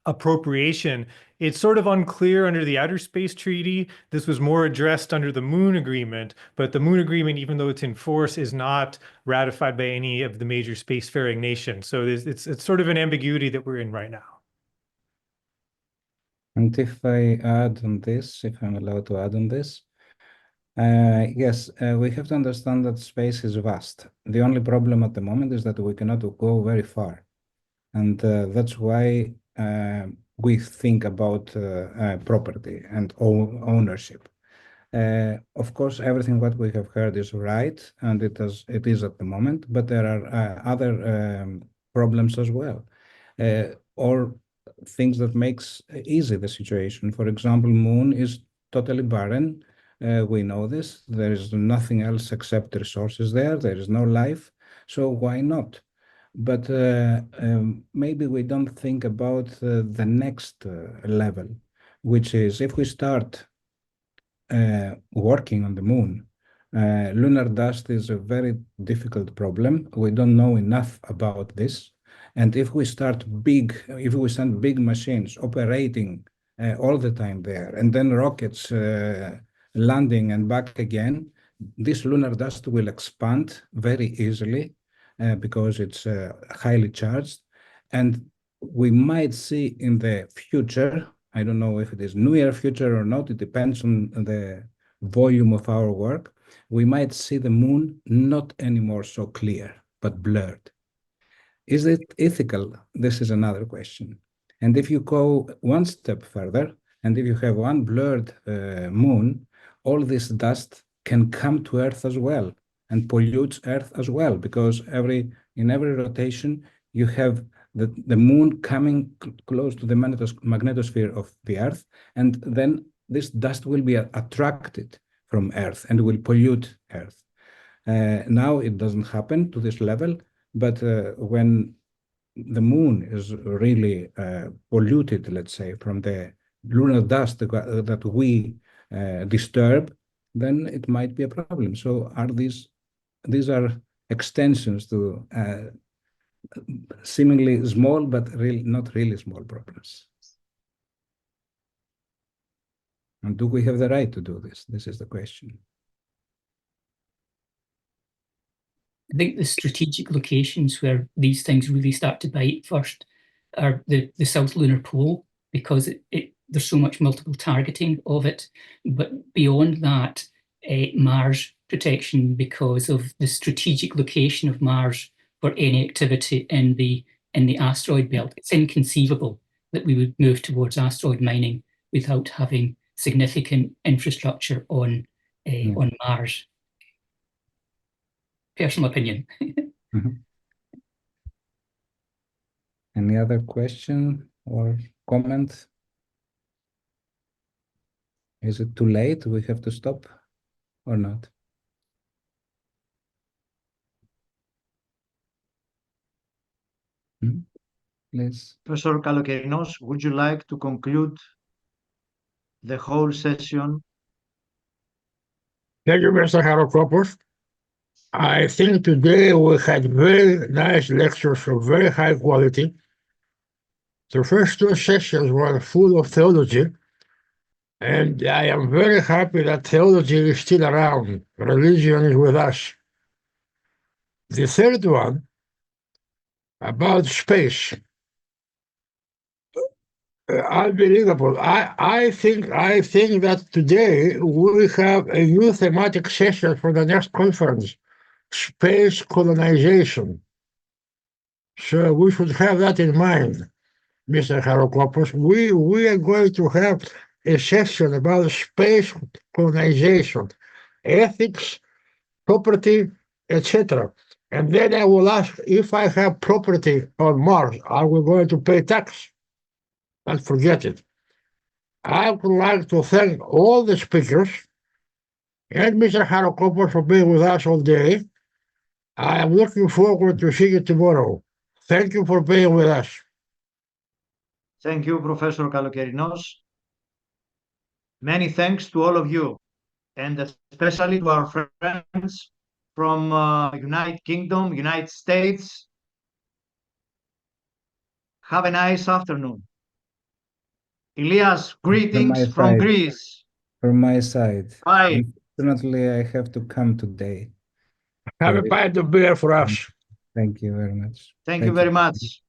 appropriation? It's sort of unclear under the Outer Space Treaty. This was more addressed under the Moon Agreement, but the Moon Agreement, even though it's in force, is not ratified by any of the major spacefaring nations. So it's sort of an ambiguity that we're in right now. And if I add on this, if I'm allowed to add on this, yes, we have to understand that space is vast. The only problem at the moment is that we cannot go very far. And that's why we think about property and ownership. Of course, everything what we have heard is right, and it is at the moment, but there are other problems as well, or things that makes easy the situation. For example, moon is totally barren. We know this. There is nothing else except resources there. There is no life. So why not? But maybe we don't think about the next level, which is if we start working on the moon, lunar dust is a very difficult problem. We don't know enough about this. And if we send big machines operating all the time there, and then rockets landing and back again, this lunar dust will expand very easily because it's highly charged. And we might see in the future, I don't know if it is near future or not, it depends on the volume of our work, we might see the moon not anymore so clear, but blurred. Is it ethical? This is another question. And if you go one step further, and if you have one blurred moon, all this dust can come to Earth as well and pollutes Earth as well, because in every rotation you have the moon coming close to the magnetosphere of the Earth, and then this dust will be attracted from Earth and will pollute Earth. Now it doesn't happen to this level, but when the moon is really polluted, let's say, from the lunar dust that we disturb, then it might be a problem. So are these these are extensions to seemingly small, but not really small problems. And do we have the right to do this? This is the question. I think the strategic locations where these things really start to bite first are the South Lunar Pole, because there's so much multiple targeting of it. But beyond that, Mars protection, because of the strategic location of Mars for any activity in the asteroid belt. It's inconceivable that we would move towards asteroid mining without having significant infrastructure on Mars. Personal opinion. Any other question or comment? Is it too late? We have to stop or not? Please. Professor Kalokerinos, would you like to conclude the whole session? Thank you, Mr. Harokopoulos. I think today we had very nice lectures of very high quality. The first two sessions were full of theology, and I am very happy that theology is still around. Religion is with us. The third one, about space, unbelievable. I think that today we have a new thematic session for the next conference, space colonization. So we should have that in mind, Mr. Harokopoulos. We are going to have a session about space colonization, ethics, property, etc. And then I will ask, if I have property on Mars, are we going to pay tax? And forget it. I would like to thank all the speakers and Mr. Harokopoulos for being with us all day. I am looking forward to seeing you tomorrow. Thank you for being with us. Thank you, Professor Kalokerinos. Many thanks to all of you, and especially to our friends from United Kingdom, United States. Have a nice afternoon. Elias, greetings from Greece. From my side. Bye. Unfortunately, I have to come today. Have a pint of beer for us. Thank you very much. Thank you very much.